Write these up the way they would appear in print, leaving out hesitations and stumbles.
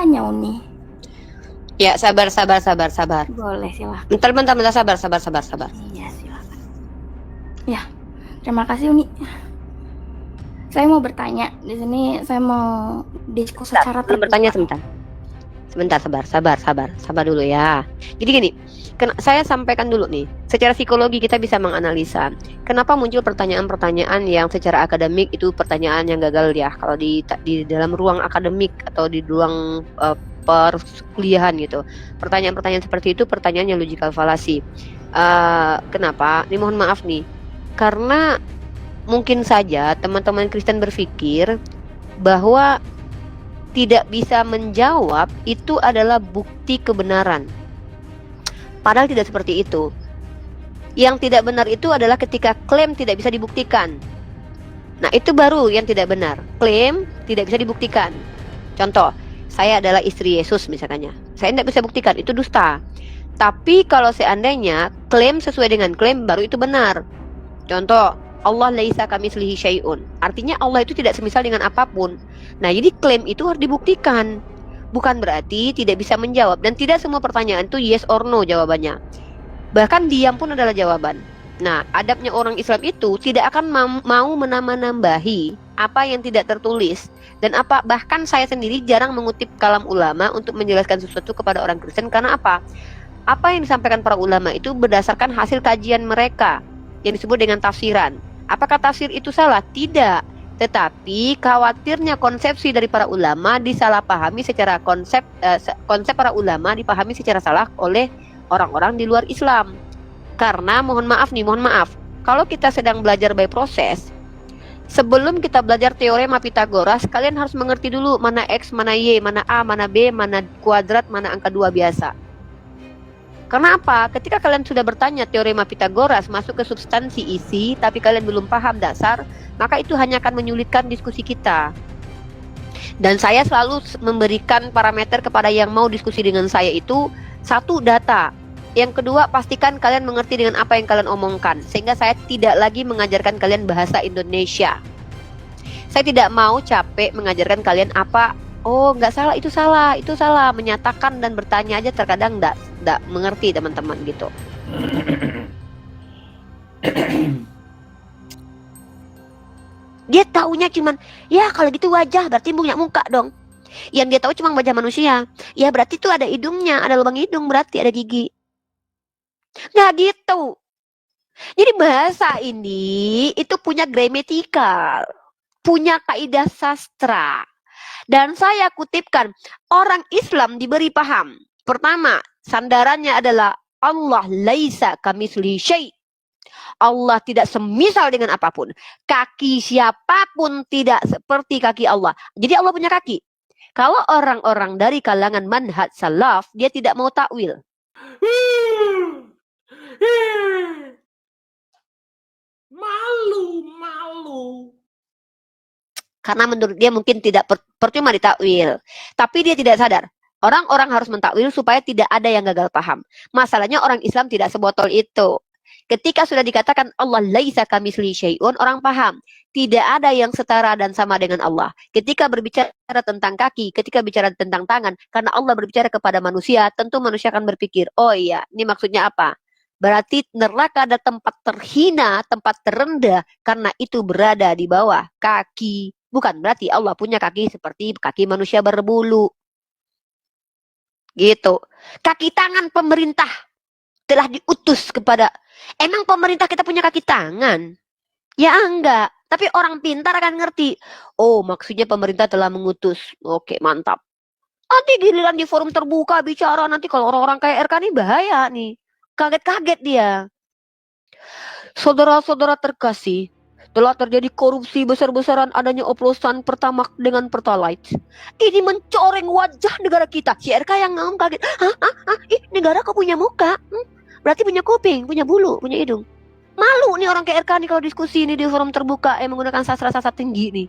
bertanya, Uni. Ya, sabar. Boleh, silahkan. Bentar, sabar. Iya, silakan. Ya, terima kasih, Uni. Saya mau bertanya di sini. Saya mau diskusi secara Belum terbuka. bertanya sebentar, sabar dulu ya. Jadi gini, saya sampaikan dulu nih, secara psikologi kita bisa menganalisa kenapa muncul pertanyaan-pertanyaan yang secara akademik itu pertanyaan yang gagal ya, kalau di dalam ruang akademik atau di ruang perkuliahan gitu. Pertanyaan-pertanyaan seperti itu pertanyaan yang logical fallacy. Kenapa? Ini mohon maaf nih, karena mungkin saja teman-teman Kristen berpikir bahwa tidak bisa menjawab itu adalah bukti kebenaran. Padahal tidak seperti itu. Yang tidak benar itu adalah ketika klaim tidak bisa dibuktikan. Nah, itu baru yang tidak benar. Klaim tidak bisa dibuktikan. Contoh, saya adalah istri Yesus misalnya. Saya tidak bisa buktikan, itu dusta. Tapi kalau seandainya klaim sesuai dengan klaim, baru itu benar. Contoh, Allah laisa kamitslihi syai'un. Artinya Allah itu tidak semisal dengan apapun. Nah, jadi klaim itu harus dibuktikan. Bukan berarti tidak bisa menjawab. Dan tidak semua pertanyaan itu yes or no jawabannya. Bahkan diam pun adalah jawaban. Nah, adabnya orang Islam itu tidak akan mau menambah-nambahi apa yang tidak tertulis. Dan bahkan saya sendiri jarang mengutip kalam ulama untuk menjelaskan sesuatu kepada orang Kristen. Karena apa? Apa yang disampaikan para ulama itu berdasarkan hasil kajian mereka yang disebut dengan tafsiran. Apakah tafsir itu salah? Tidak. Tetapi khawatirnya konsepsi dari para ulama disalahpahami secara konsep para ulama dipahami secara salah oleh orang-orang di luar Islam. Karena mohon maaf, kalau kita sedang belajar by proses, sebelum kita belajar teorema Pitagoras, kalian harus mengerti dulu mana X, mana Y, mana A, mana B, mana kuadrat, mana angka 2 biasa. Karena apa? Ketika kalian sudah bertanya teorema Pitagoras masuk ke substansi isi, tapi kalian belum paham dasar, maka itu hanya akan menyulitkan diskusi kita. Dan saya selalu memberikan parameter kepada yang mau diskusi dengan saya itu, satu, data. Yang kedua, pastikan kalian mengerti dengan apa yang kalian omongkan, sehingga saya tidak lagi mengajarkan kalian bahasa Indonesia. Saya tidak mau capek mengajarkan kalian apa, oh nggak salah, itu salah. Menyatakan dan bertanya aja terkadang nggak mengerti teman-teman gitu. Dia taunya cuman, ya kalau gitu wajah berarti punya muka dong. Yang dia tahu cuma wajah manusia. Ya berarti itu ada hidungnya, ada lubang hidung, berarti ada gigi. Nggak gitu. Jadi bahasa ini itu punya gramatikal, punya kaidah sastra. Dan saya kutipkan, orang Islam diberi paham. Pertama, sandarannya adalah Allah laisa kamitslihi syai'. Allah tidak semisal dengan apapun. Kaki siapapun tidak seperti kaki Allah. Jadi Allah punya kaki. Kalau orang-orang dari kalangan manhaj salaf, dia tidak mau takwil. Malu. Karena menurut dia mungkin tidak percuma ditakwil. Tapi dia tidak sadar. Orang-orang harus mentakwil supaya tidak ada yang gagal paham. Masalahnya orang Islam tidak sebotol itu. Ketika sudah dikatakan Allah laisa kamitslihi syai'un, orang paham. Tidak ada yang setara dan sama dengan Allah. Ketika berbicara tentang kaki, ketika bicara tentang tangan, karena Allah berbicara kepada manusia, tentu manusia akan berpikir, oh iya, ini maksudnya apa? Berarti neraka ada tempat terhina, tempat terendah, karena itu berada di bawah kaki. Bukan berarti Allah punya kaki seperti kaki manusia berbulu. Gitu. Kaki tangan pemerintah telah diutus kepada. Emang pemerintah kita punya kaki tangan? Ya enggak. Tapi orang pintar akan ngerti. Oh, maksudnya pemerintah telah mengutus. Oke, mantap. Nanti giliran di forum terbuka bicara, nanti kalau orang-orang kayak RK nih bahaya nih. Kaget-kaget dia. Saudara-saudara terkasih, telah terjadi korupsi besar-besaran adanya oplosan Pertamax dengan Pertalite. Ini mencoreng wajah negara kita. Si RK yang ngomong kaget. Negara kok punya muka? Berarti punya kuping, punya bulu, punya hidung. Malu nih orang kayak RK nih kalau diskusi nih di forum terbuka yang menggunakan sastra-sastra tinggi nih.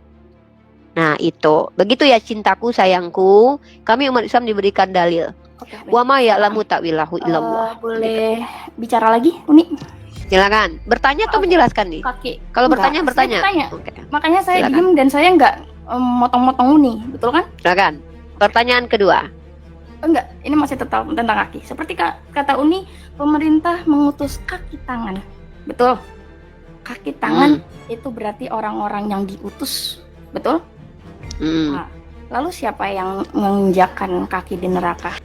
Nah itu, begitu ya cintaku, sayangku. Kami umat Islam diberikan dalil. Wa ma ya'lamu ta'wilahu illallah. Boleh bicara lagi, Uni? Silakan. Bertanya atau menjelaskan nih? Kaki. Kalau bertanya, bertanya. Okay. Makanya saya diam dan saya nggak motong-motong Uni, betul kan? Silakan. Pertanyaan kedua. Enggak, ini masih tetap tentang kaki. Seperti kata Uni, pemerintah mengutus kaki tangan. Betul. Kaki tangan itu berarti orang-orang yang diutus. Betul? Nah, lalu siapa yang menginjakkan kaki di neraka?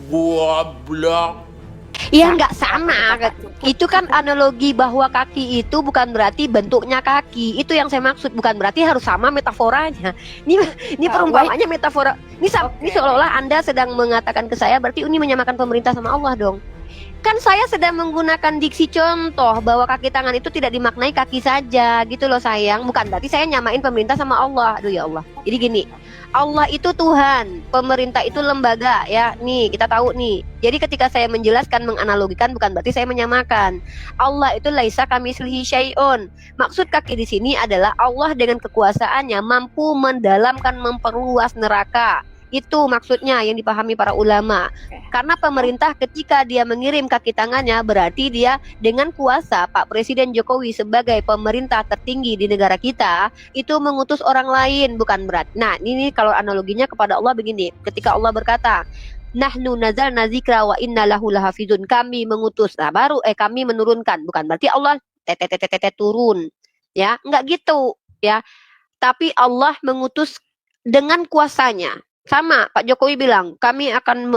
Goblok. Ya nggak sama. Itu kan analogi bahwa kaki itu bukan berarti bentuknya kaki. Itu yang saya maksud, bukan berarti harus sama metaforanya. Ini perumpamaannya metafora. Ini seolah-olah Anda sedang mengatakan ke saya berarti Uni menyamakan pemerintah sama Allah dong. Kan saya sedang menggunakan diksi contoh bahwa kaki tangan itu tidak dimaknai kaki saja gitu loh sayang. Bukan berarti saya nyamain pemerintah sama Allah. Aduh ya Allah. Jadi gini, Allah itu Tuhan, pemerintah itu lembaga ya. Nih kita tahu nih. Jadi ketika saya menjelaskan, menganalogikan, bukan berarti saya menyamakan. Allah itu laisa kamitslihi syai'un. Maksud kaki di sini adalah Allah dengan kekuasaannya mampu mendalamkan, memperluas neraka. Itu maksudnya yang dipahami para ulama. Karena pemerintah ketika dia mengirim kaki tangannya berarti dia dengan kuasa Pak Presiden Jokowi sebagai pemerintah tertinggi di negara kita itu mengutus orang lain, bukan berat. Nah ini kalau analoginya kepada Allah begini. Ketika Allah berkata nahnu nazalna dzikra wa inna lahu lahafizun, kami mengutus. Nah baru kami menurunkan, bukan berarti Allah turun. Ya, enggak gitu ya. Tapi Allah mengutus dengan kuasanya. Sama Pak Jokowi bilang kami akan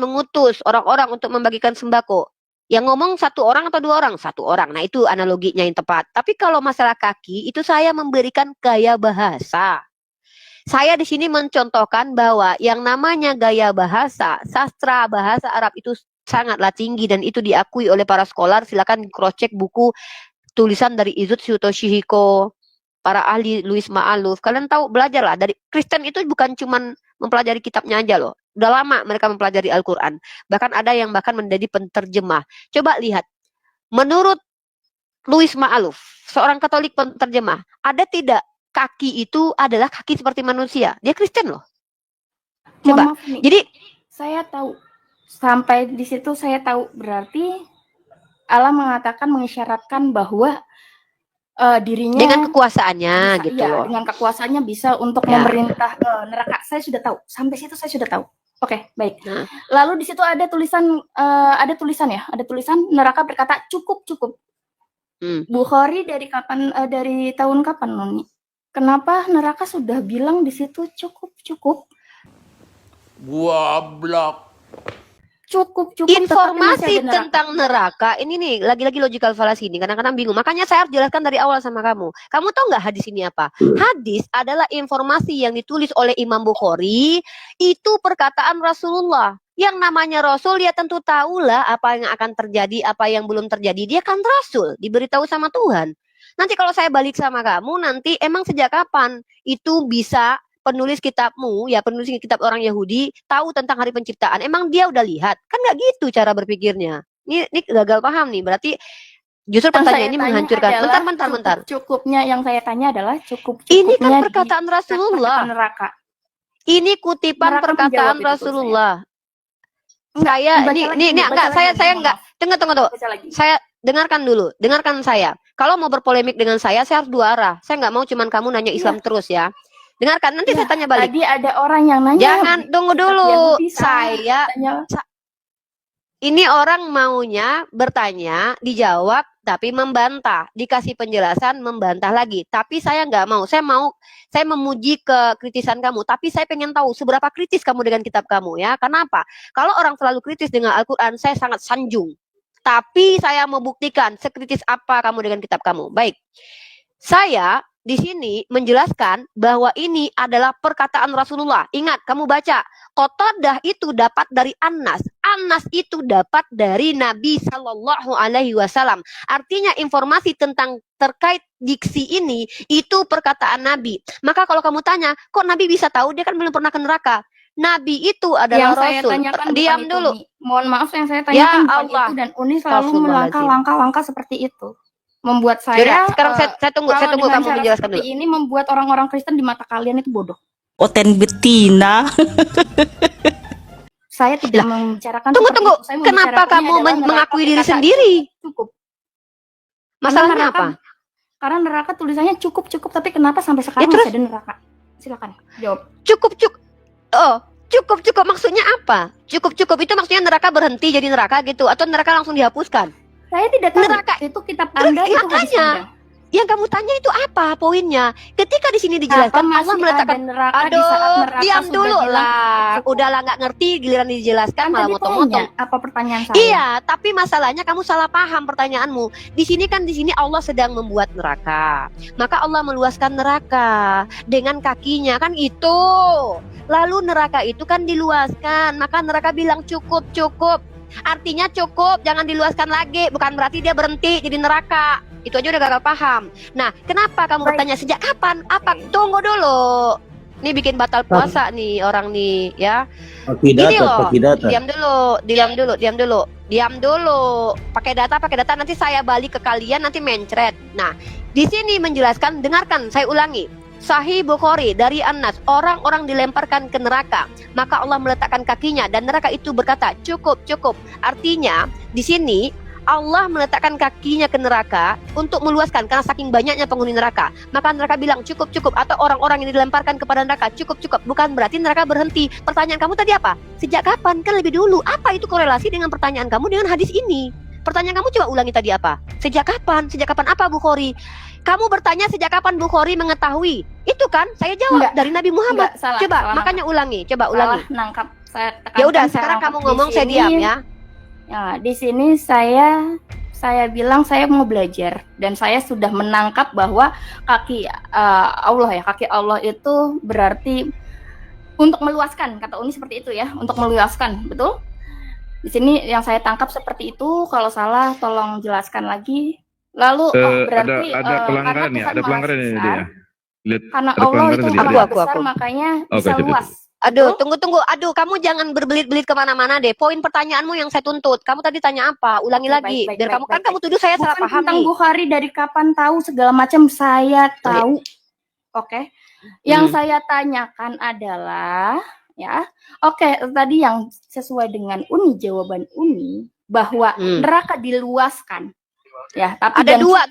mengutus orang-orang untuk membagikan sembako. Yang ngomong satu orang atau dua orang? Satu orang. Nah itu analoginya yang tepat. Tapi kalau masalah kaki itu saya memberikan gaya bahasa. Saya di sini mencontohkan bahwa yang namanya gaya bahasa, sastra bahasa Arab itu sangatlah tinggi dan itu diakui oleh para scholar. Silakan cross check buku tulisan dari Izut Sutoshihiko, para ahli Louis Ma'aluf. Kalian tahu, belajarlah. Dari Kristen itu bukan cuma mempelajari kitabnya aja loh. Udah lama mereka mempelajari Al-Quran. Bahkan ada yang bahkan menjadi penterjemah. Coba lihat. Menurut Louis Ma'aluf, seorang Katolik penterjemah, ada tidak kaki itu adalah kaki seperti manusia? Dia Kristen loh. Coba. Maaf nih, jadi saya tahu. Sampai di situ saya tahu. Berarti Allah mengatakan, mengisyaratkan bahwa dirinya dengan kekuasaannya bisa, gitu iya, loh. dengan kekuasaannya bisa untuk memerintah neraka. Saya sudah tahu. Sampai situ saya sudah tahu. Oke, baik. Nah. Lalu di situ ada tulisan neraka berkata cukup. Bukhari dari kapan? Dari tahun kapan, Noni? Kenapa neraka sudah bilang di situ cukup? Goblok. Cukup. Informasi tentang neraka ini nih lagi-lagi logical fallacy ini kadang-kadang bingung. Makanya saya harus jelaskan dari awal sama kamu. Kamu tahu nggak hadis ini apa? Hadis adalah informasi yang ditulis oleh Imam Bukhari. Itu perkataan Rasulullah. Yang namanya Rasul ya tentu tahulah apa yang akan terjadi, apa yang belum terjadi. Dia kan Rasul, diberitahu sama Tuhan. Nanti kalau saya balik sama kamu, nanti emang sejak kapan itu bisa penulis kitabmu, ya penulis kitab orang Yahudi, tahu tentang hari penciptaan? Emang dia udah lihat? Kan nggak gitu cara berpikirnya. Ini gagal paham nih, berarti justru pertanyaan ini menghancurkan. Bentar. Cukupnya yang saya tanya adalah cukupnya. Ini kan perkataan Rasulullah. Neraka. Ini kutipan perkataan Rasulullah. Saya enggak. Tunggu. Saya dengarkan dulu, dengarkan saya. Kalau mau berpolemik dengan saya harus dua arah. Saya nggak mau cuman kamu nanya Islam terus ya. Dengarkan, nanti saya tanya balik. Tadi ada orang yang nanya. Jangan, tunggu dulu. Ini orang maunya bertanya, dijawab, tapi membantah. Dikasih penjelasan, membantah lagi. Tapi saya nggak mau. Saya memuji kekritisan kamu. Tapi saya pengen tahu seberapa kritis kamu dengan kitab kamu ya. Kenapa? Kalau orang selalu kritis dengan Al-Quran, saya sangat sanjung. Tapi saya mau buktikan sekritis apa kamu dengan kitab kamu. Baik. Saya di sini menjelaskan bahwa ini adalah perkataan Rasulullah. Ingat, kamu baca. Qatadah itu dapat dari Anas. Anas itu dapat dari Nabi Shallallahu Alaihi Wasallam. Artinya informasi terkait diksi ini itu perkataan Nabi. Maka kalau kamu tanya, kok Nabi bisa tahu? Dia kan belum pernah ke neraka. Nabi itu adalah yang Rasul. Diam dulu. Mohon maaf, yang saya tanyakan bukan itu, dan Uni selalu melangkah langkah seperti itu. Membuat saya. Yaudah, sekarang saya tunggu kamu menjelaskan dulu. Ini membuat orang-orang Kristen di mata kalian itu bodoh. Oten betina. Saya tidak membicarakan. Tunggu. Kenapa kamu mengakui diri sendiri? Cukup. Masalahnya apa? Karena neraka tulisannya cukup, tapi kenapa sampai sekarang masih ada neraka? Silakan jawab. Cukup. Oh, cukup maksudnya apa? Cukup itu maksudnya neraka berhenti jadi neraka gitu atau neraka langsung dihapuskan? Saya tidak tahu. Neraka. Itu kitab Anda, itu hadis Makanya. Anda. Yang kamu tanya itu apa poinnya? Ketika di sini dijelaskan Apa Allah masih meletakkan ada neraka di saat aduh, neraka diam sudah dulu bilang lah. cukup? Udahlah nggak ngerti giliran dijelaskan Kan malah tadi motong-motong. tanya, apa pertanyaan saya? Iya, tapi masalahnya kamu salah paham pertanyaanmu. Di sini Allah sedang membuat neraka. Maka Allah meluaskan neraka dengan kakinya kan itu. Lalu neraka itu kan diluaskan, maka neraka bilang cukup. Artinya cukup, jangan diluaskan lagi. Bukan berarti dia berhenti jadi neraka. Itu aja udah gagal paham. Nah, kenapa kamu Baik. bertanya sejak kapan? Apa? Tunggu dulu. Ini bikin batal puasa nih orang nih ya. Gini loh, Pakai data. diam dulu. Pakai data nanti saya balik ke kalian nanti mencret. Nah, di sini menjelaskan, dengarkan saya ulangi. Sahih Bukhari dari Anas, orang-orang dilemparkan ke neraka, maka Allah meletakkan kakinya dan neraka itu berkata, cukup. Artinya, di sini Allah meletakkan kakinya ke neraka untuk meluaskan karena saking banyaknya penghuni neraka. Maka neraka bilang cukup atau orang-orang yang dilemparkan kepada neraka cukup. Bukan berarti neraka berhenti. Pertanyaan kamu tadi apa? Sejak kapan? Kan lebih dulu. Apa itu korelasi dengan pertanyaan kamu dengan hadis ini? Pertanyaan kamu coba ulangi tadi apa? Sejak kapan? Sejak kapan apa Bukhari? Kamu bertanya sejak kapan Bukhari mengetahui? Itu kan saya jawab Enggak. dari Nabi Muhammad. Enggak, salah, Coba salah. makanya ulangi. Coba Salah ulangi. nangkap. Saya tekankan, Ya udah saya sekarang nangkap kamu di ngomong saya sini. diam ya. Ya, di sini saya bilang saya mau belajar dan saya sudah menangkap bahwa kaki Allah itu berarti untuk meluaskan, kata Uni seperti itu ya, untuk meluaskan, betul? Di sini yang saya tangkap seperti itu. Kalau salah tolong jelaskan lagi. Lalu berarti ada pelanggaran karena ya, ada Tuhan pelanggaran Maha ini Besar, dia. Lihat, karena ada Allah pelanggaran itu tadi Maha ada. Besar, Aku. makanya Oke, bisa coba. luas. Aduh, Betul? tunggu. Aduh, kamu jangan berbelit-belit kemana-mana deh. Poin pertanyaanmu yang saya tuntut. Kamu tadi tanya apa? Ulangi Oke, lagi. baik, Biar baik, kamu kan baik, kamu tuduh saya salah Bukan paham tentang nih. Bukhari dari kapan tahu segala macam saya tahu. Oke. Yang saya tanyakan adalah ya. Oke, tadi yang sesuai dengan Uni, jawaban Uni bahwa neraka diluaskan. Ya, tapi Ada dan dua, cukup.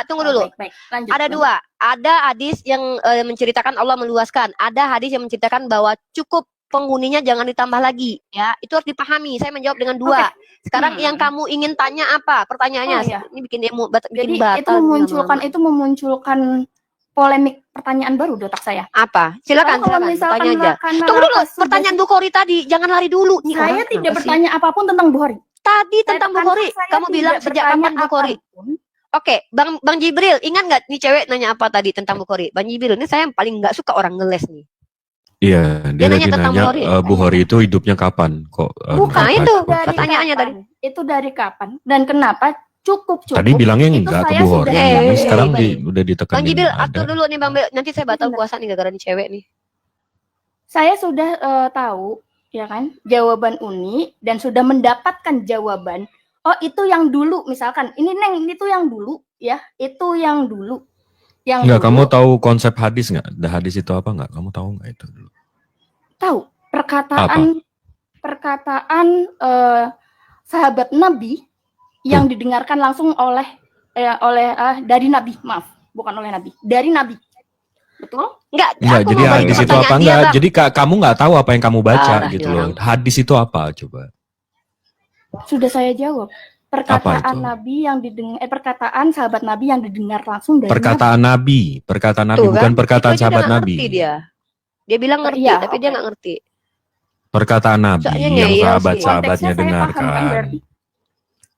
tunggu dulu. Baik, lanjut. Ada dua. Ada hadis yang menceritakan Allah meluaskan. Ada hadis yang menceritakan bahwa cukup penghuninya jangan ditambah lagi. Ya, itu harus dipahami. Saya menjawab dengan dua. Sekarang yang kamu ingin tanya apa? Pertanyaannya. Oh, iya. Ini bikin Jadi batal. itu memunculkan polemik pertanyaan baru di otak saya. Apa? Silakan, Kalau misalkan tanya aja. neraka Tunggu dulu, sudah- pertanyaan Bukhari tadi. Jangan lari dulu. Nih, Saya orang tidak kenapa sih? bertanya apapun tentang Bukhari. Tadi Saya tentang tekankan, Bukhari. saya Kamu tidak bilang sejak bertanya kapan Bukhari? apapun. Oke, Bang Jibril, ingat nggak nih cewek nanya apa tadi tentang Bukhari? Bang Jibril, ini saya yang paling nggak suka orang ngeles nih. Iya, Dia dia nanya lagi tentang nanya Bukhari. Bukhari itu hidupnya kapan kok? Bukan, Nah, itu itu dari pertanyaannya kapan? Itu dari kapan? Dan kenapa cukup? Tadi bilangnya Itu enggak ke saya Bukhari. sudah Ini jawab. sekarang Baik. udah Bang ditekanin Jibril, ada. atur dulu nih Bang Bel. Nanti saya batal Sebentar. puasa nih gara-gara nih cewek nih. Saya sudah tahu, ya kan, jawaban Uni dan sudah mendapatkan jawaban. Oh, itu yang dulu, misalkan. Ini Neng, itu yang dulu, ya. Itu yang dulu. Yang Enggak, dulu, kamu tahu konsep hadis nggak? Hadis itu apa nggak? Kamu tahu nggak itu dulu? tahu perkataan sahabat Nabi yang didengarkan langsung oleh dari Nabi, maaf, bukan oleh Nabi, dari Nabi. Betul? Enggak, Enggak, aku jadi mau balik hadis ke itu apa pertanyaan dia, enggak? Bang. Jadi kamu nggak tahu apa yang kamu baca Parah gitu nih loh. orang. Hadis itu apa coba? Sudah saya jawab. Perkataan Apa itu? Nabi yang didengar, perkataan sahabat Nabi yang didengar langsung dari Perkataan Nabi, Tuh, bukan kan? perkataan Itu aja sahabat nggak Nabi. ngerti dia bilang ngerti, Iya, tapi dia oke. nggak ngerti. Perkataan Nabi Soalnya yang ngeyel sih. sahabat-sahabatnya Konteksnya saya paham kan dengarkan. berarti.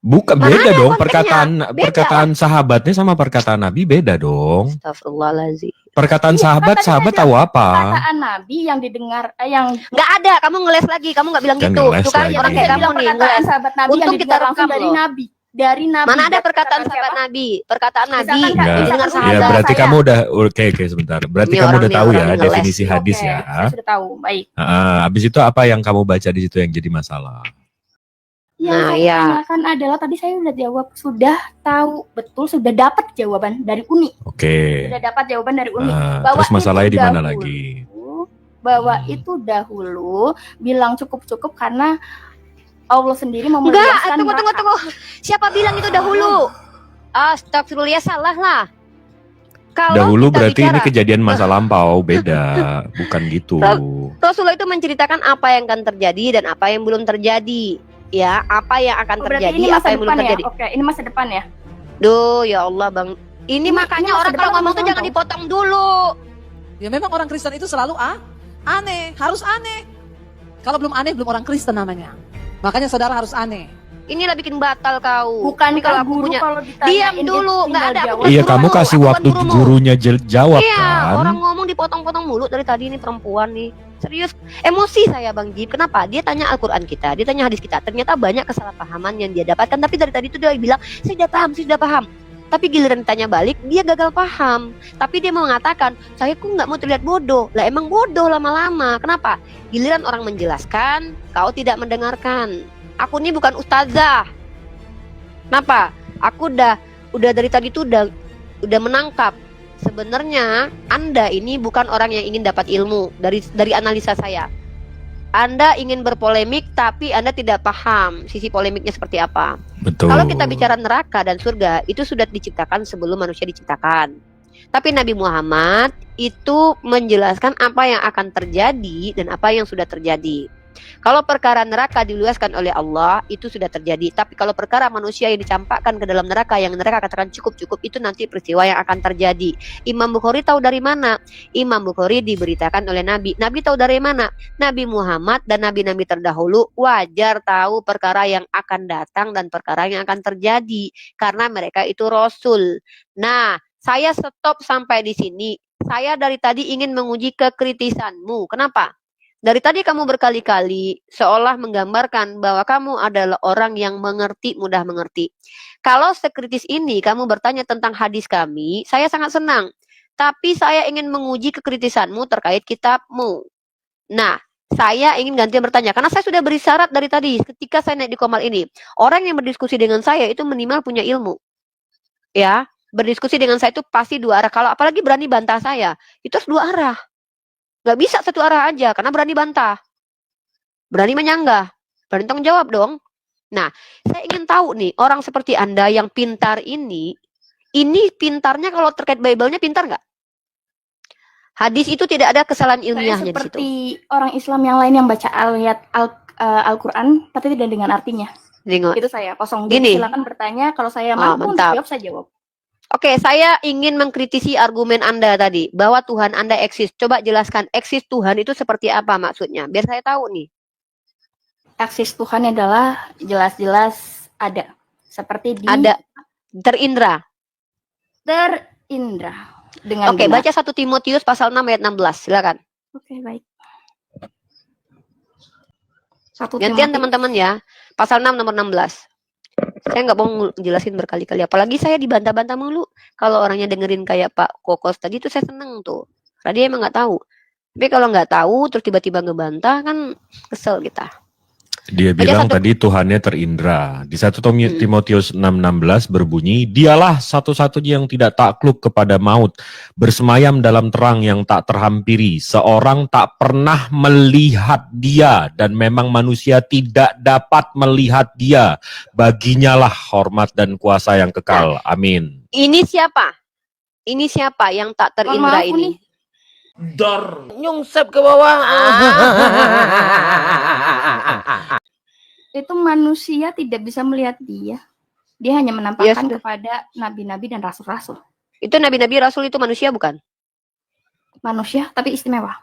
Bukan Mana beda ada dong, konteksnya? Beda. perkataan sahabatnya sama perkataan Nabi beda dong. Astagfirullahaladzim. Perkataan Iya, sahabat kan tadi tahu apa? Perkataan Nabi yang didengar, yang Nggak ada, kamu ngeles lagi, kamu nggak bilang Jangan gitu. ngeles Tuh kan lagi. orang saya kayak kamu bilang nih perkataan ngeles. sahabat Nabi yang Untung kita didengar langsung rekam dari loh. Nabi. Dari Nabi. Mana ada Dari perkataan siapa? sahabat Nabi? Perkataan Nabi Misalkan Enggak. yang didengar Misalkan Ya sahabat. berarti saya. kamu udah oke sebentar. Berarti Ini kamu orang udah nih, tahu orang ya nih ngeles. definisi hadis Oke, ya. saya sudah tahu. Baik. Habis itu apa yang kamu baca di situ yang jadi masalah? Yang Nah, saya iya. tanyakan adalah tadi saya sudah jawab, sudah tahu betul, sudah dapat jawaban dari Uni. Oke. Sudah dapat jawaban dari Uni. Terus itu masalahnya di mana dahulu, lagi? Bahwa itu dahulu bilang cukup karena Allah sendiri Enggak, memuliakan tunggu. Siapa bilang itu dahulu? Astagfirullah, salah lah. Kalau Dahulu kita berarti ini bicara, kejadian masa lampau, beda. Bukan gitu. Rasulullah itu menceritakan apa yang akan terjadi dan apa yang belum terjadi. Ya, apa yang akan Oh, berarti terjadi, ini apa masa yang belum depan ya? terjadi. Oke, ini masa depan ya. Duh, ya Allah Bang. Ini makanya masa orang depan kalau atau ngomong masa tuh jangan lampau? dipotong dulu. Ya memang orang Kristen itu selalu aneh, harus aneh. Kalau belum aneh belum orang Kristen namanya. Makanya saudara harus aneh. Inilah bikin batal kau. Bukan Ini kalau aku guru punya kalau ditanyain diam dulu, dia nggak ada, tinggal aku jawab. bukan Iya, guru, kamu kasih aku bukan waktu gurumu. gurunya jawab Iya, kan. orang ngomong dipotong-potong mulu dari tadi ini perempuan nih. Serius, emosi saya Bang Jib. Kenapa? Dia tanya Al-Quran kita, dia tanya hadis kita. Ternyata banyak kesalahpahaman yang dia dapatkan. Tapi dari tadi itu dia bilang, saya sudah paham. Tapi giliran ditanya balik, dia gagal paham. Tapi dia mau mengatakan, saya kok nggak mau terlihat bodoh. Lah emang bodoh lama-lama. Kenapa? Giliran orang menjelaskan, kau tidak mendengarkan. Aku ini bukan ustazah. Kenapa? Aku udah dari tadi tuh udah menangkap. Sebenarnya Anda ini bukan orang yang ingin dapat ilmu dari analisa saya. Anda ingin berpolemik tapi Anda tidak paham sisi polemiknya seperti apa. Betul. Kalau kita bicara neraka dan surga itu sudah diciptakan sebelum manusia diciptakan. Tapi Nabi Muhammad itu menjelaskan apa yang akan terjadi dan apa yang sudah terjadi. Kalau perkara neraka diluaskan oleh Allah itu sudah terjadi. Tapi kalau perkara manusia yang dicampakkan ke dalam neraka yang neraka katakan cukup itu nanti peristiwa yang akan terjadi. Imam Bukhari tahu dari mana? Imam Bukhari diberitakan oleh Nabi. Nabi tahu dari mana? Nabi Muhammad dan nabi-nabi terdahulu wajar tahu perkara yang akan datang dan perkara yang akan terjadi karena mereka itu rasul. Nah, saya stop sampai di sini. Saya dari tadi ingin menguji kekritisanmu. Kenapa? Dari tadi kamu berkali-kali seolah menggambarkan bahwa kamu adalah orang yang mengerti, mudah mengerti. Kalau sekritis ini kamu bertanya tentang hadis kami, saya sangat senang. Tapi saya ingin menguji kekritisanmu terkait kitabmu. Nah, saya ingin gantian bertanya, karena saya sudah beri syarat dari tadi ketika saya naik di Komal ini. Orang yang berdiskusi dengan saya itu minimal punya ilmu. Ya, berdiskusi dengan saya itu pasti dua arah. Kalau apalagi berani bantah saya, itu harus dua arah. Gak bisa satu arah aja, karena berani bantah. Berani menyanggah. Berani tanggung jawab dong. Nah, saya ingin tahu nih, orang seperti Anda yang pintar ini pintarnya kalau terkait Bible-nya pintar nggak? Hadis itu tidak ada kesalahan Saya ilmiahnya di situ. seperti orang Islam yang lain yang baca ayat Al-Quran tapi tidak dengan artinya. Tengok. Itu saya kosong. Gini. Jadi silakan bertanya, kalau saya mampu untuk mantap. jawab, saya jawab. Oke, saya ingin mengkritisi argumen Anda tadi bahwa Tuhan Anda eksis. Coba jelaskan eksis Tuhan itu seperti apa maksudnya, biar saya tahu nih. Eksis Tuhan adalah jelas-jelas ada. Seperti di Ada terindra. terindra dengan Oke, benar. baca 1 Timotius pasal 6 ayat 16. Silakan. Oke, baik. Satu Gantian Timotius. teman-teman ya. Pasal 6 nomor 16. Saya nggak mau jelasin berkali-kali. Apalagi saya dibantah-bantah mulu. Kalau orangnya dengerin kayak Pak Kokos tadi tuh saya seneng tuh. Karena dia emang nggak tahu. Tapi kalau nggak tahu terus tiba-tiba ngebantah kan kesel kita. Dia Baca bilang satu- tadi Tuhannya terindra. Di 1 Timotius 6:16 berbunyi, dialah satu-satunya yang tidak takluk kepada maut, bersemayam dalam terang yang tak terhampiri. Seorang tak pernah melihat dia, dan memang manusia tidak dapat melihat dia. Baginya lah hormat dan kuasa yang kekal. Amin. Ini siapa? Ini siapa yang tak terindra Mohon maaf, ini? Nyungsep ke bawah. Itu manusia tidak bisa melihat dia. Dia hanya menampakkan Yes. kepada nabi-nabi dan rasul-rasul. Itu nabi-nabi rasul itu manusia bukan? Manusia tapi istimewa.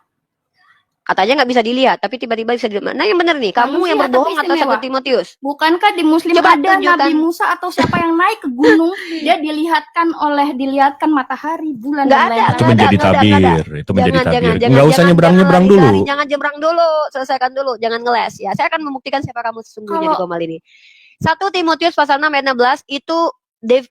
Katanya nggak bisa dilihat, tapi tiba-tiba bisa dilihat. Nah yang benar nih, kamu Manusia yang berbohong tapi atau istimewa. 1 Timotius? Bukankah di Muslim Coba ada tunjukkan. Nabi Musa atau siapa yang naik ke gunung, dia dilihatkan matahari, bulan Nggak dan ada, lain-lain. Itu nggak menjadi ada, nggak ada. tabir. Itu menjadi tabir. Nggak usah jangan nyebrang-nyebrang dulu. Jangan nyebrang dulu, selesaikan dulu, jangan ngeles ya. Saya akan membuktikan siapa kamu sesungguhnya di Kalau- Komal ini. 1 Timotius pasal 6 ayat 16 itu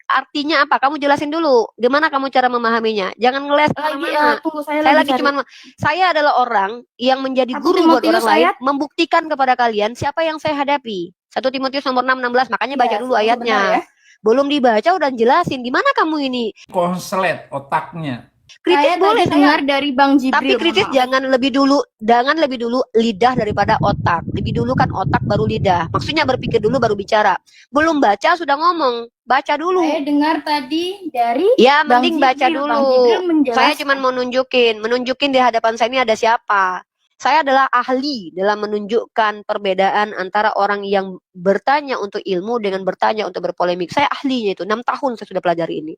artinya apa? Kamu jelasin dulu. Gimana kamu cara memahaminya? Jangan ngeles Lagi kemana-mana. tunggu Saya saya lagi cari. cuman saya adalah orang yang menjadi 1 guru buat Timotius orang lain, ayat. membuktikan kepada kalian siapa yang saya hadapi. 1 Timotius nomor 6 16, makanya baca Ya, dulu sebentar ayatnya. ya. Belum dibaca udah jelasin gimana kamu ini. Konslet otaknya. Kritis Saya boleh tadi saya. dengar dari Bang Jibril. Tapi kritis mohon maaf. jangan lebih dulu lidah daripada otak. Lebih dulu kan otak baru lidah. Maksudnya berpikir dulu baru bicara. Belum baca sudah ngomong. Baca dulu. Saya dengar tadi dari Ya, Bang mending baca Jibril. Bang dulu. Jibril menjelaskan. Saya cuma mau menunjukin di hadapan saya ini ada siapa. Saya adalah ahli dalam menunjukkan perbedaan antara orang yang bertanya untuk ilmu dengan bertanya untuk berpolemik. Saya ahlinya itu, 6 tahun saya sudah pelajari ini.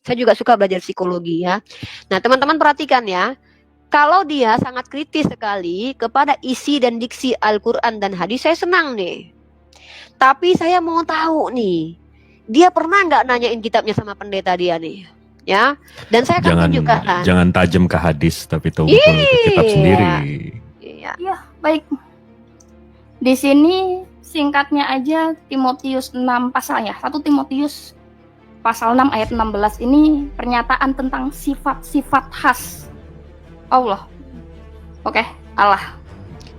Saya juga suka belajar psikologi ya. Nah, teman-teman perhatikan ya. Kalau dia sangat kritis sekali kepada isi dan diksi Al-Quran dan hadis, saya senang nih. Tapi saya mau tahu nih, dia pernah nggak nanyain kitabnya sama pendeta dia nih? Ya, dan saya akan tunjukkan. Jangan tajam ke hadis, tapi tumpul ke kitab sendiri. Iya. Iya, baik. Di sini singkatnya aja Timotius 6 pasal ya. 1 Timotius pasal 6 ayat 16 ini pernyataan tentang sifat-sifat khas Allah. Oke, Allah.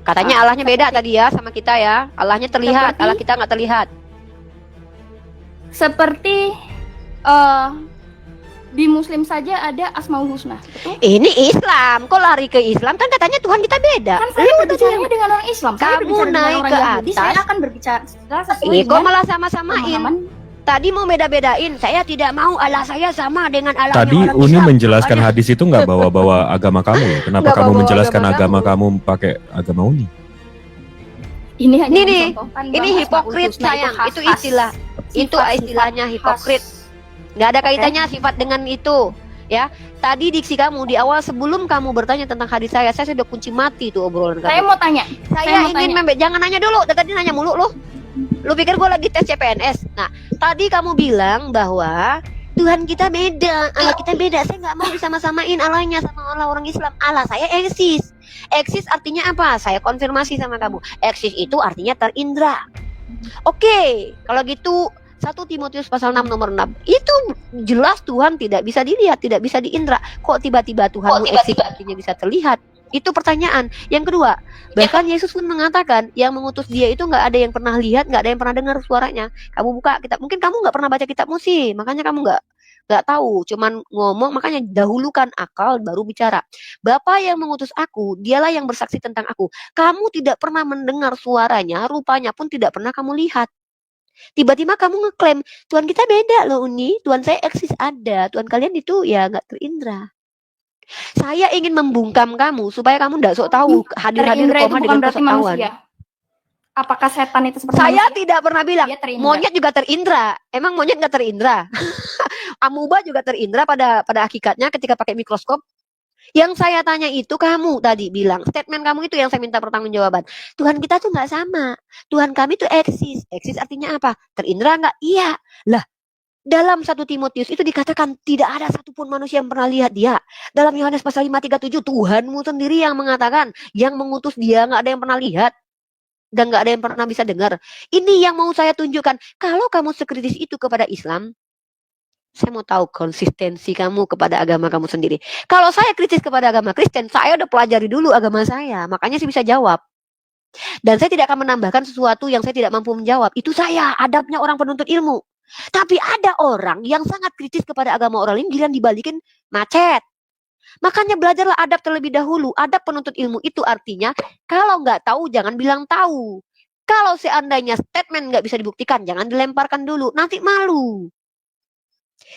Katanya Allahnya beda tadi ya sama kita ya. Allahnya terlihat, Seperti- Allah kita nggak terlihat. Seperti di Muslim saja ada Asmaul Husna, betul? Ini Islam, kok lari ke Islam? Kan katanya Tuhan kita beda. Kan saya berbicaranya dengan orang Islam. Saya Kamu berbicara dengan naik orang ke Yahudi. Saya atas. akan berbicara sesuai Kok dengan malah sama-samain? pemahaman. Tadi mau beda-bedain. Saya tidak mau Allah saya sama dengan Allah Tadi orang Uni Islam. menjelaskan Makanya- hadis itu nggak bawa-bawa agama kamu ya? Kenapa Nggak kamu bawa-bawa menjelaskan agama agama kamu pakai agama Uni? Ini hanya Ini nih, mencontohkan ini bahwa hipokrit Asmaul Husna sayang. khas-khas. Itu istilah. Itu Sifat-sifat istilahnya khas. hipokrit. Nggak ada kaitannya sifat dengan itu. Ya, tadi diksi kamu di awal sebelum kamu bertanya tentang hadis saya sudah kunci mati tuh obrolan kamu. Saya mau tanya. Saya mau ingin jangan nanya dulu. Dari tadi nanya mulu lu. Lu pikir gue lagi tes CPNS? Nah, tadi kamu bilang bahwa Tuhan kita beda, Allah kita beda. Saya nggak mau disama-samain Allahnya sama Allah orang Islam. Allah saya eksis. Eksis artinya apa? Saya konfirmasi sama kamu. Eksis itu artinya terindra. Oke, kalau gitu 1 Timotius pasal 6 nomor 6 itu jelas Tuhan tidak bisa dilihat, tidak bisa diindra. Kok tiba-tiba Tuhan eksis artinya bisa terlihat? Itu pertanyaan. Yang kedua, bahkan Yesus pun mengatakan yang mengutus dia itu nggak ada yang pernah lihat, nggak ada yang pernah dengar suaranya. Kamu buka kitab, mungkin kamu nggak pernah baca kitabmu sih, makanya kamu nggak tahu, cuman ngomong. Makanya dahulukan akal baru bicara. Bapa yang mengutus aku, dialah yang bersaksi tentang aku. Kamu tidak pernah mendengar suaranya, rupanya pun tidak pernah kamu lihat. Tiba-tiba kamu ngeklaim Tuhan kita beda loh Uni, Tuhan saya eksis ada, Tuhan kalian itu ya nggak terindra. Saya ingin membungkam kamu supaya kamu nggak sok tahu hadir-hadir Terindra itu koma bukan dengan berarti kesoktawan. manusia. Apakah setan itu seperti Saya manusia? tidak pernah bilang Dia terindra. monyet juga terindra. Emang monyet nggak terindra? Amuba juga terindra pada hakikatnya ketika pakai mikroskop. Yang saya tanya itu kamu tadi bilang, statement kamu itu yang saya minta pertanggungjawaban. Tuhan kita tuh nggak sama. Tuhan kami tuh eksis. Eksis artinya apa? Terindra nggak? Iya. Lah, dalam 1 Timotius itu dikatakan tidak ada satupun manusia yang pernah lihat dia. Dalam Yohanes pasal 5:37 Tuhanmu sendiri yang mengatakan, yang mengutus dia nggak ada yang pernah lihat dan nggak ada yang pernah bisa dengar. Ini yang mau saya tunjukkan. Kalau kamu sekritis itu kepada Islam, saya mau tahu konsistensi kamu kepada agama kamu sendiri. Kalau saya kritis kepada agama Kristen, saya udah pelajari dulu agama saya. Makanya saya bisa jawab. Dan saya tidak akan menambahkan sesuatu yang saya tidak mampu menjawab. Itu saya, adabnya orang penuntut ilmu. Tapi ada orang yang sangat kritis kepada agama orang lain, giliran dibalikin macet. Makanya belajarlah adab terlebih dahulu. Adab penuntut ilmu itu artinya, kalau nggak tahu jangan bilang tahu. Kalau seandainya statement nggak bisa dibuktikan, jangan dilemparkan dulu. Nanti malu.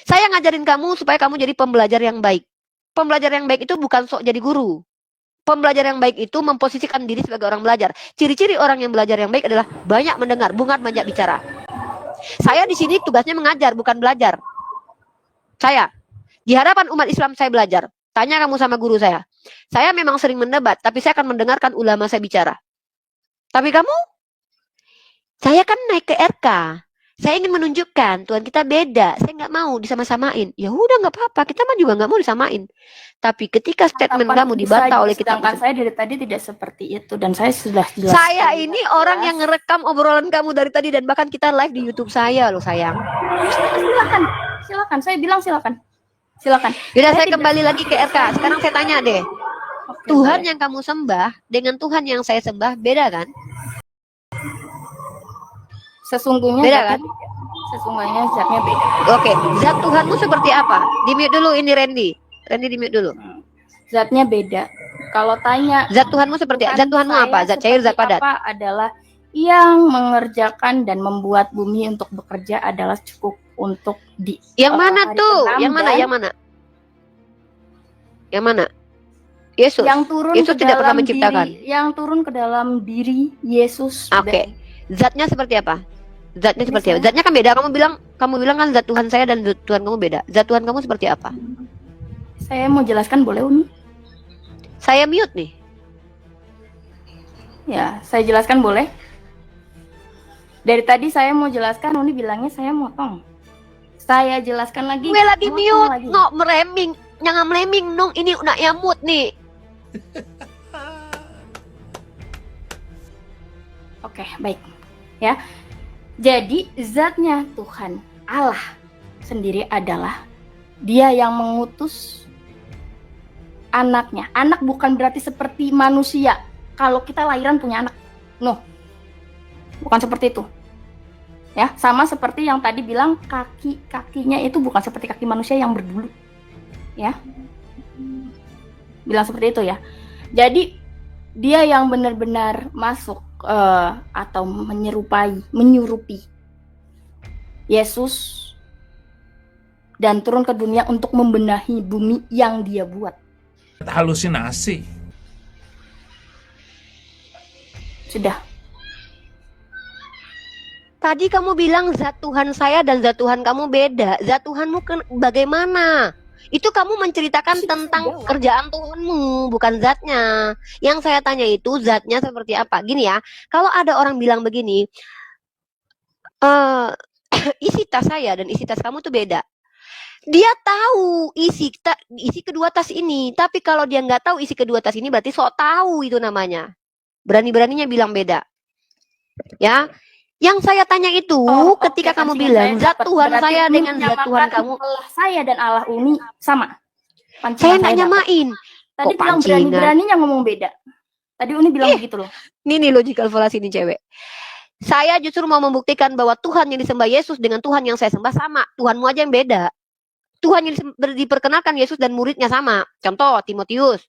Saya ngajarin kamu supaya kamu jadi pembelajar yang baik. Pembelajar yang baik itu bukan sok jadi guru. Pembelajar yang baik itu memposisikan diri sebagai orang belajar. Ciri-ciri orang yang belajar yang baik adalah banyak mendengar, bukan banyak bicara. Saya di sini tugasnya mengajar, bukan belajar. Saya di hadapan umat Islam saya belajar. Tanya kamu sama guru saya. Saya memang sering mendebat, tapi saya akan mendengarkan ulama saya bicara. Tapi kamu? Saya kan naik ke RK. Saya ingin menunjukkan Tuhan kita beda. Saya nggak mau disama-samain. Ya udah nggak apa-apa. Kita mah juga nggak mau disamain. Tapi ketika statement kamu dibantah oleh kita, Sedangkan saya dari tadi tidak seperti itu dan saya sudah jelas. saya ini orang yang ngerekam obrolan kamu dari tadi dan bahkan kita live di YouTube saya loh sayang. Silakan. Saya bilang silakan. Yaudah saya tidak kembali lagi ke RK. Sekarang saya tanya deh. Oke, Tuhan boleh. yang kamu sembah dengan Tuhan yang saya sembah beda kan? Sesungguhnya Beda zatnya kan? beda. Sesungguhnya zatnya beda. Oke, zat Tuhanmu seperti apa? Di-mute dulu ini Randy. Randy di mute dulu. Zatnya beda. Kalau tanya Zat Tuhanmu seperti Tuhan zat Tuhanmu saya apa? Zat cair, zat seperti padat. apa adalah yang mengerjakan dan membuat bumi untuk bekerja adalah cukup untuk di Yang mana hari tuh? keenam Yang mana? dan Yang mana? Yang mana? Yesus. yang turun Yesus ke tidak pernah dalam menciptakan. diri, yang turun ke dalam diri Yesus. Oke. Zatnya seperti apa? Zatnya Ini seperti apa? saya- Zatnya kan beda. Kamu bilang kan zat Tuhan saya dan zat Tuhan kamu beda. Zat Tuhan kamu seperti apa? Saya mau jelaskan boleh Uni? Saya mute nih. Ya, saya jelaskan boleh. Dari tadi saya mau jelaskan, Uni bilangnya saya motong. Saya jelaskan lagi. Gue lagi motong mute, lagi. no mereming. Jangan meleming nong. Ini nak yamut nih. Oke, baik. Ya. Jadi zatnya Tuhan Allah sendiri adalah Dia yang mengutus anaknya. Anak bukan berarti seperti manusia. Kalau kita lahiran punya anak. No. Bukan seperti itu. Ya, sama seperti yang tadi bilang kaki-kakinya itu bukan seperti kaki manusia yang berbulu. Ya. Bilang seperti itu ya. Jadi dia yang benar-benar masuk atau menyurupi Yesus dan turun ke dunia untuk membenahi bumi yang dia buat. Halusinasi. Sudah. Tadi kamu bilang zat Tuhan saya dan zat Tuhan kamu beda. Zat Tuhanmu bagaimana? Itu kamu menceritakan Sudah tentang jawab. kerjaan Tuhanmu, bukan zatnya. Yang saya tanya itu zatnya seperti apa? Gini ya, kalau ada orang bilang begini, isi tas saya dan isi tas kamu tuh beda. Dia tahu isi kedua tas ini, tapi kalau dia nggak tahu isi kedua tas ini berarti sok tahu itu namanya. Berani-beraninya bilang beda. Ya, yang saya tanya itu ketika Oke, kamu pancingan bilang saya zat dapat. Tuhan Berarti saya Uni dengan zat Tuhan menyamakan kamu, Allah saya dan Allah Uni sama. saya Pancingan nggak dapat. nyamain. Tadi Kok bilang pancingan? berani-beraninya ngomong beda. Tadi Uni bilang begitu loh. Ini logical fallacy nih cewek. Saya justru mau membuktikan bahwa Tuhan yang disembah Yesus dengan Tuhan yang saya sembah sama. Tuhanmu aja yang beda. Tuhan yang diperkenalkan Yesus dan muridnya sama. Contoh Timotius.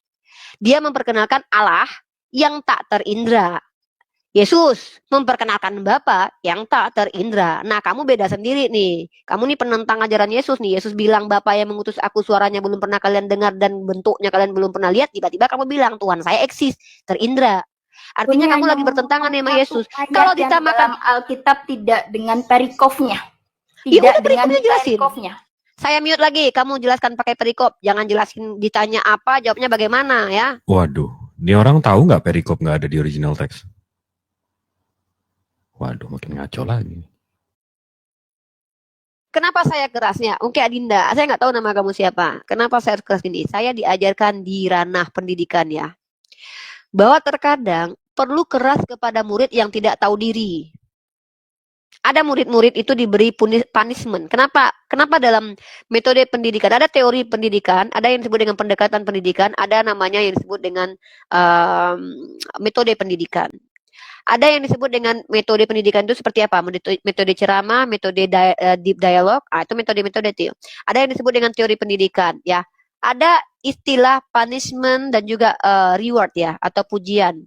Dia memperkenalkan Allah yang tak terindra. Yesus memperkenalkan Bapa yang tak terindra. Nah, kamu beda sendiri nih. Kamu nih penentang ajaran Yesus nih. Yesus bilang Bapa yang mengutus aku suaranya belum pernah kalian dengar dan bentuknya kalian belum pernah lihat. Tiba-tiba kamu bilang Tuhan saya eksis, terindra. Artinya Uni kamu hanya lagi bertentangan sama satu Yesus. ayat Kalau yang ditamakan, dalam Alkitab tidak dengan perikopnya. Ya Tidak udah, dengan perikopnya jelasin. perikopnya. Saya mute lagi. Kamu jelaskan pakai perikop. Jangan jelasin ditanya apa, jawabnya bagaimana ya. Waduh, ini orang tahu nggak perikop nggak ada di original text? Waduh, makin ngaco lagi. Kenapa saya kerasnya? Oke Adinda, saya nggak tahu nama kamu siapa. Kenapa saya harus keras gini? Saya diajarkan di ranah pendidikan ya. Bahwa terkadang perlu keras kepada murid yang tidak tahu diri. Ada murid-murid itu diberi punishment. Kenapa? Kenapa dalam metode pendidikan? Ada teori pendidikan, ada yang disebut dengan pendekatan pendidikan, ada namanya yang disebut dengan metode pendidikan. Ada yang disebut dengan metode pendidikan itu seperti apa? Metode ceramah, metode deep dialogue, itu metode-metode itu. Ada yang disebut dengan teori pendidikan, ya. Ada istilah punishment dan juga reward ya, atau pujian.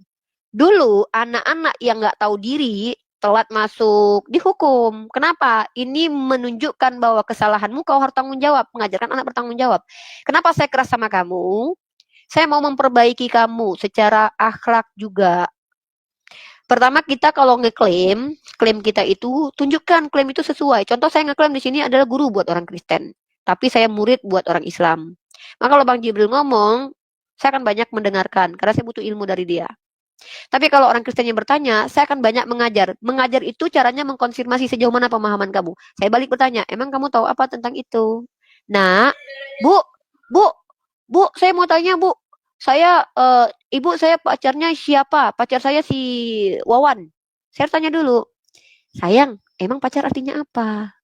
Dulu anak-anak yang nggak tahu diri telat masuk dihukum. Kenapa? Ini menunjukkan bahwa kesalahanmu kau harus tanggung jawab, mengajarkan anak bertanggung jawab. Kenapa saya keras sama kamu? Saya mau memperbaiki kamu secara akhlak juga. Pertama kita kalau ngeklaim, klaim kita itu tunjukkan klaim itu sesuai. Contoh saya ngeklaim di sini adalah guru buat orang Kristen, tapi saya murid buat orang Islam. Maka kalau Bang Jibril ngomong, saya akan banyak mendengarkan karena saya butuh ilmu dari dia. Tapi kalau orang Kristen yang bertanya, saya akan banyak mengajar. Mengajar itu caranya mengkonfirmasi sejauh mana pemahaman kamu. Saya balik bertanya, emang kamu tahu apa tentang itu? Nah, Bu, saya mau tanya Bu. Saya, Ibu saya pacarnya siapa? Pacar saya si Wawan. Saya tanya dulu. Sayang, emang pacar artinya apa?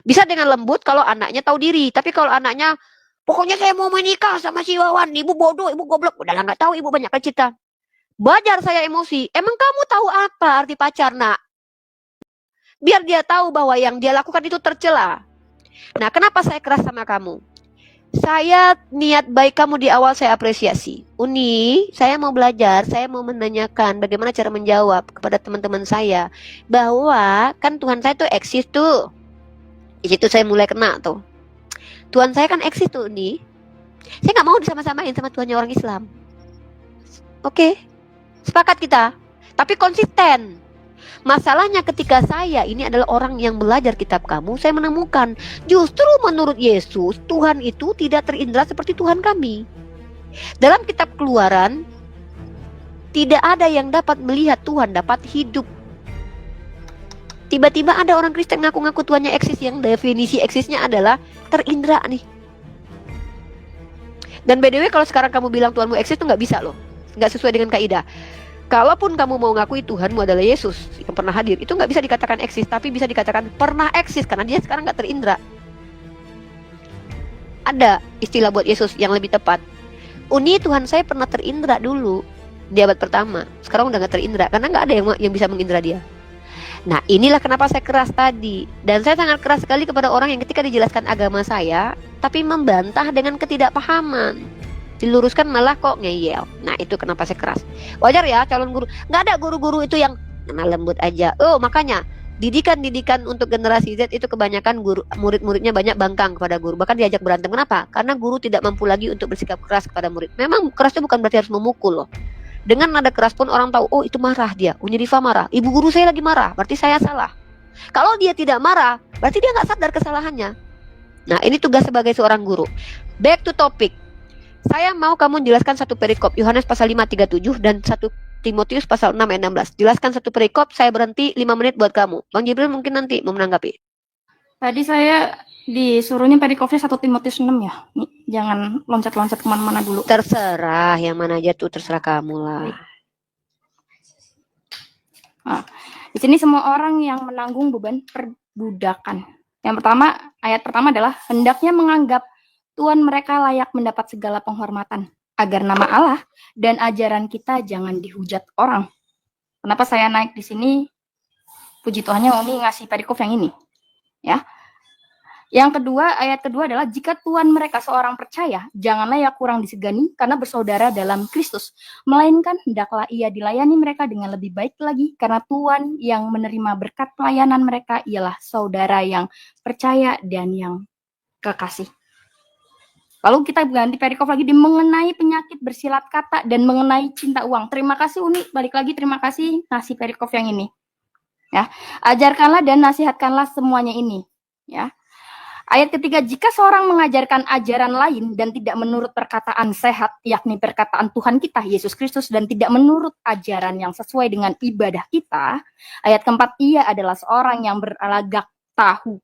Bisa dengan lembut kalau anaknya tahu diri. Tapi kalau anaknya, pokoknya saya mau menikah sama si Wawan. Ibu bodoh, ibu goblok. Udah nggak tahu, ibu banyak cerita. Bajar saya emosi. Emang kamu tahu apa arti pacar, nak? Biar dia tahu bahwa yang dia lakukan itu tercela. Nah, kenapa saya keras sama kamu? Saya niat baik kamu di awal saya apresiasi. Uni, saya mau belajar, saya mau menanyakan bagaimana cara menjawab kepada teman-teman saya bahwa kan Tuhan saya tuh eksis tuh. Di situ saya mulai kena tuh. Tuhan saya kan eksis tuh, Uni. Saya nggak mau disama-samain sama Tuhannya orang Islam. Oke, sepakat kita. Tapi konsisten. Masalahnya ketika saya ini adalah orang yang belajar kitab kamu, saya menemukan justru menurut Yesus Tuhan itu tidak terindra seperti Tuhan kami. Dalam kitab Keluaran tidak ada yang dapat melihat Tuhan dapat hidup. Tiba-tiba ada orang Kristen ngaku-ngaku Tuhannya eksis, yang definisi eksisnya adalah terindra nih. Dan by the way, kalau sekarang kamu bilang Tuhanmu eksis itu nggak bisa loh, nggak sesuai dengan kaidah. Kalaupun kamu mau ngakui Tuhanmu adalah Yesus yang pernah hadir, itu nggak bisa dikatakan eksis, tapi bisa dikatakan pernah eksis karena dia sekarang nggak terindra. Ada istilah buat Yesus yang lebih tepat. Uni, Tuhan saya pernah terindra dulu di abad pertama, sekarang udah nggak terindra karena nggak ada yang bisa mengindra dia. Nah, inilah kenapa saya keras tadi, dan saya sangat keras sekali kepada orang yang ketika dijelaskan agama saya, tapi membantah dengan ketidakpahaman. Diluruskan malah kok ngeyel. Nah, itu kenapa saya keras. Wajar ya calon guru. Nggak ada guru-guru itu yang lembut aja. Oh, makanya didikan untuk generasi Z itu kebanyakan guru, murid-muridnya banyak bangkang kepada guru. Bahkan diajak berantem. Kenapa? Karena guru tidak mampu lagi untuk bersikap keras kepada murid. Memang keras itu bukan berarti harus memukul loh. Dengan nada keras pun orang tahu, oh itu marah dia. Unyirifa marah. Ibu guru saya lagi marah, berarti saya salah. Kalau dia tidak marah, berarti dia nggak sadar kesalahannya. Nah, ini tugas sebagai seorang guru. Back to topic. Saya mau kamu jelaskan satu perikop, Yohanes pasal 5:37 dan 1 Timotius pasal 6 ayat 16. Jelaskan satu perikop, saya berhenti 5 menit buat kamu. Bang Jibril mungkin nanti mau menanggapi. Tadi saya disuruhnya perikopnya 1 Timotius 6 ya. Nih, jangan loncat-loncat kemana-mana dulu. Terserah, yang mana aja tuh terserah kamu lah. Nah, di sini semua orang yang menanggung beban perbudakan. Yang pertama, ayat pertama adalah hendaknya menganggap Tuhan mereka layak mendapat segala penghormatan, agar nama Allah dan ajaran kita jangan dihujat orang. Kenapa saya naik di sini? Puji Tuhannya Umi ngasih perikop yang ini. Ya. Yang kedua, ayat kedua adalah jika Tuhan mereka seorang percaya, janganlah ia kurang disegani karena bersaudara dalam Kristus, melainkan hendaklah ia dilayani mereka dengan lebih baik lagi karena Tuhan yang menerima berkat pelayanan mereka ialah saudara yang percaya dan yang kekasih. Lalu kita ganti perikop lagi di mengenai penyakit bersilat kata dan mengenai cinta uang. Terima kasih Uni, balik lagi terima kasih ngasih perikop yang ini. Ya, ajarkanlah dan nasihatkanlah semuanya ini. Ya. Ayat ketiga, jika seorang mengajarkan ajaran lain dan tidak menurut perkataan sehat, yakni perkataan Tuhan kita, Yesus Kristus, dan tidak menurut ajaran yang sesuai dengan ibadah kita, ayat keempat, ia adalah seorang yang berlagak tahu.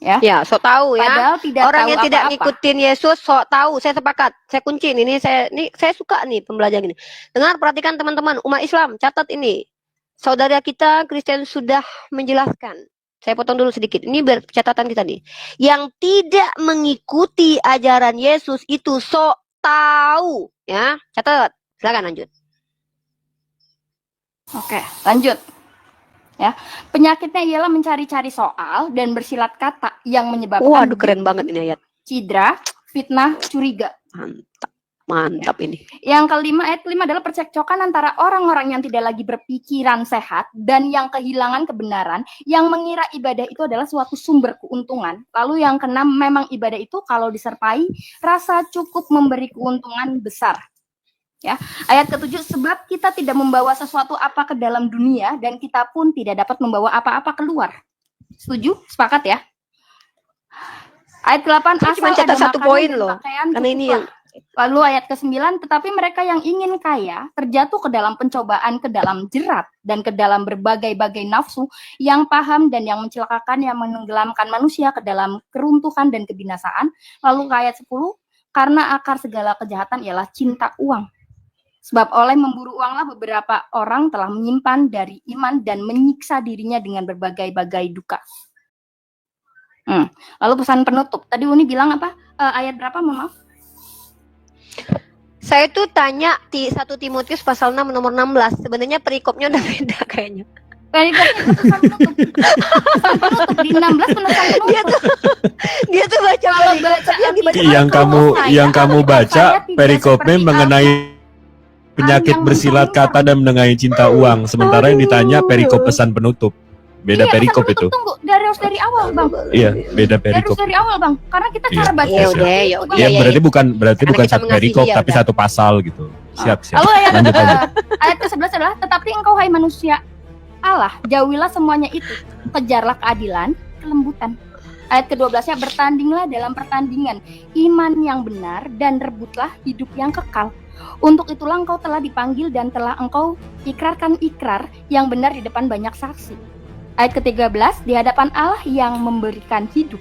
Ya, sok tahu ya. Padahal tidak orang tahu yang tidak apa-apa. ngikutin Yesus sok tahu. Saya sepakat. Saya kunci ini saya suka nih pembelajaran ini. Dengar, perhatikan teman-teman umat Islam, catat ini. Saudara kita Kristen sudah menjelaskan. Saya potong dulu sedikit. Ini catatan kita nih. Yang tidak mengikuti ajaran Yesus itu sok tahu, ya. Catat. Silakan lanjut. Oke, lanjut. Ya, penyakitnya ialah mencari-cari soal dan bersilat kata yang menyebabkan Waduh, keren banget ini ayat. cidra, fitnah, curiga. Mantap ini. Yang kelima, ayat kelima adalah percekcokan antara orang-orang yang tidak lagi berpikiran sehat dan yang kehilangan kebenaran, yang mengira ibadah itu adalah suatu sumber keuntungan. Lalu yang keenam, memang ibadah itu kalau disertai rasa cukup memberi keuntungan besar. Ya, ayat ketujuh, sebab kita tidak membawa sesuatu apa ke dalam dunia dan kita pun tidak dapat membawa apa-apa keluar. Setuju? Sepakat ya? Ayat ke-8, Saya cuma catat satu poin loh, karena ini yang lalu ayat ke-9, tetapi mereka yang ingin kaya terjatuh ke dalam pencobaan, ke dalam jerat, dan ke dalam berbagai-bagai nafsu yang paham dan yang mencelakakan, yang menenggelamkan manusia ke dalam keruntuhan dan kebinasaan. Lalu ke ayat 10, karena akar segala kejahatan ialah cinta uang. Sebab oleh memburu uanglah beberapa orang telah menyimpan dari iman dan menyiksa dirinya dengan berbagai-bagai duka. Lalu pesan penutup. Tadi Uni bilang apa? Ayat berapa? Mohon maaf. saya tuh tanya 1 Timotius pasal 6 nomor 16. Sebenarnya perikopnya udah beda kayaknya. Perikopnya itu pesan penutup. Pesan penutup di 16 pesan penutup. Dia tuh baca Kalau perikop, baca tapi yang dibaca Yang kamu Saya baca tidak perikopnya seperti mengenai penyakit yang bersilat mencari kata dan mengenai cinta uang. Sementara yang ditanya perikop pesan penutup. Beda Iya, perikop pesan itu. penutup tunggu dari awal, Bang. Iya, beda Dari perikop. awal, Bang. Karena kita Iya. cara baca Ya udah, seperti ya itu, udah. Bang. Iya, Iya, berarti iya. bukan Karena kita satu mengasihi, perikop ya tapi udah. satu pasal gitu. Siap. Lalu Lanjut. ayat ke-11 adalah tetapi engkau hai manusia Allah, jauhilah semuanya itu. Kejarlah keadilan, kelembutan. Ayat ke-12-nya bertandinglah dalam pertandingan iman yang benar dan rebutlah hidup yang kekal. Untuk itulah engkau telah dipanggil dan telah engkau ikrarkan ikrar yang benar di depan banyak saksi. Ayat ke-13, di hadapan Allah yang memberikan hidup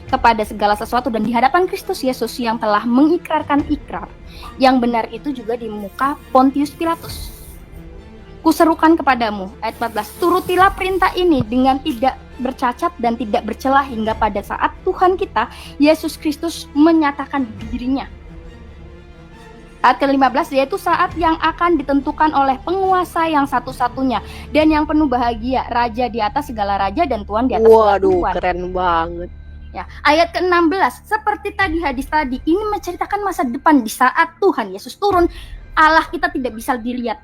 kepada segala sesuatu dan di hadapan Kristus Yesus yang telah mengikrarkan ikrar yang benar itu juga di muka Pontius Pilatus. Kuserukan kepadamu, ayat 14, turutilah perintah ini dengan tidak bercacat dan tidak bercela hingga pada saat Tuhan kita, Yesus Kristus menyatakan dirinya. Ayat ke-15, yaitu saat yang akan ditentukan oleh penguasa yang satu-satunya dan yang penuh bahagia, Raja di atas segala raja dan Tuhan di atas segala Waduh, Tuhan. keren banget. Ya, ayat ke-16, seperti tadi hadis tadi, ini menceritakan masa depan di saat Tuhan Yesus turun, Allah kita tidak bisa dilihat.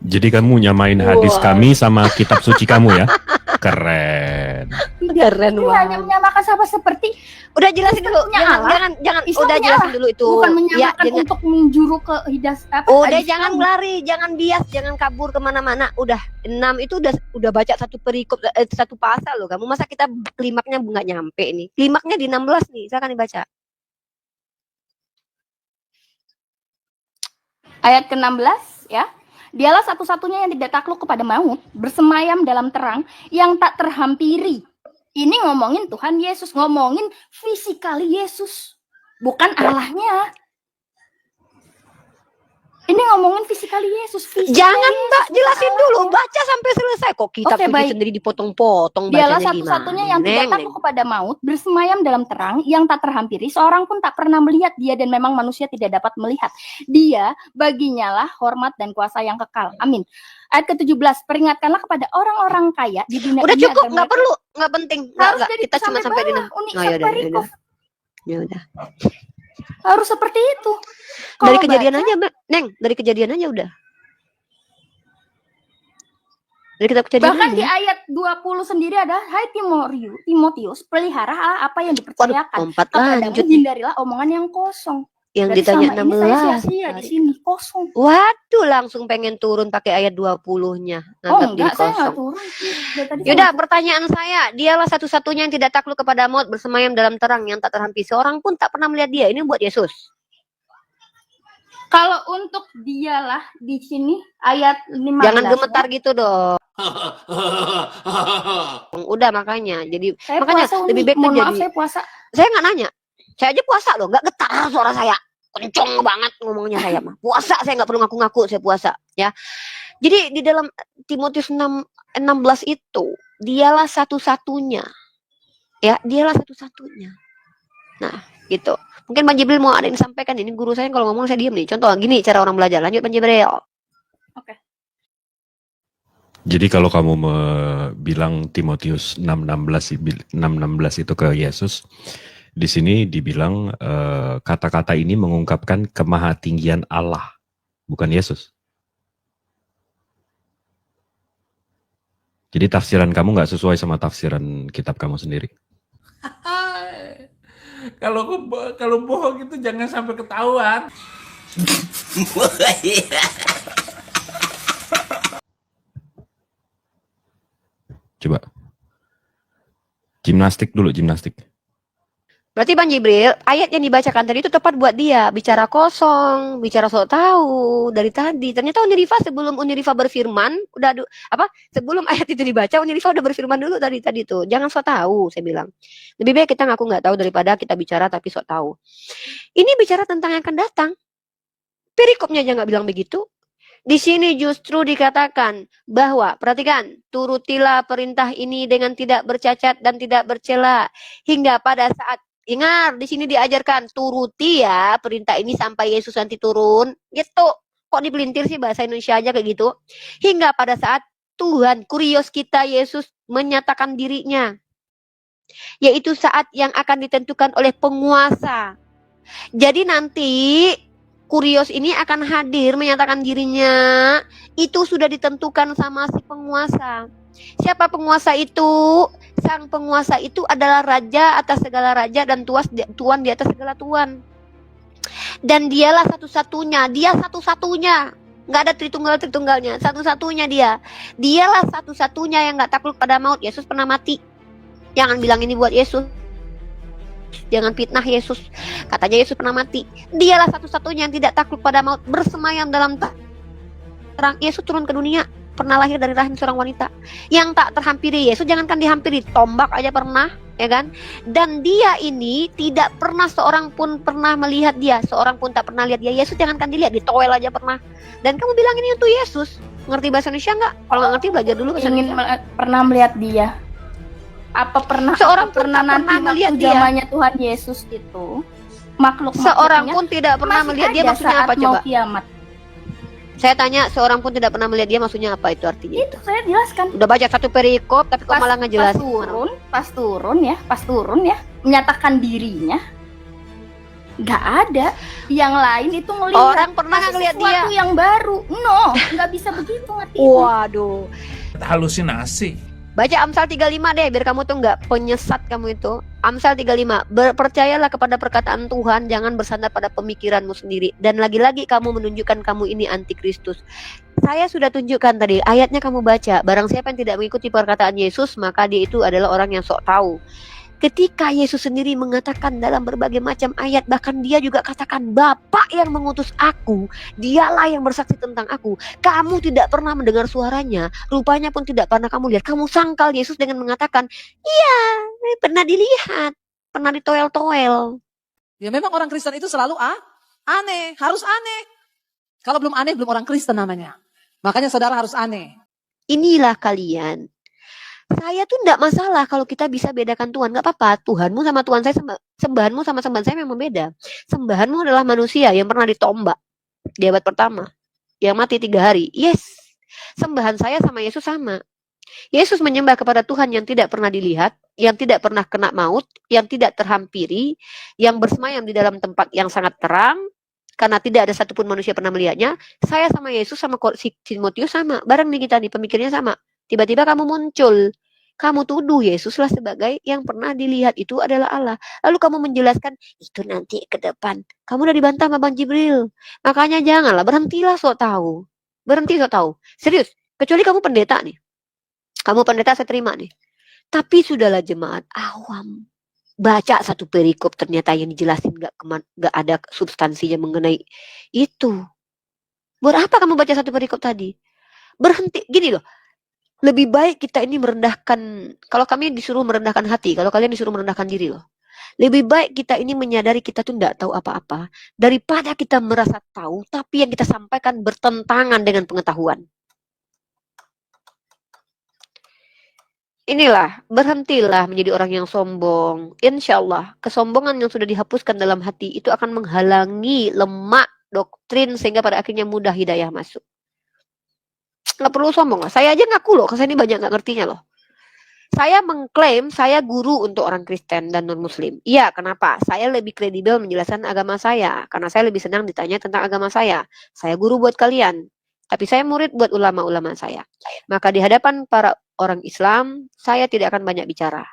Jadi kamu nyamain hadis Wah. kami sama kitab suci kamu ya? Keren. Keren Dia hanya banget. menyamakan sama seperti Udah jelasin dulu. Islamnya Allah. Jangan Islamnya udah jelasin dulu itu. bukan Ya, menyamakan jangan. untuk menjuru ke hidas apa? Udah hadis jangan kamu. lari, jangan bias, jangan kabur kemana-mana. Udah 6 itu udah baca satu perikop, satu pasal loh. Kamu masa kita klimaknya nggak nyampe nih? Klimaknya di 16 nih. Silakan dibaca. Ayat ke-16 ya. Dialah satu-satunya yang tidak takluk kepada maut, bersemayam dalam terang yang tak terhampiri. Ini ngomongin Tuhan Yesus, ngomongin fisikali Yesus, bukan Allahnya. Ini ngomongin fisikali Yesus. Jangan Mbak, jelasin dulu. Baca sampai selesai. Kok kitab Oke, suci baik. sendiri dipotong-potong Dialah bacanya satu-satunya gimana? yang tidak Neng. takut kepada maut, bersemayam dalam terang yang tak terhampiri. Seorang pun tak pernah melihat dia dan memang manusia tidak dapat melihat. Dia baginya lah hormat dan kuasa yang kekal. Amin. Ayat ke-17, peringatkanlah kepada orang-orang kaya di dunia Udah ini cukup, agar nggak mereka perlu, nggak penting. harus Nggak, jadi kita cuma sampai di bawah, unik Oh, yaudah, perikop. ya udah. Harus seperti itu. Dari Kalau kejadian baca, aja, Mbak. Neng, dari kejadian aja udah. Dari kitab kejadian bahkan aja. di ayat 20 sendiri ada, hai Timotius, pelihara apa yang dipercayakan. Lompat Kepadamu lanjut. hindarilah omongan yang kosong. Yang Berarti ditanya selama ini saya 16. sia-sia di sini, kosong. Waduh, langsung pengen turun pakai ayat 20-nya. Oh Nganggap diri enggak, saya nggak kosong. turun. Dari tadi saya Yaudah, nggak pertanyaan saya. Dialah satu-satunya yang tidak takluk kepada maut, bersemayam dalam terang yang tak terhampiri. Seorang pun tak pernah melihat dia. Ini buat Yesus. Kalau untuk dialah di sini ayat 15. Jangan gemetar gitu dong. Udah makanya. Jadi Saya makanya puasa, lebih baik tuh mohon maaf jadi. saya puasa. Saya nggak nanya. Saya aja puasa loh, nggak getar suara saya. Kenceng banget ngomongnya saya mah. Puasa saya nggak perlu ngaku-ngaku saya puasa, ya. Jadi di dalam Timotius 6:16 itu dialah satu-satunya. Ya, dialah satu-satunya. Nah, gitu. Mungkin Bang Jibril mau ada yang disampaikan. Ini guru saya kalau ngomong saya diem nih. Contoh gini cara orang belajar. Lanjut Bang Jibril. Jadi kalau kamu bilang Timotius 6:16 itu ke Yesus, di sini dibilang kata-kata ini mengungkapkan kemahatinggian Allah, bukan Yesus. Jadi tafsiran kamu nggak sesuai sama tafsiran kitab kamu sendiri. Kalau bohong itu jangan sampai ketahuan. Coba. Gimnastik dulu, gimnastik. Berarti Bang Jibril, ayat yang dibacakan tadi itu tepat buat dia. Bicara kosong, bicara sok tahu dari tadi. Ternyata Unirifa sebelum Unirifa berfirman, sebelum ayat itu dibaca, Unirifa udah berfirman dulu tadi tuh. Jangan sok tahu, saya bilang. Lebih baik kita ngaku nggak tahu daripada kita bicara tapi sok tahu. Ini bicara tentang yang akan datang. Perikopnya aja nggak bilang begitu. Di sini justru dikatakan bahwa, perhatikan, turutilah perintah ini dengan tidak bercacat dan tidak bercela hingga pada saat. Ingat, di sini diajarkan turuti ya perintah ini sampai Yesus nanti turun. Gitu. Kok dipelintir sih bahasa Indonesia aja kayak gitu. Hingga pada saat Tuhan, kurios kita Yesus menyatakan dirinya. Yaitu saat yang akan ditentukan oleh penguasa. Jadi nanti kurios ini akan hadir menyatakan dirinya. Itu sudah ditentukan sama si penguasa. Siapa penguasa itu? Sang penguasa itu adalah raja atas segala raja dan tuan di atas segala tuan. Dan dialah satu-satunya. Dia satu-satunya. Nggak ada tritunggalnya. Satu-satunya dia. Dialah satu-satunya yang nggak takluk pada maut. Yesus pernah mati. Jangan bilang ini buat Yesus. Jangan fitnah Yesus. Katanya Yesus pernah mati. Dialah satu-satunya yang tidak takluk pada maut. Bersemayam dalam terang. Yesus turun ke dunia. Pernah lahir dari rahim seorang wanita. Yang tak terhampiri Yesus. Jangankan dihampiri. Tombak aja pernah. Ya kan? Dan dia ini tidak pernah seorang pun pernah melihat dia. Seorang pun tak pernah lihat dia. Yesus jangankan dilihat. Ditowel aja pernah. Dan kamu bilang ini untuk Yesus. Ngerti bahasa Indonesia nggak? Kalau nggak ngerti belajar dulu bahasa Ingin Indonesia. pernah melihat dia. Apa pernah Seorang apa pun pernah tak nanti pernah melihat waktu dia. zamannya Tuhan Yesus itu makhluk Seorang pun tidak pernah melihat dia, maksudnya apa coba? Kiamat. Saya tanya, seorang pun tidak pernah melihat dia, maksudnya apa itu artinya? Itu saya jelaskan. Udah baca satu perikop tapi kok malah ngejelasin. pas turun ya menyatakan dirinya. Nggak ada yang lain itu melihat Orang pernah nggak ngelihat dia? sesuatu yang baru. No, nggak bisa begitu ngerti. Waduh. Halusinasi. Baca Amsal 35 deh, biar kamu tuh nggak penyesat kamu itu. Amsal 35, percayalah kepada perkataan Tuhan, jangan bersandar pada pemikiranmu sendiri. Dan lagi-lagi kamu menunjukkan kamu ini antikristus. Saya sudah tunjukkan tadi, ayatnya kamu baca. Barang siapa yang tidak mengikuti perkataan Yesus, maka dia itu adalah orang yang sok tahu. Ketika Yesus sendiri mengatakan dalam berbagai macam ayat, bahkan dia juga katakan, Bapa yang mengutus aku, dialah yang bersaksi tentang aku. Kamu tidak pernah mendengar suaranya, rupanya pun tidak pernah kamu lihat. Kamu sangkal Yesus dengan mengatakan, iya, pernah dilihat, pernah ditoel-toel. Ya memang orang Kristen itu selalu aneh, harus aneh. Kalau belum aneh, belum orang Kristen namanya. Makanya saudara harus aneh. Inilah kalian. Saya tuh enggak masalah kalau kita bisa bedakan Tuhan, nggak apa-apa. Tuhanmu sama Tuhan saya, sembahanmu sama sembahan saya memang beda. Sembahanmu adalah manusia yang pernah ditombak di abad pertama, yang mati 3 hari. Yes, sembahan saya sama Yesus sama. Yesus menyembah kepada Tuhan yang tidak pernah dilihat, yang tidak pernah kena maut, yang tidak terhampiri, yang bersemayam di dalam tempat yang sangat terang, karena tidak ada satupun manusia pernah melihatnya. Saya sama Yesus sama Timotius sama, bareng nih kita nih, pemikirnya sama. Tiba-tiba kamu muncul, kamu tuduh Yesuslah sebagai yang pernah dilihat itu adalah Allah. Lalu kamu menjelaskan itu nanti ke depan. Kamu udah dibantah sama Bang Jibril. Makanya janganlah, berhentilah sok tahu. Berhenti sok tahu. Serius, kecuali kamu pendeta nih. Kamu pendeta saya terima nih. Tapi sudahlah jemaat awam. Baca satu perikop ternyata yang dijelasin gak ada substansinya mengenai itu. Buat apa kamu baca satu perikop tadi? Berhenti, gini loh. Lebih baik kita ini merendahkan, kalau kami disuruh merendahkan hati, kalau kalian disuruh merendahkan diri loh. Lebih baik kita ini menyadari kita tuh tidak tahu apa-apa, daripada kita merasa tahu, tapi yang kita sampaikan bertentangan dengan pengetahuan. Inilah, berhentilah menjadi orang yang sombong. Insya Allah, kesombongan yang sudah dihapuskan dalam hati itu akan menghalangi lemak doktrin sehingga pada akhirnya mudah hidayah masuk. Nggak perlu sombong lah. Saya aja ngaku loh, saya ini banyak nggak ngertinya loh. Saya mengklaim saya guru untuk orang Kristen dan non-Muslim. Iya, kenapa? Saya lebih kredibel menjelaskan agama saya. Karena saya lebih senang ditanya tentang agama saya. Saya guru buat kalian. Tapi saya murid buat ulama-ulama saya. Maka di hadapan para orang Islam, saya tidak akan banyak bicara.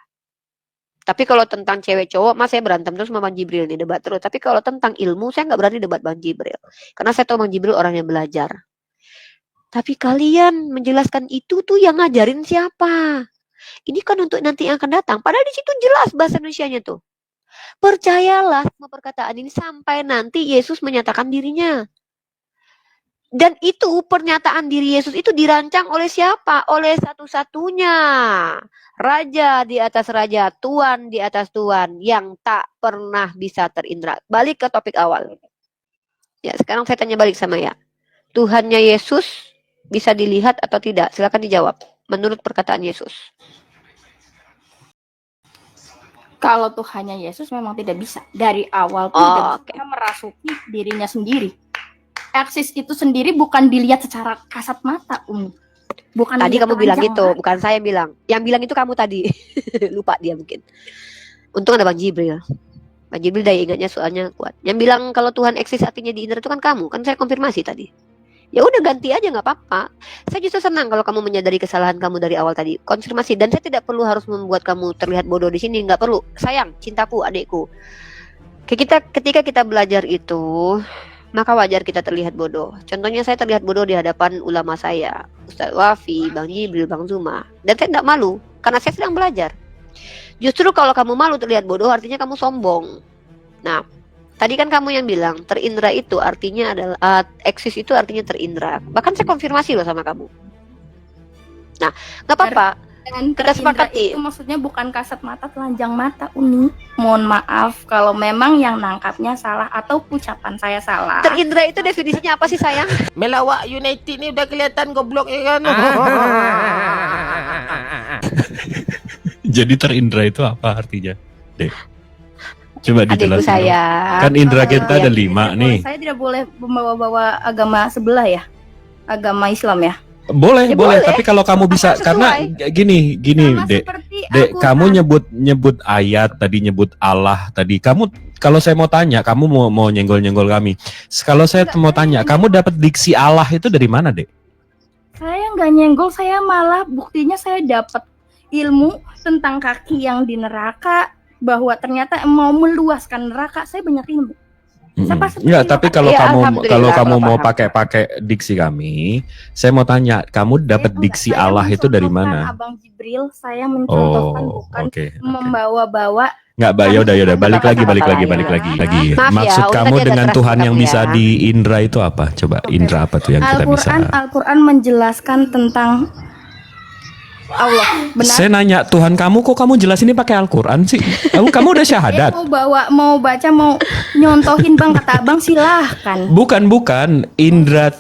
Tapi kalau tentang cewek cowok, mas saya berantem terus sama Bang Jibril nih, debat terus. Tapi kalau tentang ilmu, saya nggak berani debat Bang Jibril. Karena saya tahu Bang Jibril orang yang belajar. Tapi kalian menjelaskan itu tuh yang ngajarin siapa? Ini kan untuk nanti yang akan datang. Padahal di situ jelas bahasa Indonesianya tuh. Percayalah sama perkataan ini sampai nanti Yesus menyatakan dirinya. Dan itu pernyataan diri Yesus itu dirancang oleh siapa? Oleh satu-satunya. Raja di atas raja, tuan di atas tuan yang tak pernah bisa terindra. Balik ke topik awal. Ya, sekarang saya tanya balik sama ya. Tuhannya Yesus bisa dilihat atau tidak? Silakan dijawab. Menurut perkataan Yesus. Kalau Tuhannya Yesus memang tidak bisa. Dari awal pun tidak bisa merasuki dirinya sendiri. Eksis itu sendiri bukan dilihat secara kasat mata, Umi. Bukan Tadi dia kamu bilang telanjang, gitu, Mak. bukan saya yang bilang. Yang bilang itu kamu tadi. Lupa dia mungkin. Untung ada Bang Jibril. Bang Jibril daya ingatnya soalnya kuat. Yang bilang kalau Tuhan eksis artinya di indra itu kan kamu. Kan saya konfirmasi tadi. Ya udah ganti aja nggak apa-apa. Saya justru senang kalau kamu menyadari kesalahan kamu dari awal tadi. Konfirmasi, dan saya tidak perlu harus membuat kamu terlihat bodoh di sini, nggak perlu. Sayang, cintaku, adikku. Ketika kita belajar itu, maka wajar kita terlihat bodoh. Contohnya saya terlihat bodoh di hadapan ulama saya, Ustadz Wafi, Bang Jibril, Bang Zuma. Dan saya tidak malu karena saya sedang belajar. Justru kalau kamu malu terlihat bodoh artinya kamu sombong. Nah, tadi kan kamu yang bilang terindra itu artinya adalah eksis itu artinya terindra. Bahkan saya konfirmasi loh sama kamu. Nah, nggak apa-apa. Dan Kita terindra sepakati. itu maksudnya bukan kasat mata, telanjang mata, Uni. Mohon maaf kalau memang yang nangkapnya salah atau ucapan saya salah. Terindra itu definisinya apa sih sayang? Melawak United ni udah kelihatan goblok ya kan. Jadi terindra itu apa artinya, Dek? Coba Adikku dijelasin. saya. Kan indra kita ada Iya. 5 nih. Saya tidak boleh membawa-bawa agama sebelah ya, agama Islam ya. Boleh, Ya, boleh. boleh. Tapi kalau kamu bisa, Sesuai. karena gini, Sama Dek. seperti Dek, Al-Quran. kamu nyebut ayat tadi, nyebut Allah tadi. Kamu, kalau saya mau tanya, kamu mau nyenggol-nyenggol kami. Kalau saya Enggak, mau saya tanya, kamu dapat diksi Allah itu dari mana, Dek? Saya nggak nyenggol, saya malah buktinya saya dapat ilmu tentang kaki yang di neraka, bahwa ternyata mau meluaskan neraka, saya banyak ilmu. Siapa seperti Enggak, itu, tapi Pak? kalau Iya, kamu alhamdulillah, mau paham. pakai diksi kami, saya mau tanya, kamu dapat Saya diksi enggak, saya Allah itu dari mencontohkan mana? Abang Jibril, saya mencontohkan Oh, bukan oke. membawa-bawa. Enggak, yaudah, balik lagi. Maaf ya, Maksud Ustaz kamu agak dengan keras Tuhan sikap yang ya. bisa di indra itu apa? Coba Oke. indra apa tuh yang kita bisa? Al-Quran menjelaskan tentang Allah. Benar? Saya nanya Tuhan kamu, kok kamu jelasinnya pakai Al-Quran sih? Kamu udah Saya syahadat? mau baca, mau nyontohin Bang, kata Abang silahkan. Bukan, indra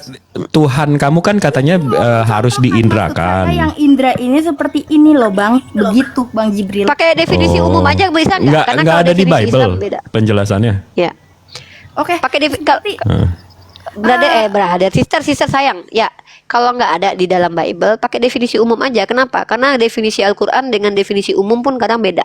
Tuhan kamu kan katanya harus Maksud saya diindrakan. yang indra ini seperti ini loh Bang, begitu Bang Jibril. Pakai definisi Oh. umum aja bisa nggak? Karena Nggak kalau ada di definisi Bible Islam beda. penjelasannya. Ya. Oke, Pakai seperti brother, sister sayang. Ya, kalau nggak ada di dalam Bible, pakai definisi umum aja. Kenapa? Karena definisi Al-Quran dengan definisi umum pun kadang beda.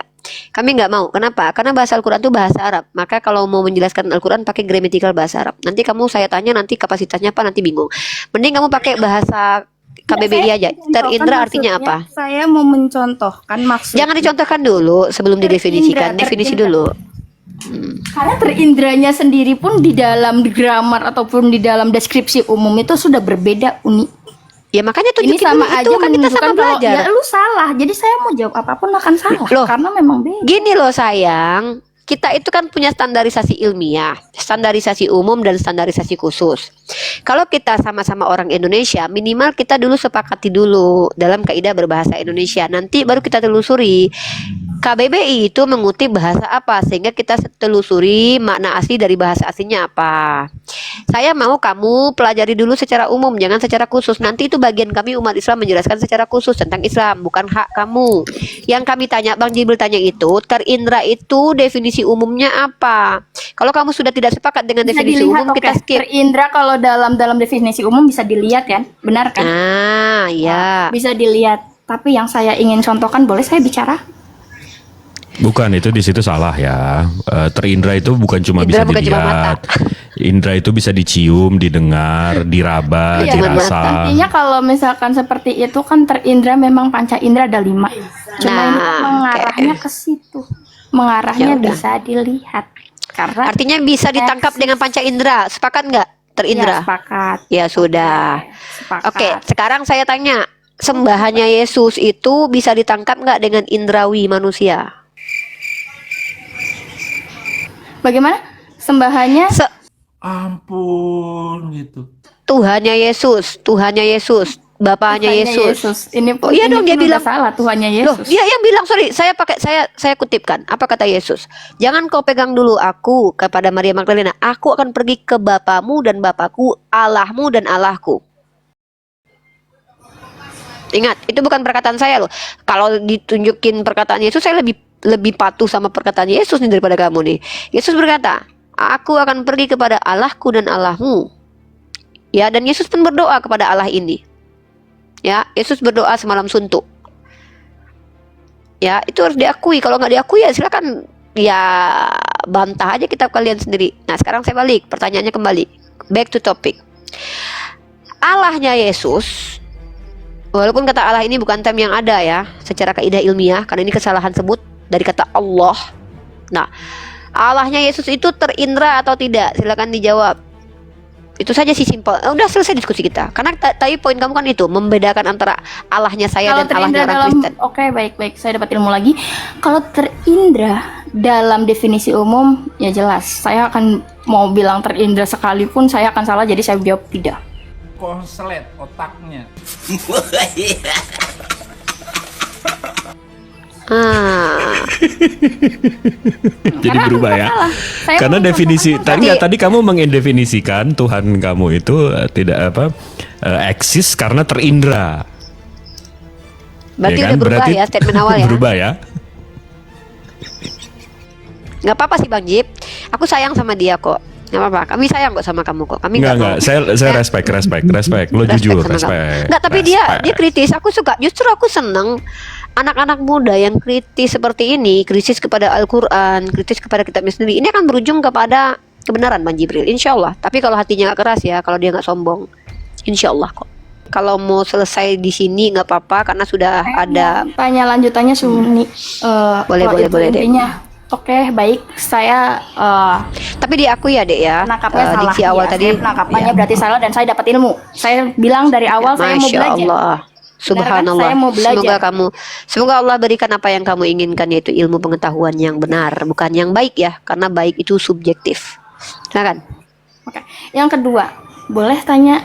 Kami nggak mau. Kenapa? Karena bahasa Al-Quran itu bahasa Arab. Maka kalau mau menjelaskan Al-Quran pakai grammatical bahasa Arab. Nanti saya tanya nanti kapasitasnya apa, nanti bingung. Mending kamu pakai bahasa KBBI aja. Terindra artinya apa? Saya mau mencontohkan maksud. Jangan dicontohkan dulu sebelum didefinisikan. Terindra, Definisi terindra. dulu. Karena terindranya sendiri pun di dalam grammar ataupun di dalam deskripsi umum itu sudah berbeda, Uni. Ya makanya Ini tunjukin sama dulu aja itu kan kita menunjukkan sama kalau belajar. ya lu salah. Jadi saya mau jawab apapun akan salah Loh. karena memang beda. Gini loh sayang, kita itu kan punya standarisasi ilmiah, standarisasi umum dan standarisasi khusus. Kalau kita sama-sama orang Indonesia, minimal kita dulu sepakati dulu dalam kaidah berbahasa Indonesia. Nanti baru kita telusuri KBBI itu mengutip bahasa apa, sehingga kita telusuri makna asli dari bahasa aslinya apa. Saya mau kamu pelajari dulu secara umum, jangan secara khusus. Nanti itu bagian kami umat Islam menjelaskan secara khusus tentang Islam, bukan hak kamu. Yang kami tanya, Bang Jibril tanya itu, terindra itu definisi umumnya apa? Kalau kamu sudah tidak sepakat dengan Bisa definisi dilihat, umum, oke. kita skip. Terindra kalau dalam definisi umum bisa dilihat kan? Benar kan? Ah, ya. Bisa dilihat. Tapi yang saya ingin contohkan, boleh saya bicara? Bukan, itu di situ salah ya. Terindra itu bukan cuma bisa Indra bukan cuma dilihat. Indra itu bisa dicium, didengar, diraba, Iya, dirasa. Intinya kalau misalkan seperti itu kan terindra, memang panca indra ada 5. Cuma ini Nah, mengarahnya ke situ. Mengarahnya Ya udah. bisa dilihat. Karena Artinya bisa ditangkap eksis. dengan panca indera. Sepakat nggak? Terindra. Ya, sepakat. Ya sudah. Sepakat. Oke, sekarang saya tanya, sembahannya Yesus itu bisa ditangkap nggak dengan indrawi manusia? Bagaimana? Sembahannya Ampun gitu. Tuhannya Yesus, Bapaknya Yesus. Ini Oh iya ini dong, dia pun udah bilang. salah Tuhannya Loh, Yesus. dia yang bilang, sorry, saya kutipkan. Apa kata Yesus? Jangan kau pegang dulu aku kepada Maria Magdalena. Aku akan pergi ke Bapamu dan Bapakku, Allahmu dan Allahku. Ingat, itu bukan perkataan saya loh. Kalau ditunjukin perkataan Yesus, saya lebih patuh sama perkataan Yesus nih daripada kamu nih. Yesus berkata, aku akan pergi kepada Allahku dan Allahmu. Ya, dan Yesus pun berdoa kepada Allah ini. Ya, Yesus berdoa semalam suntuk. Ya, itu harus diakui. Kalau nggak diakui ya silakan ya bantah aja kitab kalian sendiri. Nah, sekarang saya balik, pertanyaannya kembali. Back to topic. Allahnya Yesus, walaupun kata Allah ini bukan term yang ada ya secara kaidah ilmiah, karena ini kesalahan sebut dari kata Allah. Nah, Allahnya Yesus itu terindra atau tidak? Silakan dijawab. Itu saja sih, simpel. Udah selesai diskusi kita. Karena tadi poin kamu kan itu membedakan antara Allahnya saya Kalau dan Allahnya terindra orang dalam, Kristen. oke, baik, saya dapat ilmu lagi. Kalau terindra dalam definisi umum, ya jelas. Saya akan mau bilang terindra sekalipun saya akan salah, jadi saya jawab tidak. Konslet otaknya. Jadi Karena berubah aku ya. salah. Saya Karena mau definisi contohkan tadi kamu mengindefinisikan Tuhan kamu itu tidak eksis karena terindra. Berarti Ya kan? udah berubah Berarti ya statement awal ya. Berubah ya. Nggak apa-apa sih Bang Jip. Aku sayang sama dia kok. Nggak apa-apa. Kami sayang kok sama kamu kok. Kami Enggak. mau. Saya respect. Lo jujur, sama kamu. respect. Nggak, tapi dia respect. kritis. Aku suka. Justru aku seneng anak-anak muda yang kritis seperti ini, kritis kepada Al-Quran, kritis kepada kitabnya sendiri. Ini akan berujung kepada kebenaran Bang Jibril, insya Allah. Tapi kalau hatinya nggak keras ya, kalau dia nggak sombong, insya Allah kok. Kalau mau selesai di sini nggak apa-apa karena sudah ada. tanya lanjutannya Suni. Boleh deh. Intinya, oke, baik. Saya Tapi diakui ya dek ya. penangkapnya salah. Diksi awal Ya, tadi. saya penangkapannya ya. berarti salah dan saya dapat ilmu. Saya bilang dari awal saya mau Masya belajar. Allah. Subhanallah. Saya mau belajar. Semoga Allah berikan apa yang kamu inginkan, yaitu ilmu pengetahuan yang benar, bukan yang baik ya, karena baik itu subjektif. Silakan. Oke. Yang kedua, boleh tanya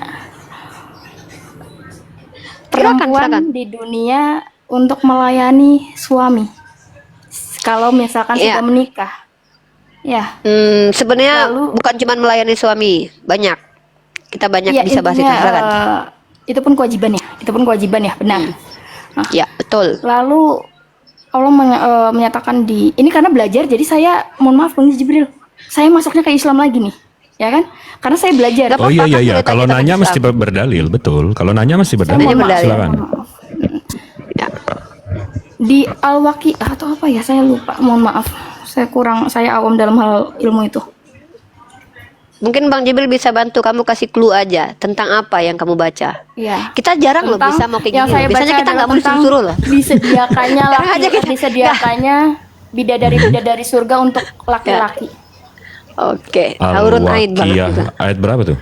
perempuan silakan. di dunia untuk melayani suami kalau misalkan Iya. sudah menikah. Ya. Sebenarnya Lalu- bukan cuma melayani suami, banyak. Kita banyak Iya, bisa bahas itu, intinya, silakan. itu pun kewajiban ya. Itu pun kewajiban ya, benar. Ya, betul. Lalu Allah menyatakan di ini karena belajar, jadi saya mohon maaf Bang Jibril, saya masuknya ke Islam lagi nih, ya kan? Karena saya belajar. Gak Oh iya apa-apa, iya. kan Kalau kita nanya Islam. mesti berdalil, betul. Kalau nanya mesti Saya berdalil. mohon maaf, berdalil. Silakan. mohon maaf. Ya. Di Al-Waqi'ah atau apa ya, saya lupa, mohon maaf. Saya awam dalam hal ilmu itu. Mungkin Bang Jibril bisa bantu kamu kasih clue aja tentang apa yang kamu baca. Iya. Kita jarang loh Tentang bisa mau kayak yang gini. saya Loh. Biasanya baca kita nggak adalah mau tentang disuruh loh. Disediakannya Sekarang aja kita- disediakannya bidadari surga untuk laki-laki. Oke. Haurun Ain banget Al-Waqiah. itu. Ayat berapa tuh?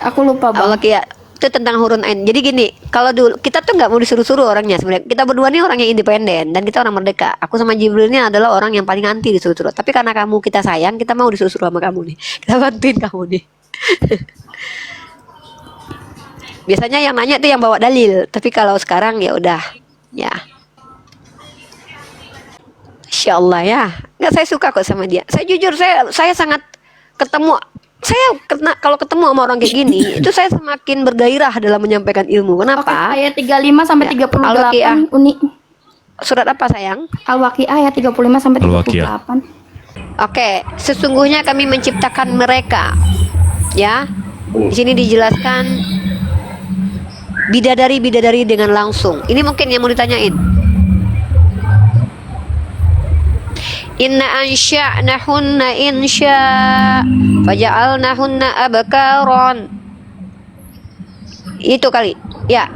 Aku lupa Bang. Al-Waqiah itu tentang hurun ain. Jadi gini, kalau dulu kita tuh nggak mau disuruh-suruh orangnya sebenarnya. Kita berdua nih orang yang independen dan kita orang merdeka. Aku sama Jibril ini adalah orang yang paling anti disuruh-suruh. Tapi karena kamu kita sayang, kita mau disuruh-suruh sama kamu nih. Kita bantuin kamu nih. Biasanya yang nanya tuh yang bawa dalil. Tapi kalau sekarang ya udah, ya. Insya Allah ya. Nggak, saya suka kok sama dia. Saya jujur, saya sangat ketemu. Kalau ketemu sama orang kayak gini, itu saya semakin bergairah dalam menyampaikan ilmu. Oke, Kenapa? ayat 35 sampai Ya, Al-Waqiah. 38 Uni. Surat apa sayang? Al-Waqiah ayat 35 sampai Al-Waqiah. 38. Oke, sesungguhnya kami menciptakan mereka. Ya. Di sini dijelaskan bidadari-bidadari dengan langsung. Ini mungkin yang mau ditanyain. Inna ansha'nahunna insya faja'alnahunna abkaron. Itu kali. Ya.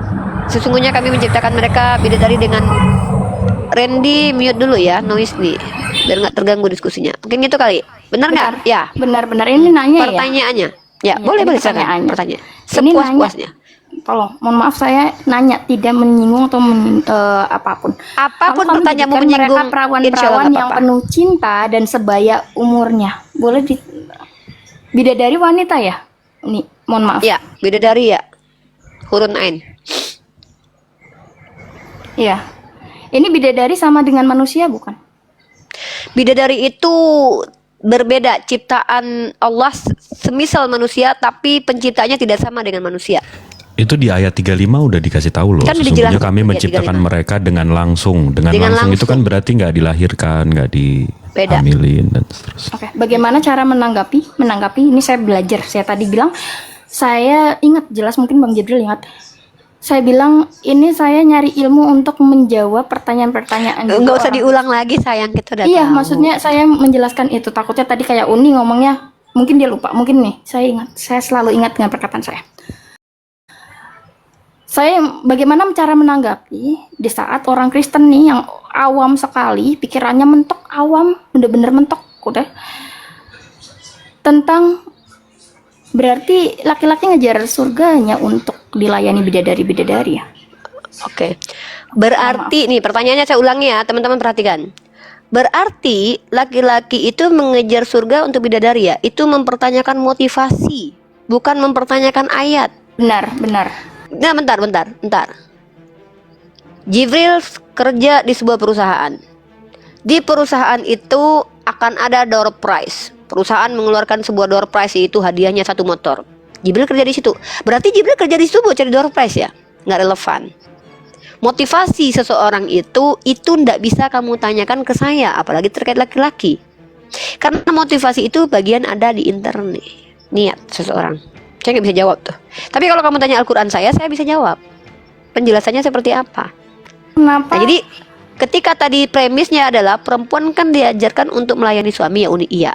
Sesungguhnya kami menciptakan mereka bidadari dengan Randy mute dulu ya, noise nih. Biar nggak terganggu diskusinya. Mungkin gitu kali. Benar nggak? Ya. Benar-benar ini nanya ya. Pertanyaannya. Ya, Ya, boleh ini boleh silakan. pertanyaannya. Pertanyaan. Ini nanya. Sepuas-puasnya. Tolong, mohon maaf saya nanya tidak menyinggung atau apapun. Apapun Kalau kami pertanyaanmu menjadikan menyinggung, mereka insya Allah perawan-perawan nggak yang apa-apa. penuh cinta dan sebaya umurnya. Boleh bidadari wanita ya? Ini, mohon maaf. Ya, bidadari ya. Hurun ain. Iya. Ini bidadari sama dengan manusia bukan? Bidadari itu berbeda, ciptaan Allah semisal manusia tapi penciptanya tidak sama dengan manusia. Itu di ayat 35 udah dikasih tahu loh. Kan udah Sesungguhnya dijelaskan kami di ayat menciptakan 35. mereka dengan langsung. Dengan Dengan langsung itu langsung. kan berarti nggak dilahirkan, nggak Beda. dihamilin dan seterusnya. Oke, bagaimana cara menanggapi? Ini saya belajar. Saya tadi bilang, saya ingat jelas mungkin Bang Jibril ingat. Saya bilang ini saya nyari ilmu untuk menjawab pertanyaan-pertanyaan juga Nggak usah orang. diulang lagi sayang, kita udah Iya, tahu. maksudnya saya menjelaskan itu. Takutnya tadi kayak Uni ngomongnya, mungkin dia lupa. Mungkin nih, saya selalu ingat dengan perkataan saya. Saya bagaimana cara menanggapi di saat orang Kristen nih yang awam sekali, pikirannya mentok, awam, bener-bener mentok, udah. Tentang berarti laki-laki ngejar surganya untuk dilayani bidadari-bidadari ya. Oke. Berarti nih pertanyaannya saya ulangi ya, teman-teman perhatikan. Berarti laki-laki itu mengejar surga untuk bidadari ya. Itu mempertanyakan motivasi, bukan mempertanyakan ayat. Benar, benar. Nah, bentar. Jibril kerja di sebuah perusahaan. Di perusahaan itu akan ada door prize. Perusahaan mengeluarkan sebuah door prize, yaitu hadiahnya 1 motor. Jibril kerja di situ. Berarti Jibril kerja di situ buat cari door prize ya? Nggak relevan. Motivasi seseorang itu ndak bisa kamu tanyakan ke saya, apalagi terkait laki-laki. Karena motivasi itu bagian ada di internet, niat seseorang. Saya nggak bisa jawab tuh. Tapi kalau kamu tanya Al-Quran saya bisa jawab. Penjelasannya seperti apa? Kenapa? Nah, jadi ketika tadi premisnya adalah perempuan kan diajarkan untuk melayani suami ya Uni, iya.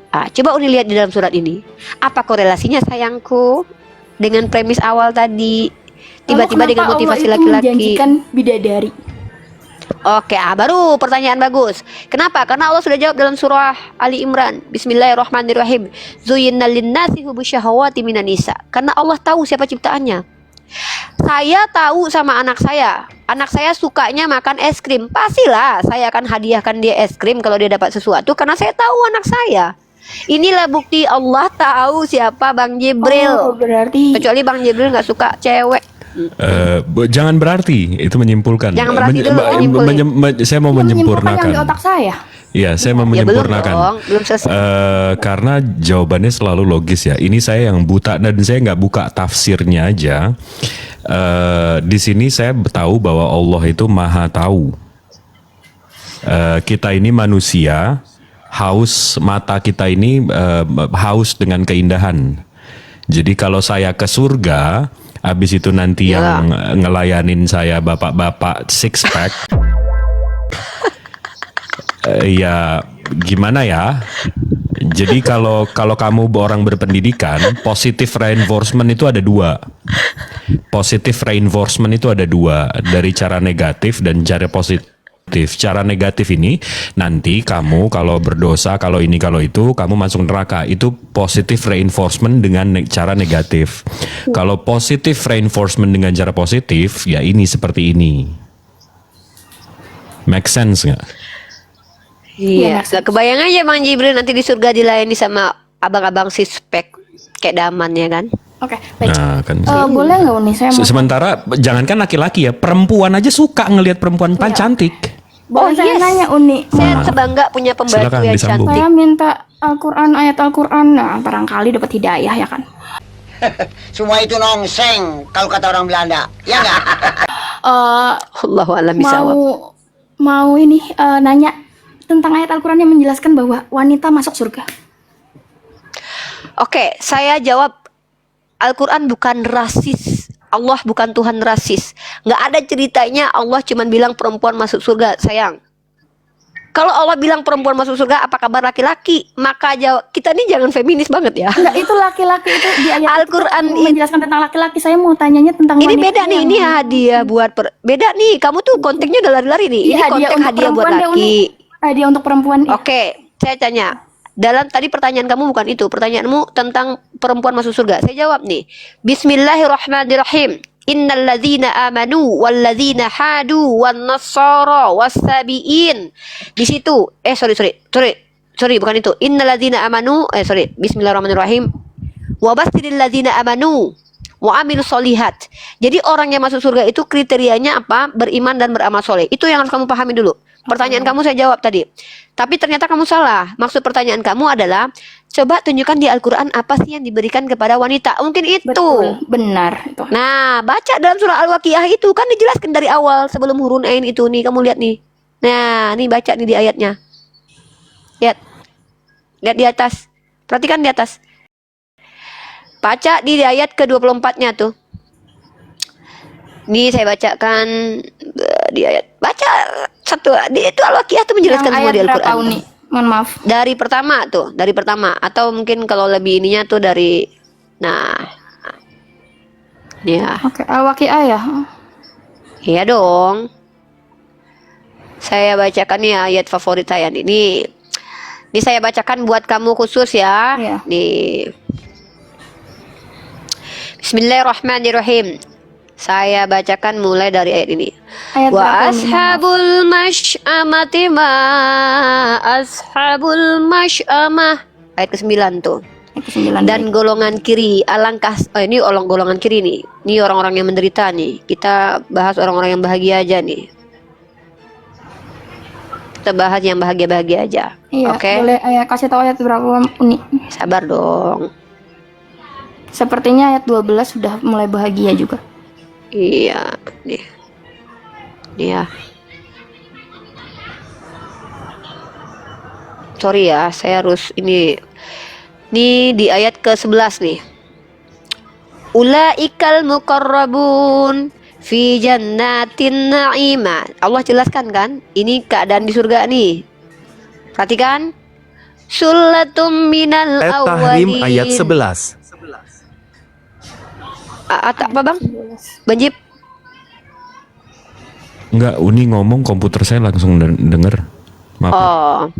Coba Uni lihat di dalam surat ini. Apa korelasinya sayangku dengan premis awal tadi? Tiba-tiba Lalu dengan kenapa motivasi Allah itu laki-laki. menjanjikan bidadari. Oke, baru pertanyaan bagus. Kenapa? Karena Allah sudah jawab dalam surah Ali Imran. Bismillahirrahmanirrahim. Zuyyina lin-nasi hubbus syahawati minan nisa. Karena Allah tahu siapa ciptaannya. Saya tahu sama anak saya. Anak saya sukanya makan es krim. Pastilah saya akan hadiahkan dia es krim kalau dia dapat sesuatu, karena saya tahu anak saya. Inilah bukti Allah tahu siapa Bang Jibril. Oh, berarti Kecuali Bang Jibril nggak suka cewek. Jangan berarti itu menyimpulkan. Jangan berarti dulu, menyimpulin. Saya mau yang di menyempurnakan. otak saya. Iya, saya mau Ya belum menyempurnakan. dong, belum selesai. Karena jawabannya selalu logis ya. Ini saya yang buta dan saya nggak buka tafsirnya aja. Di sini saya tahu bahwa Allah itu maha tahu. Kita ini manusia, haus mata kita ini haus dengan keindahan. Jadi kalau saya ke surga, habis itu nanti yang ngelayanin saya bapak-bapak six pack. Ya gimana ya? Jadi kalau kamu orang berpendidikan, positive reinforcement itu ada 2. Positive reinforcement itu ada 2, dari cara negatif dan cara positif. Cara negatif ini nanti kamu kalau berdosa, kalau ini kalau itu, kamu masuk neraka. Itu positive reinforcement dengan cara negatif. Kalau positive reinforcement dengan cara positif, ya ini seperti ini. Make sense nggak? Iya, gak kebayang aja Bang Jibril nanti di surga dilayani sama abang-abang sispek kayak Daman ya kan? Oke, baik. Nah, kan. Boleh nggak Uni? Saya mau Sementara jangankan laki-laki ya, perempuan aja suka ngelihat perempuan cantik. boleh saya nanya Uni. Saya sebangga punya pembantu Silakan yang disambung. cantik. Saya minta Al-Quran, ayat Al-Quran. Nah, barangkali dapat hidayah ya kan? Semua itu nongseng kalau kata orang Belanda, ya nggak? Allahu a'lam bishawab. Mau ini nanya tentang ayat Al-Quran yang menjelaskan bahwa wanita masuk surga. Oke, saya jawab, Al-Quran bukan rasis. Allah bukan Tuhan rasis. Nggak ada ceritanya Allah cuma bilang perempuan masuk surga, sayang. Kalau Allah bilang perempuan masuk surga, apa kabar laki-laki? Maka kita ini jangan feminis banget ya. Enggak, itu laki-laki itu di ayat Al-Quran itu menjelaskan tentang laki-laki. Saya mau tanyanya tentang Ini wanita beda nih, yang- ini hadiah buat beda nih. Kamu tuh konteksnya udah lari-lari nih. Iya, Ini konteks untuk hadiah buat perempuan deh, laki. Hadiah untuk perempuan. Oke, saya tanya. Dalam tadi pertanyaan kamu bukan itu. Pertanyaanmu tentang perempuan masuk surga. Saya jawab nih. Bismillahirrahmanirrahim. Innal ladzina amanu wal ladzina hadu wan nasara wasabiin. Di situ sorry bukan itu. Innal ladzina amanu Bismillahirrahmanirrahim. Wa basyiril ladzina amanu wa amilus solihat. Jadi orang yang masuk surga itu kriterianya apa? Beriman dan beramal soleh. Itu yang harus kamu pahami dulu. Pertanyaan kamu saya jawab tadi. Tapi ternyata kamu salah. Maksud pertanyaan kamu adalah, coba tunjukkan di Al-Quran apa sih yang diberikan kepada wanita. Mungkin itu. Betul, benar itu. Nah, baca dalam surah Al-Waqiah itu kan dijelaskan dari awal sebelum hurun ain itu nih. Kamu lihat nih. Nah, nih baca nih di ayatnya. Lihat di atas. Perhatikan di atas. Baca di ayat ke-24-nya tuh. Ini saya bacakan di ayat. Baca satu itu Al-Waqiah tuh menjelaskan Yang semua ayat di berapa Al-Qur'an. Uni? Mohon maaf. Dari pertama atau mungkin kalau lebih ininya tuh dari ya. Oke, Al-Waqiah ya. Iya dong. Saya bacakan ya ayat favorit saya ini. Ini saya bacakan buat kamu khusus ya. Iya. Nih. Bismillahirrahmanirrahim. Saya bacakan mulai dari ayat ini. Ayat berapa Wa Uni? Mohon maaf. ashabul masy'amati ma ashabul masy'amah. Ayat ke-9 tuh. Ayat ke-9. Dan golongan kiri, alangkah ini golongan kiri nih. Ini orang-orang yang menderita nih. Kita bahas orang-orang yang bahagia aja nih. Kita bahas yang bahagia-bahagia aja. Iya, Oke. boleh kasih tahu ayat berapa Uni? Sabar dong. Sepertinya ayat 12 sudah mulai bahagia juga. Iya, nih. Nih ya. Sorry ya, saya harus ini di ayat ke-11 nih. Ulaikal muqarrabun fi jannatin na'imah. Allah jelaskan kan? Ini keadaan di surga nih. Perhatikan. Sulatum minal At-Tahrim awwalin. ayat 11. Apa Bang? Banjib. Enggak, Uni ngomong komputer saya langsung denger. Maaf. Oh.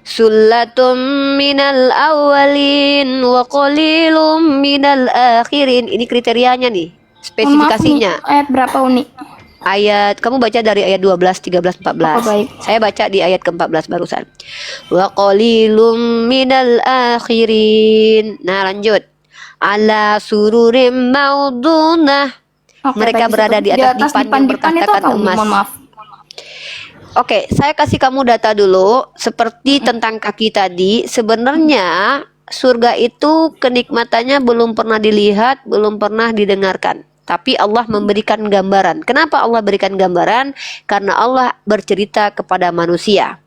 Sulatum minal awwalin wa qalilum minal akhirin. Ini kriterianya nih, spesifikasinya. Mohon maaf, Uni. Ayat berapa Uni? Ayat kamu baca dari ayat 12, 13, 14. Oh, baik. Saya baca di ayat ke-14 barusan. Wa qalilum minal akhirin. Nah, lanjut. Ala sururim maudunah. Oke, Mereka baik, berada di atas dipan yang dipan itu bertahtakan apa, Uni? emas. Mohon maaf. Oke, saya kasih kamu data dulu. Seperti tentang kaki tadi, sebenarnya surga itu kenikmatannya belum pernah dilihat, belum pernah didengarkan. Tapi Allah memberikan gambaran. Kenapa Allah berikan gambaran? Karena Allah bercerita kepada manusia.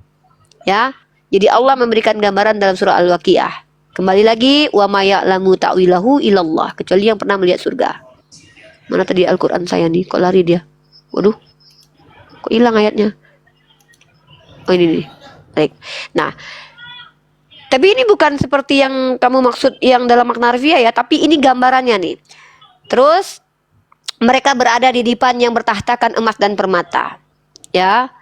Ya, jadi Allah memberikan gambaran dalam surah Al-Waqiah. Kembali lagi, wa ma ya'lamu ta'wilahu illallah. Kecuali yang pernah melihat surga. Mana tadi Al-Quran saya nih? Kok lari dia? Waduh, kok hilang ayatnya? Oh ini nih. Baik. Nah, tapi ini bukan seperti yang kamu maksud yang dalam makna harfiah ya, tapi ini gambarannya nih. Terus mereka berada di dipan yang bertahtakan emas dan permata. Ya.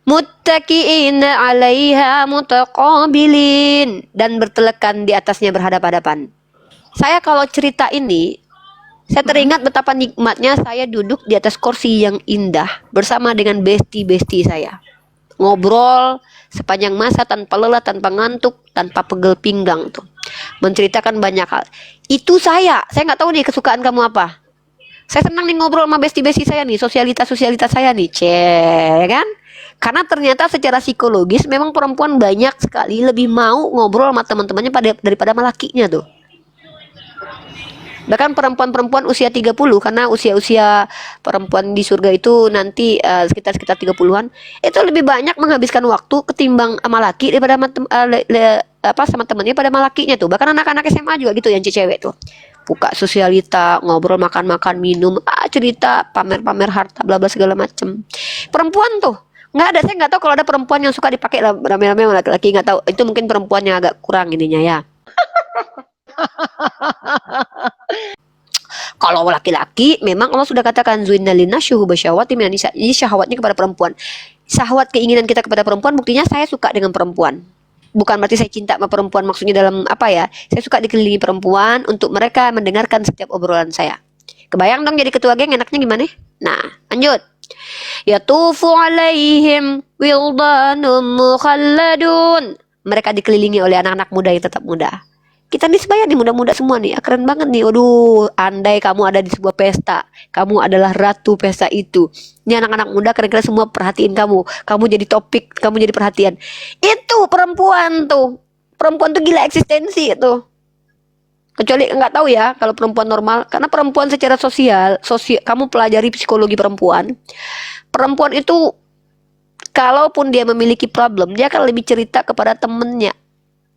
Muttaqi'ina 'alaiha mutaqabilin, dan bertelekan di atasnya berhadap-hadapan. Saya kalau cerita ini, saya teringat betapa nikmatnya saya duduk di atas kursi yang indah bersama dengan besti-besti saya. Ngobrol sepanjang masa tanpa lelah, tanpa ngantuk, tanpa pegel pinggang tuh. Menceritakan banyak hal. Itu saya nggak tahu nih kesukaan kamu apa. Saya senang nih ngobrol sama besti-besti saya nih, sosialitas saya nih, kan? Karena ternyata secara psikologis memang perempuan banyak sekali lebih mau ngobrol sama teman-temannya daripada sama lakinya tuh. Bahkan perempuan-perempuan usia 30, karena usia-usia perempuan di surga itu nanti sekitar 30-an, itu lebih banyak menghabiskan waktu ketimbang sama laki daripada sama temennya pada sama lakinya tuh. Bahkan anak-anak SMA juga gitu yang cewek tuh. Buka sosialita, ngobrol, makan-makan, minum, cerita, pamer-pamer harta, bla bla segala macem. Perempuan tuh nggak ada, saya nggak tahu kalau ada perempuan yang suka dipakai rame-rame sama laki-laki, nggak tahu. Itu mungkin perempuan yang agak kurang ininya ya. Kalau laki-laki memang Allah sudah katakan zuinalina syuhuba syahwati minan nisa. Ini syahwatnya kepada perempuan. Syahwat keinginan kita kepada perempuan, buktinya saya suka dengan perempuan. Bukan berarti saya cinta sama perempuan, maksudnya dalam apa ya? Saya suka dikelilingi perempuan untuk mereka mendengarkan setiap obrolan saya. Kebayang dong jadi ketua geng enaknya gimana? Nah, lanjut. Yatufu alaihim wildanum mukhalladun. Mereka dikelilingi oleh anak-anak muda yang tetap muda. Kita nih sebaya nih muda-muda semua nih, keren banget nih. Waduh, andai kamu ada di sebuah pesta, kamu adalah ratu pesta itu. Ini anak-anak muda keren-keren semua perhatiin kamu. Kamu jadi topik, kamu jadi perhatian. Itu perempuan tuh. Perempuan tuh gila eksistensi itu. Kecuali nggak tahu ya kalau perempuan normal, karena perempuan secara sosial, kamu pelajari psikologi perempuan. Perempuan itu kalaupun dia memiliki problem, dia akan lebih cerita kepada temennya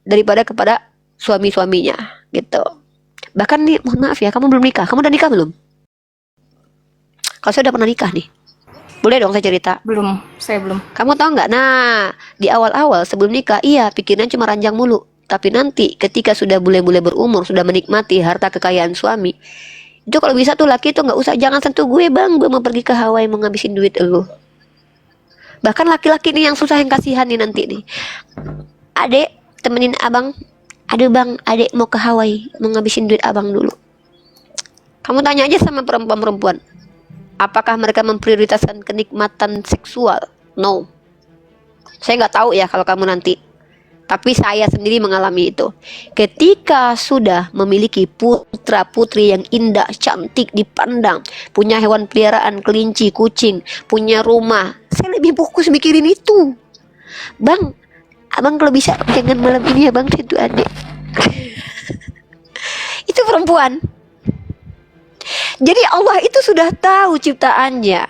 daripada kepada suami-suaminya gitu. Bahkan nih, mohon maaf ya, kamu belum nikah. Kamu udah nikah belum? Kalau saya udah pernah nikah nih. Boleh dong saya cerita? Belum, saya belum. Kamu tahu nggak? Nah, di awal-awal sebelum nikah, iya pikirannya cuma ranjang mulu. Tapi nanti ketika sudah bule-bule berumur, sudah menikmati harta kekayaan suami, itu kalau bisa tuh laki tuh nggak usah, jangan sentuh gue bang, gue mau pergi ke Hawaii mau ngabisin duit lu. Bahkan laki-laki nih yang susah, yang kasihan nih nanti nih. Adek, temenin abang. Aduh bang, adek mau ke Hawaii, mau ngabisin duit abang dulu. Kamu tanya aja sama perempuan-perempuan. Apakah mereka memprioritaskan kenikmatan seksual? No. Saya nggak tahu ya kalau kamu nanti. Tapi saya sendiri mengalami itu. Ketika sudah memiliki putra putri yang indah, cantik dipandang, punya hewan peliharaan, kelinci, kucing, punya rumah, saya lebih fokus mikirin itu. Bang, abang kalau bisa jangan malam ini ya bang, itu adik. Itu perempuan. Jadi Allah itu sudah tahu ciptaannya.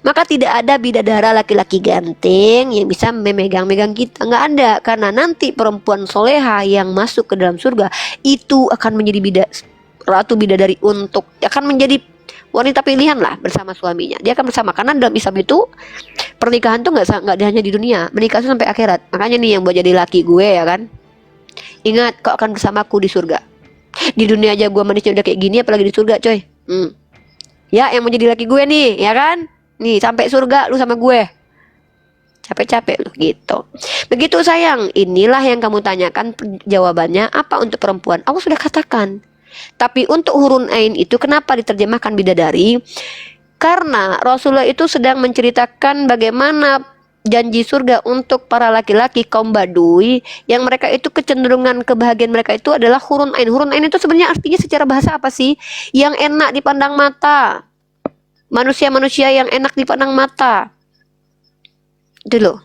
Maka tidak ada bidadara laki-laki ganteng yang bisa memegang-megang kita. Nggak ada. Karena nanti perempuan soleha yang masuk ke dalam surga itu akan menjadi ratu bidadari, untuk akan menjadi wanita pilihan lah bersama suaminya. Dia akan bersama. Karena dalam Islam itu pernikahan tuh nggak hanya di dunia. Menikah itu sampai akhirat. Makanya nih yang buat jadi laki gue ya kan. Ingat, kau akan bersamaku di surga. Di dunia aja gue manisnya udah kayak gini, apalagi di surga coy. Ya yang mau jadi laki gue nih, ya kan? Nih sampai surga lu sama gue. Capek-capek lu gitu. Begitu sayang, inilah yang kamu tanyakan jawabannya apa untuk perempuan. Aku sudah katakan. Tapi untuk hurun ain itu kenapa diterjemahkan bidadari? Karena Rasulullah itu sedang menceritakan bagaimana janji surga untuk para laki-laki kaum Badui, yang mereka itu kecenderungan kebahagiaan mereka itu adalah hurun ain. Hurun ain itu sebenarnya artinya secara bahasa apa sih? Yang enak dipandang mata. Manusia-manusia yang enak dipandang mata. Itu loh.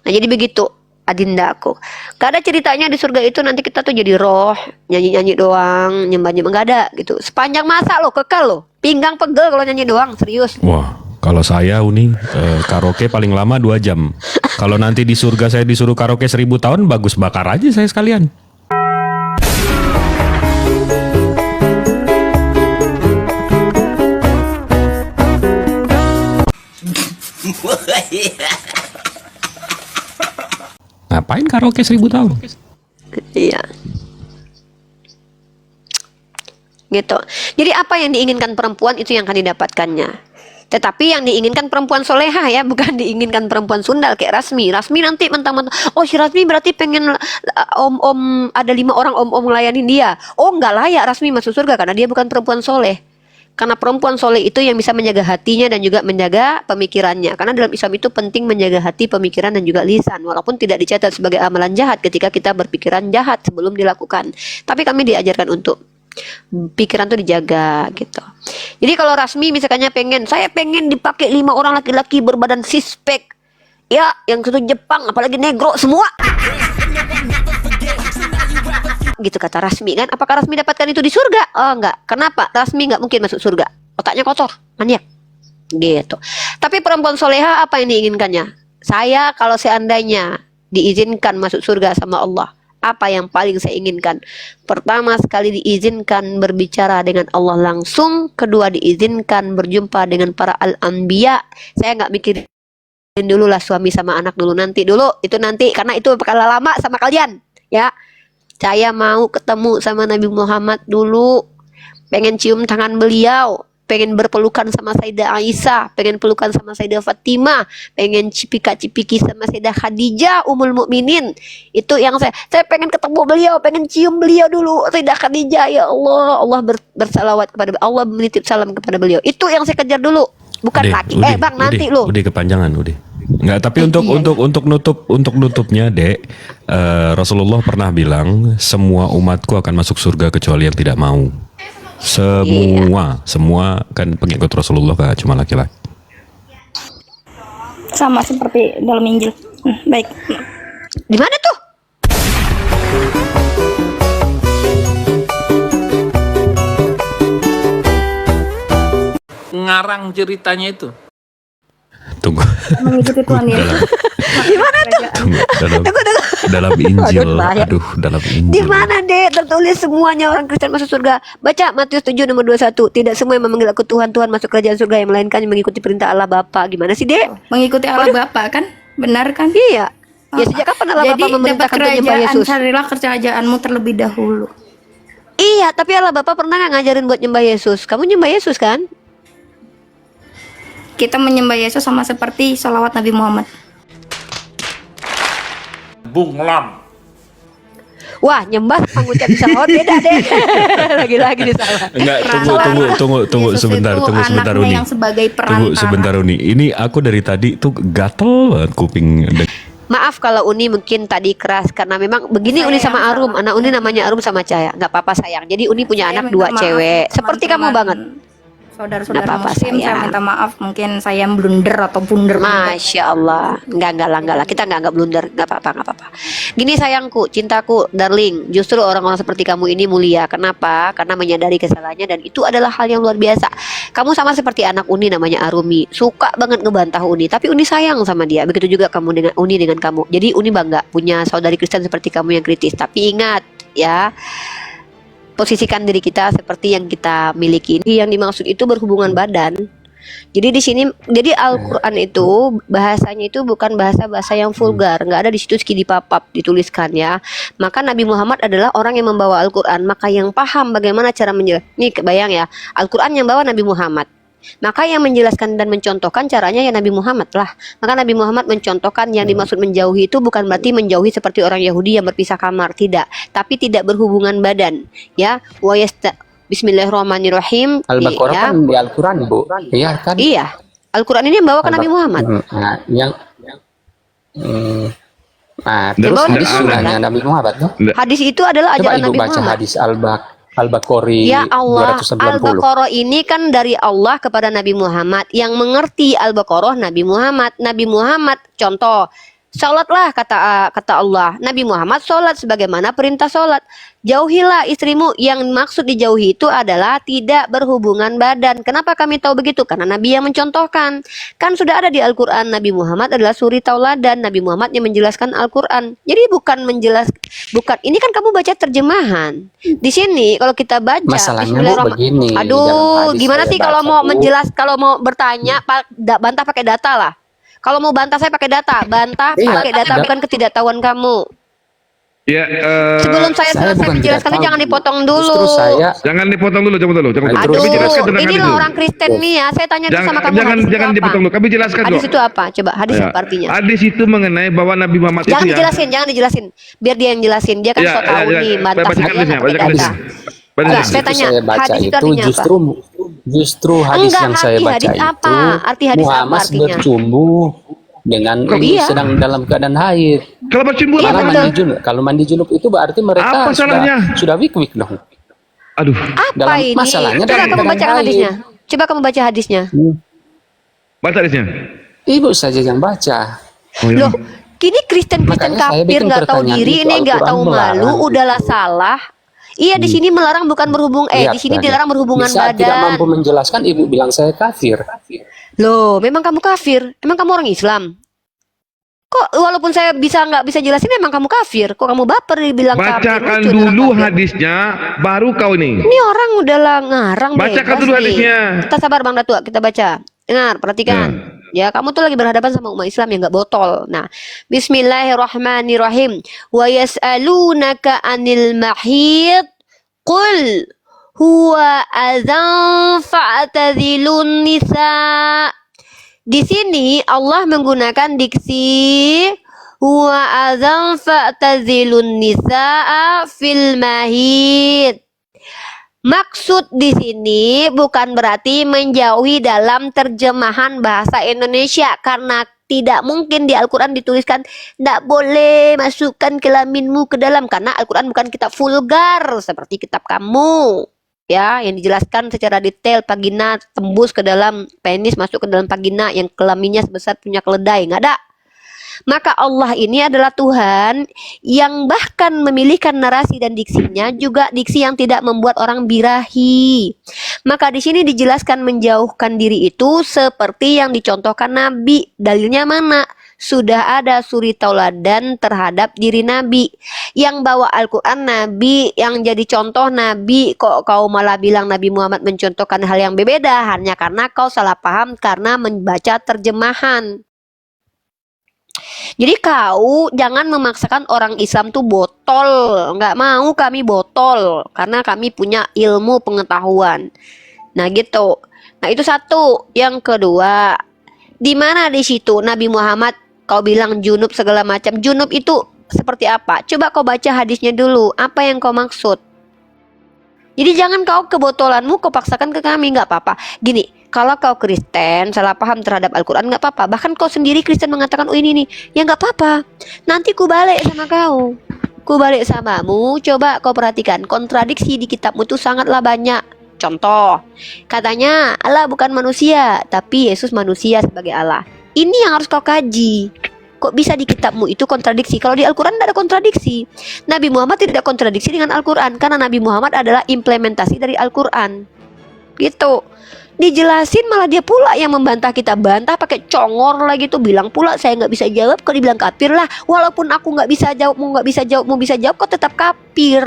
Nah jadi begitu adindaku. Gak ada ceritanya di surga itu nanti kita tuh jadi roh, nyanyi-nyanyi doang, nyembah-nyembah, gak ada gitu. Sepanjang masa loh, kekal loh. Pinggang pegel kalau nyanyi doang, serius. Wah, kalau saya Uni karaoke paling lama 2 jam. Kalau nanti di surga saya disuruh karaoke 1000 tahun, bagus bakar aja saya sekalian. Ngapain karaoke 1000 tahun? Iya. Gitu. Jadi apa yang diinginkan perempuan itu yang akan didapatkannya. Tetapi yang diinginkan perempuan soleha ya, bukan diinginkan perempuan sundal kayak Rasmi. Rasmi nanti mentang-mentang, oh si Rasmi berarti pengen om ada 5 orang om ngelayanin dia. Oh nggak layak Rasmi masuk surga karena dia bukan perempuan soleh. Karena perempuan soleh itu yang bisa menjaga hatinya dan juga menjaga pemikirannya. Karena dalam Islam itu penting menjaga hati, pemikiran dan juga lisan. Walaupun tidak dicatat sebagai amalan jahat ketika kita berpikiran jahat sebelum dilakukan. Tapi kami diajarkan untuk pikiran tuh dijaga gitu. Jadi kalau Rasmi misalnya saya pengen dipakai 5 orang laki-laki berbadan six-pack. Ya, yang satu Jepang, apalagi negro semua. Gitu kata Rasmi kan. Apakah Rasmi dapatkan itu di surga? Oh enggak. Kenapa? Rasmi enggak mungkin masuk surga. Otaknya kotor, maniak. Gitu. Tapi perempuan soleha apa yang diinginkannya? Saya kalau seandainya diizinkan masuk surga sama Allah, apa yang paling saya inginkan? Pertama sekali diizinkan berbicara dengan Allah langsung. Kedua diizinkan berjumpa dengan para al-anbiya. Saya nggak mikirin dulu lah suami sama anak dulu, nanti dulu. Itu nanti, karena itu bakal lama sama kalian. Ya, saya mau ketemu sama Nabi Muhammad dulu. Pengen cium tangan beliau. Pengen berpelukan sama Sayyidah Aisyah, pengen pelukan sama Sayyidah Fatimah, pengen cipika-cipiki sama Sayyidah Khadijah Ummul Mukminin. Itu yang saya pengen ketemu beliau, pengen cium beliau dulu, Sayyidah Khadijah. Ya Allah, Allah bersalawat kepada Allah, menitip salam kepada beliau. Itu yang saya kejar dulu, bukan laki. Bang, nanti lu. Udah kepanjangan, udah. Enggak, tapi untuk nutupnya, Dek, Rasulullah pernah bilang semua umatku akan masuk surga kecuali yang tidak mau. Semua kan pengikut Rasulullah, gak cuma laki-laki. Sama seperti dalam Injil. Baik. Di mana tuh? Ngarang ceritanya itu. Tunggu. Mengikuti Tuhan ya. Gimana tuh? Tunggu, dalam Injil. Aduh, bahaya. Dalam Injil. Di mana deh tertulis semuanya orang Kristen masuk surga? Baca Matius 7 nomor 21. Tidak semua yang memanggil aku Tuhan, Tuhan masuk kerajaan surga, yang melainkan yang mengikuti perintah Allah Bapa. Gimana sih, Dek? Mengikuti Allah Bapa kan? Benar kan? Iya. Ya sejak kapan Allah Jadi Bapa memerintahkan dapat penyembah kerajaan, Yesus? carilah kerajaanmu terlebih dahulu. Iya, tapi Allah Bapa pernah nggak ngajarin buat nyembah Yesus? Kamu nyembah Yesus kan? Kita menyembah Yesus sama seperti sholawat Nabi Muhammad. Bunglon. Wah, nyembah sama ngucap salawat beda deh. Lagi-lagi disalah. Enggak, tunggu Yesus sebentar, itu tunggu sebentar anaknya Uni. yang sebagai perantara. Tunggu sebentar Uni. Ini aku dari tadi tuh gatel banget kuping. Maaf kalau Uni mungkin tadi keras karena memang begini Sayang Uni sama sama Arum. Anak Uni namanya Arum sama Cahaya. Nggak apa-apa sayang. Jadi Uni punya Saya anak minta 2 maaf, cewek. Seperti kamu teman-teman, banget. Saudara-saudara Nggak apa-apa, muslim, saya sayang. minta maaf. Mungkin saya blunder atau blunder. Masya Allah. Enggak lah. Kita enggak blunder. Enggak apa-apa. Gini sayangku, cintaku, darling. Justru orang-orang seperti kamu ini mulia. Kenapa? Karena menyadari kesalahannya dan itu adalah hal yang luar biasa. Kamu sama seperti anak Uni namanya Arumi. Suka banget ngebantah Uni. Tapi Uni sayang sama dia. Begitu juga kamu dengan Uni dengan kamu. Jadi Uni bangga punya saudari Kristen seperti kamu yang kritis. Tapi ingat ya, posisikan diri kita seperti yang kita miliki. Yang dimaksud itu berhubungan badan. Jadi di sini, jadi Al-Quran itu bahasanya itu bukan bahasa-bahasa yang vulgar, nggak ada di situ skidi papap dituliskan ya. Maka Nabi Muhammad adalah orang yang membawa Al-Quran, maka yang paham bagaimana cara menjelaskan. Nih kebayang ya, Al-Quran yang bawa Nabi Muhammad. Maka yang menjelaskan dan mencontohkan caranya ya Nabi Muhammad lah. Maka Nabi Muhammad mencontohkan yang dimaksud menjauhi itu bukan berarti menjauhi seperti orang Yahudi yang berpisah kamar, tidak. Tapi tidak berhubungan badan, ya. Bismillahirrahmanirrahim. Al-Baqarah Ya. kan di Al-Quran, Bu. Iya kan? Iya. Al-Quran ini yang bawa ke Nabi Muhammad. Nah, nah, Yang terus bawa Nabi hadis Muhammad. sunahnya Nabi Muhammad tuh. Hadis itu adalah Coba ajaran Ibu Nabi baca Muhammad. hadis Al-Baqarah Ya Allah, 290. Al-Baqarah ini kan dari Allah kepada Nabi Muhammad. Yang mengerti Al-Baqarah Nabi Muhammad. Nabi Muhammad contoh, sholatlah kata Allah. Nabi Muhammad sholat sebagaimana perintah sholat. Jauhilah istrimu. Yang maksud dijauhi itu adalah tidak berhubungan badan. Kenapa kami tahu begitu? Karena Nabi yang mencontohkan. Kan sudah ada di Al-Quran, Nabi Muhammad adalah suri tauladan. Nabi Muhammad yang menjelaskan Al-Quran. Jadi bukan ini kan kamu baca terjemahan. Di sini kalau kita baca Masalahnya Bu begini. dalam Aduh, hadis gimana saya sih kalau baca, mau Bu. kalau mau bertanya bantah pakai data lah. Kalau mau bantah saya pakai data, bantah Iya, pakai data tidak. bukan ketidaktahuan kamu. Ya, Sebelum saya selesai bukan tidak menjelaskannya tahu, jangan Bu. dipotong dulu. Justru saya jangan dipotong dulu. Aduh, Aduh, Kami jelaskan tentang ini hadis loh dulu. orang Kristen nih ya. Saya tanya dulu sama kamu. Jangan hadis itu apa? dipotong dulu. Kami jelaskan Hadis dulu. itu apa? Coba hadis Ya. apa artinya? Hadis itu mengenai bahwa Nabi Muhammad Jangan itu ya. dijelasin. Biar dia yang jelasin. Dia kan so tahu nih bantah Bacakan saya hadisnya, nggak pakai bacakan data. hadisnya. Enggak, Bacakan. saya tanya, saya baca hadis itu itu artinya apa? justru hadis Enggak, yang saya baca hadis apa? itu Arti hadis apa Muhammad artinya? bercumbu dengan Iya. sedang dalam keadaan haid. Kalau bercumbu Iya, Karena apa? betul. mandi junub. Kalau mandi junub itu berarti mereka Apa salahnya? sudah wik dong. Aduh. Apa Dalam ini? masalahnya Coba dalam kamu keadaan bacakan haid. hadisnya. Coba kamu baca hadisnya. Baca hadisnya. Ibu saja yang baca. Oh, ya. Loh, kini Kristen-Kristen Makanya saya kafir bikin nggak tahu pertanyaan diri, itu, ini nggak Al-Quran tahu malu, melarang. udahlah salah. Iya, di sini melarang bukan berhubung. Lihat, Di sini kan? dilarang berhubungan Di saat tidak badan. mampu menjelaskan, ibu bilang saya kafir. Loh, memang kamu kafir? Emang kamu orang Islam? Kok walaupun saya nggak bisa jelasin, emang kamu kafir? Kok kamu baper dibilang kafir? Bacakan Lucu nih orang dulu kafir. hadisnya, baru kau nih. Ini orang udahlah ngarang. Bacakan bebas dulu nih. hadisnya. Kita sabar Bang Datua, kita baca. Dengar, perhatikan. Ya, kamu tuh lagi berhadapan sama umat Islam yang nggak botol. Nah, Bismillahirrahmanirrahim. Wa yas'alunaka 'anil mahid qul huwa adzan fa'tazilun nisa. Di sini Allah menggunakan diksi huwa adzan fa'tazilun nisaa fil mahid. Maksud di sini bukan berarti menjauhi dalam terjemahan bahasa Indonesia, karena tidak mungkin di Al-Quran dituliskan tidak boleh masukkan kelaminmu ke dalam, karena Al-Quran bukan kitab vulgar seperti kitab kamu ya, yang dijelaskan secara detail vagina tembus ke dalam penis, masuk ke dalam vagina yang kelaminnya sebesar punya keledai, nggak ada. Maka Allah ini adalah Tuhan yang bahkan memilihkan narasi dan diksinya juga diksi yang tidak membuat orang birahi. Maka di sini dijelaskan menjauhkan diri itu seperti yang dicontohkan Nabi. Dalilnya mana? sudah ada suri tauladan terhadap diri Nabi. Yang bawa Al-Quran Nabi, yang jadi contoh Nabi. Kok kau malah bilang Nabi Muhammad mencontohkan hal yang berbeda hanya karena kau salah paham karena membaca terjemahan. Jadi kau jangan memaksakan orang Islam tuh botol. Nggak mau kami botol karena kami punya ilmu pengetahuan. Nah gitu. Nah itu satu. Yang kedua, di mana di situ Nabi Muhammad kau bilang junub segala macam. Junub itu seperti apa? Coba kau baca hadisnya dulu. Apa yang kau maksud? Jadi jangan kau kebotolanmu kau paksakan ke kami, nggak apa-apa. Gini, kalau kau Kristen salah paham terhadap Al-Quran nggak apa-apa. Bahkan kau sendiri Kristen mengatakan oh ini nih, ya nggak apa-apa. Nanti ku balik sama kau. Ku balik samamu. Coba kau perhatikan kontradiksi di kitabmu itu sangatlah banyak. Contoh, katanya Allah bukan manusia, tapi Yesus manusia sebagai Allah. Ini yang harus kau kaji. Kok bisa di kitabmu itu kontradiksi? Kalau di Al-Quran tidak ada kontradiksi. Nabi Muhammad tidak kontradiksi dengan Al-Quran, karena Nabi Muhammad adalah implementasi dari Al-Quran. Gitu. Dijelasin malah dia pula yang membantah kita. Bantah pakai congor lagi tuh. Bilang pula saya nggak bisa jawab, kok dibilang kafir lah. Walaupun aku nggak bisa jawab, mau bisa jawab, kok tetap kafir.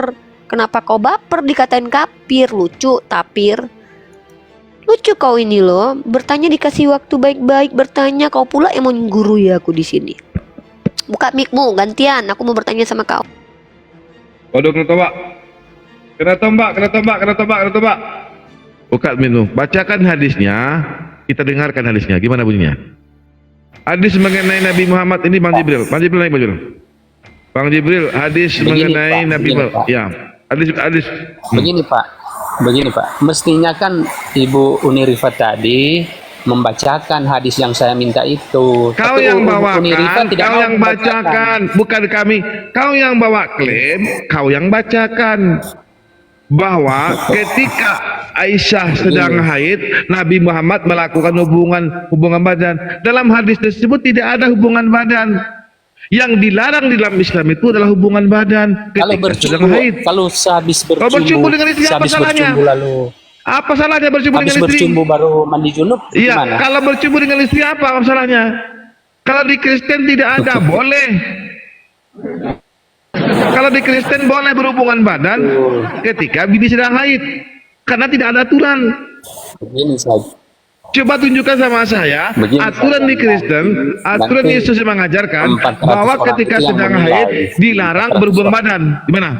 Kenapa kau baper dikatain kafir? Lucu, tapir. Lucu kau ini loh. Bertanya dikasih waktu baik-baik bertanya. Kau pula yang mau gurui aku di sini. Buka mic-mu gantian. Aku mau bertanya sama kau. Waduh, kena tombak. Buka minum. Bacakan hadisnya. Kita dengarkan hadisnya. Gimana bunyinya? Hadis mengenai Nabi Muhammad ini Bang Jibril. Bang Jibril naik Bang Jibril. Bang Jibril, hadis Begini, mengenai Pak, Nabi begini, Muhammad. Pak. Ya. Hadis. Begini Pak, mestinya kan Ibu Unirifat tadi membacakan hadis yang saya minta itu. Kau Tapi yang Unirifat bawakan, tidak kau mau yang bacakan, bukan kami. Kau yang bawa klaim, kau yang bacakan. Bahwa ketika Aisyah sedang haid, Nabi Muhammad melakukan hubungan badan. Dalam hadis tersebut tidak ada hubungan badan. Yang dilarang di dalam Islam itu adalah hubungan badan ketika sedang haid. Kalau sehabis Kau bercumbu dengan istri, apa salahnya? lalu Apa salahnya bercumbu habis dengan istri? bercumbu baru mandi junub, Iya, gimana? kalau bercumbu dengan istri apa masalahnya? Kalau di Kristen tidak ada, boleh. Kalau di Kristen boleh berhubungan badan ketika bini sedang haid, karena tidak ada aturan. Begini saja. Coba tunjukkan sama saya aturan di Kristen, aturan Nanti Yesus mengajarkan 400 bahwa orang ketika itu yang sedang menilai. haid dilarang berhubungan badan. Di mana?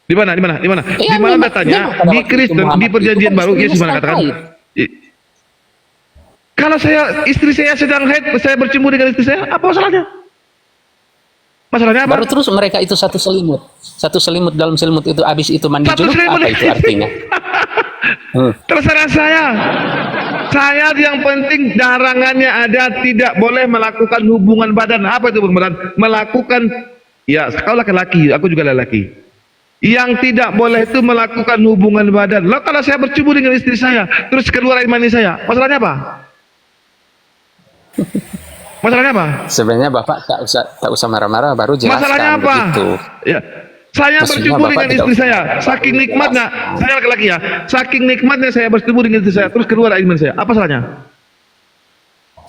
Di mana? Iya, Di mana memang datanya? pada Di waktu itu Kristen, Muhammad di perjanjian itu kan baru istrinya Yesus sedang mengatakan. haid. Kalau istri saya sedang haid, saya bercumbu dengan istri saya, apa masalahnya? Masalahnya apa? Baru terus mereka itu satu selimut dalam selimut itu habis itu mandi Satu junub, selimut. apa itu artinya? Terserah saya. Saya yang penting larangannya ada, tidak boleh melakukan hubungan badan. Apa itu hubungan badan? Melakukan, ya kau laki-laki, aku juga laki. Yang tidak boleh itu melakukan hubungan badan. Lalu kalau saya bercumbu dengan istri saya, terus keluar air mani saya, masalahnya apa? Masalahnya apa? Sebenarnya Bapak tak usah marah-marah, baru jelaskan Masalahnya apa? begitu. Ya. Saya Mestinya bercumbu Bapak dengan tidak istri usah saya, saking nikmatnya, saya laki-laki ya, saking nikmatnya saya bercumbu dengan istri saya, terus keluar air mani saya, apa salahnya?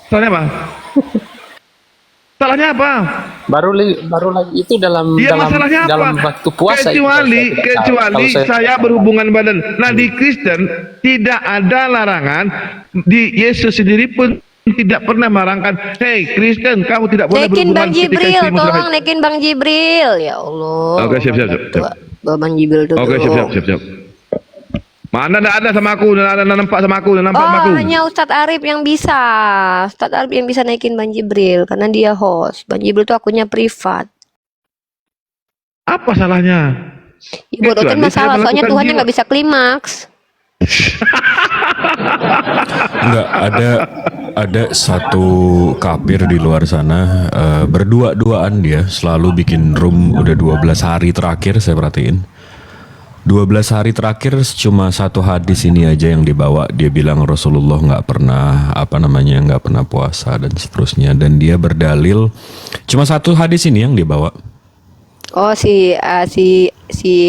Salahnya apa? Salahnya apa? Baru lagi itu dalam Ya, masalahnya apa? dalam waktu puasa itu, Kecuali kalau saya berhubungan badan. Nah, di Kristen tidak ada larangan, di Yesus sendiri pun tidak pernah melarangkan, hei Kristen, kamu tidak boleh Naikin berhubungan Bang Jibril, istrimu sedang tolong haid. naikin Bang Jibril. Ya Allah. Oke, siap. Bawa Bang Jibril dulu. Oke, siap. Mana enggak ada sama aku, enggak nampak sama aku, nampak sama aku. Oh, hanya Ustadz Arif yang bisa. Ustadz Arif yang bisa naikin Bang Jibril karena dia host. Bang Jibril tuh akunnya privat. Apa salahnya? Ibu Rotin Kecuali masalah, saya soalnya melakukan Tuhannya jiwa. nggak bisa klimaks. Enggak, ada satu kafir di luar sana, berdua-duaan dia selalu bikin room udah 12 hari terakhir saya perhatiin. 12 hari terakhir cuma satu hadis ini aja yang dibawa. Dia bilang Rasulullah nggak pernah puasa dan seterusnya, dan dia berdalil cuma satu hadis ini yang dibawa. Oh, si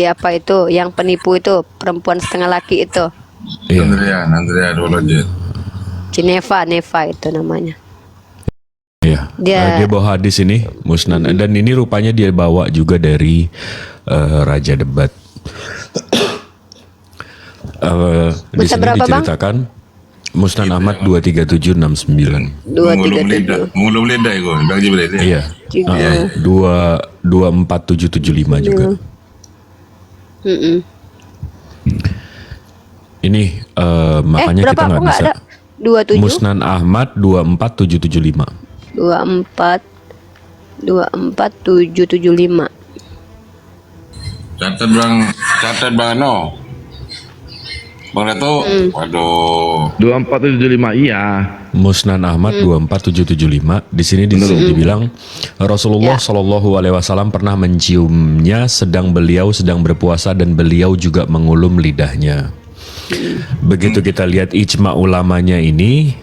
apa itu yang penipu itu, perempuan setengah laki itu. Iya. Neva itu namanya. Iya, Iya. Dia- Dia bawa hadis ini musnan, dan ini rupanya dia bawa juga dari Raja Debat. Di Musnad sini berapa, Bang? diceritakan Musnan Ahmad 23769. 237. Mengulum lidah itu, dah je boleh. Iya. 24775 juga. Mm-mm. Ini makanya berapa? kita Aku nggak nggak bisa. ada. 27. Musnan Ahmad 24775. 24775. Catat bang no. Bang Dato, waduh. 2475 iya. Musnan Ahmad 24775. Di sini dibilang Rasulullah Shallallahu Alaihi Wasallam pernah menciumnya sedang beliau sedang berpuasa dan beliau juga mengulum lidahnya. Begitu kita lihat ijma ulamanya ini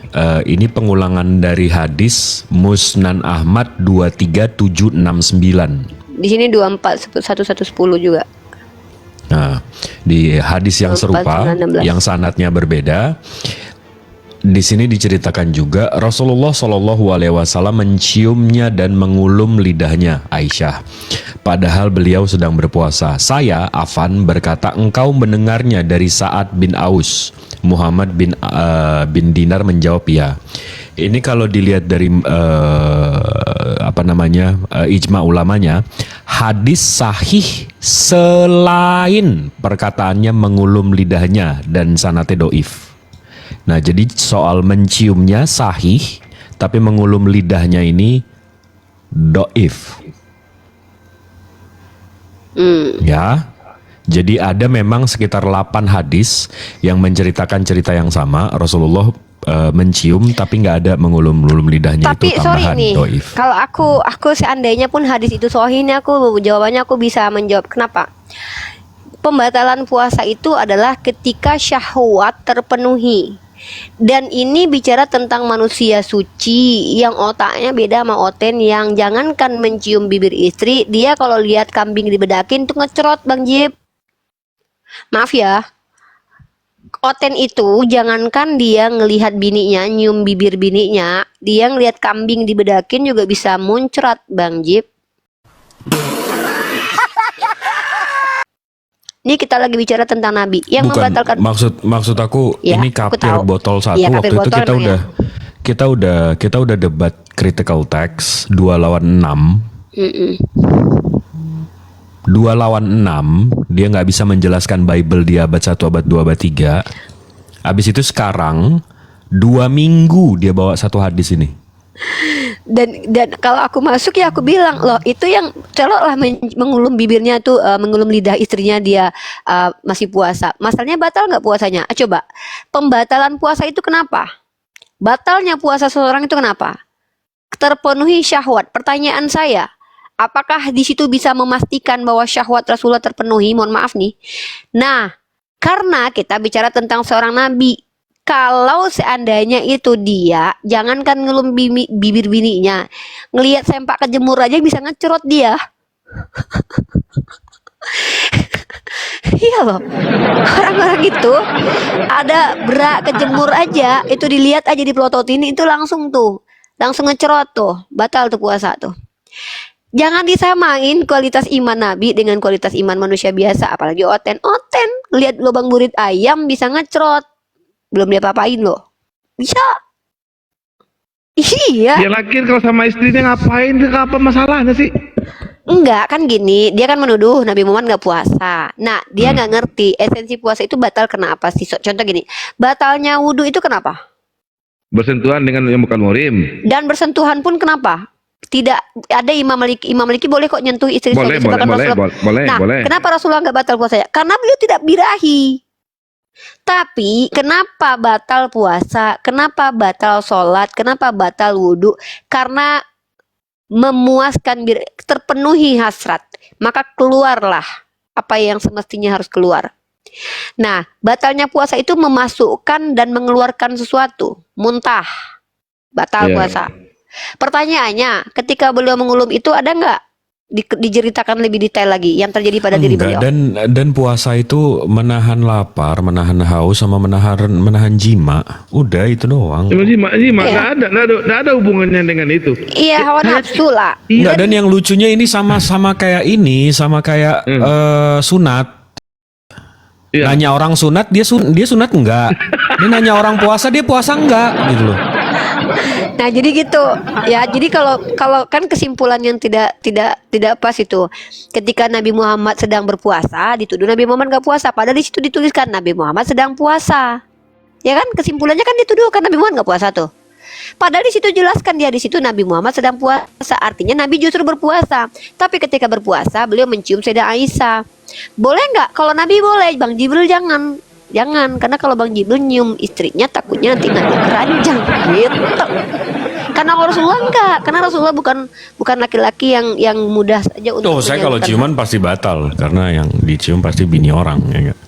pengulangan dari hadis Musnan Ahmad 23769. Di sini 24110 juga. Nah, di hadis yang serupa, 416. yang sanadnya berbeda, di sini diceritakan juga Rasulullah Shallallahu Alaihi Wasallam menciumnya dan mengulum lidahnya Aisyah. Padahal beliau sedang berpuasa. Saya, Afan, berkata, engkau mendengarnya dari Sa'ad bin Aus. Muhammad bin Dinar menjawab, ya. Ini kalau dilihat dari ijma ulamanya, hadis sahih selain perkataannya mengulum lidahnya dan sanate doif. Nah, jadi soal menciumnya sahih, tapi mengulum lidahnya ini doif. Ya. Jadi ada memang sekitar 8 hadis yang menceritakan cerita yang sama. Rasulullah mencium tapi nggak ada mengulum-ulum lidahnya. Tapi itu sorry tambahan nih, doif. kalau aku seandainya pun hadis itu sahih ini, jawabannya aku bisa menjawab kenapa. Pembatalan puasa itu adalah ketika syahwat terpenuhi. Dan ini bicara tentang manusia suci yang otaknya beda sama Oten yang jangankan mencium bibir istri, dia kalau lihat kambing dibedakin tuh ngecerot, Bang Jip. Maaf ya, Oten itu jangankan dia ngelihat bininya, nyium bibir bininya, dia ngelihat kambing dibedakin juga bisa muncrat, Bang Jip. Ini kita lagi bicara tentang Nabi yang Bukan, membatalkan. maksud aku Ya, ini aku kapir tahu. botol satu. Iya, Waktu kapir itu botol kita udah debat critical text 2 lawan 6. 2 lawan 6, dia nggak bisa menjelaskan Bible di abad 1, abad 2, abad 3. Abis itu sekarang 2 minggu dia bawa satu hadis ini. Dan kalau aku masuk ya aku bilang loh, itu yang celoklah mengulum bibirnya tuh, mengulum lidah istrinya dia masih puasa. Masalahnya batal nggak puasanya? Coba, pembatalan puasa itu kenapa? Batalnya puasa seseorang itu kenapa? Terpenuhi syahwat. Pertanyaan saya, apakah di situ bisa memastikan bahwa syahwat Rasulullah terpenuhi? Mohon maaf nih. Nah, karena kita bicara tentang seorang nabi. Kalau seandainya itu dia, jangankan ngelum bibir bininya, ngelihat sempak kejemur aja bisa ngecerot dia. Iya loh, orang-orang itu ada berak kejemur aja, itu dilihat aja di pelototin itu langsung ngecerot tuh, batal tuh puasa tuh. Jangan disamain kualitas iman Nabi dengan kualitas iman manusia biasa, apalagi Oten lihat lubang burit ayam bisa ngecerot. Belum dia papain loh. Bisa. Iya. Ya laki kalau sama istrinya ngapain? Apa masalahnya sih? Enggak, kan gini, dia kan menuduh Nabi Muhammad nggak puasa. Nah, dia nggak ngerti esensi puasa itu batal kenapa sih? Contoh gini, batalnya wudhu itu kenapa? Bersentuhan dengan yang bukan muhrim. Dan bersentuhan pun kenapa? Tidak ada Imam Maliki boleh kok nyentuh istri Boleh, suami, boleh, boleh, Nah, boleh. kenapa Rasulullah nggak batal puasanya? Karena beliau tidak birahi. Tapi kenapa batal puasa? Kenapa batal sholat? Kenapa batal wudhu? Karena memuaskan terpenuhi hasrat, maka keluarlah apa yang semestinya harus keluar. Nah, batalnya puasa itu memasukkan dan mengeluarkan sesuatu, muntah, batal Iya. puasa. Pertanyaannya, ketika beliau mengulum itu ada nggak diceritakan lebih detail lagi yang terjadi pada diri beliau. Dan puasa itu menahan lapar, menahan haus, sama menahan jima. Udah itu doang. Jima nggak ada hubungannya dengan itu. Iya, hawa nafsu lah. Enggak, dan yang lucunya ini sama kayak sunat. Iya. Nanya orang sunat, dia sunat enggak. Dia nanya orang puasa, dia puasa enggak gitu loh. Nah, jadi gitu. Ya, jadi kalau kan kesimpulan yang tidak pas itu. Ketika Nabi Muhammad sedang berpuasa, dituduh Nabi Muhammad enggak puasa, padahal di situ dituliskan Nabi Muhammad sedang puasa. Ya kan? Kesimpulannya kan dituduh kan Nabi Muhammad enggak puasa tuh. Padahal di situ jelaskan dia di situ Nabi Muhammad sedang puasa, artinya Nabi justru berpuasa. Tapi ketika berpuasa beliau mencium Sayyidah Aisyah. Boleh nggak? Kalau Nabi boleh, Bang Jibril jangan, karena kalau Bang Jibril nyium istrinya takutnya nanti nanya keranjang gitu. Karena Rasulullah enggak, karena Rasulullah bukan laki-laki yang mudah saja untuk. Tuh, saya kalau ciuman pasti batal karena yang dicium pasti bini orang, ya nggak?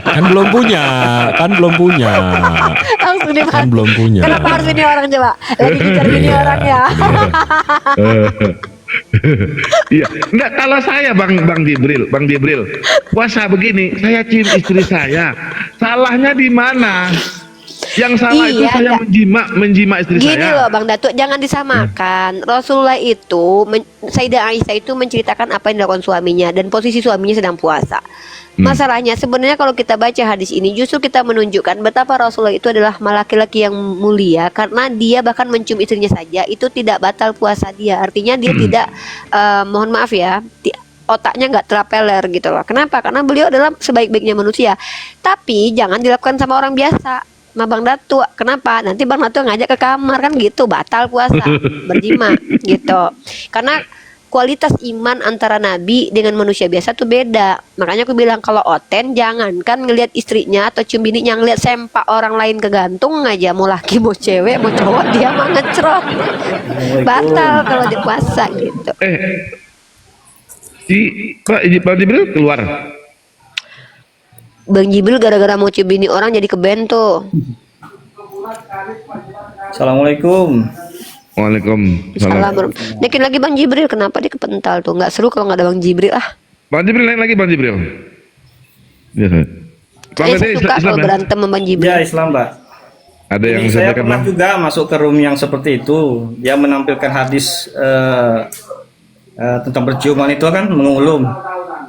Kan belum punya. Langsung dibahas. Kan belum punya. Kenapa harus bini orang coba? Lagi dicari bini orang ya. Iya, enggak, kalau saya Bang Jibril, puasa begini, saya cium istri saya. Salahnya di mana? Yang salah itu saya menjima istri Gini saya. loh Bang Datuk, jangan disamakan. Rasulullah itu, Sayyidah Aisyah itu menceritakan apa yang dilakukan suaminya dan posisi suaminya sedang puasa. Masalahnya sebenarnya kalau kita baca hadis ini justru kita menunjukkan betapa Rasulullah itu adalah laki-laki yang mulia karena dia bahkan mencium istrinya saja itu tidak batal puasa dia. Artinya dia tidak, mohon maaf ya, otaknya nggak terapeler gitu loh. Kenapa? Karena beliau adalah sebaik-baiknya manusia. Tapi jangan dilakukan sama orang biasa. Nah Bang Datu, kenapa? Nanti Bang Datu ngajak ke kamar kan gitu, batal puasa, berjima gitu. Karena kualitas iman antara Nabi dengan manusia biasa tuh beda. Makanya aku bilang kalau Oten jangankan ngelihat istrinya atau cium bininya, ngelihat sempak orang lain kegantung aja, mau laki mau cewek mau cowok dia mah ngecrot. Batal kalau di puasa gitu. Bang Jibril keluar. Bang Jibril gara-gara mau cium bini orang jadi kebento. Assalamualaikum. Waalaikumsalam. Naikin lagi Bang Jibril, kenapa dia kepental tuh? Nggak seru kalau nggak ada Bang Jibril ah. Bang Jibril naik lagi Bang Jibril. Ya, saya suka kalau berantem sama Bang Jibril. Ya Islam Mbak. Ada yang saya pernah juga masuk ke room yang seperti itu. Dia menampilkan hadis tentang berciuman itu kan mengulum.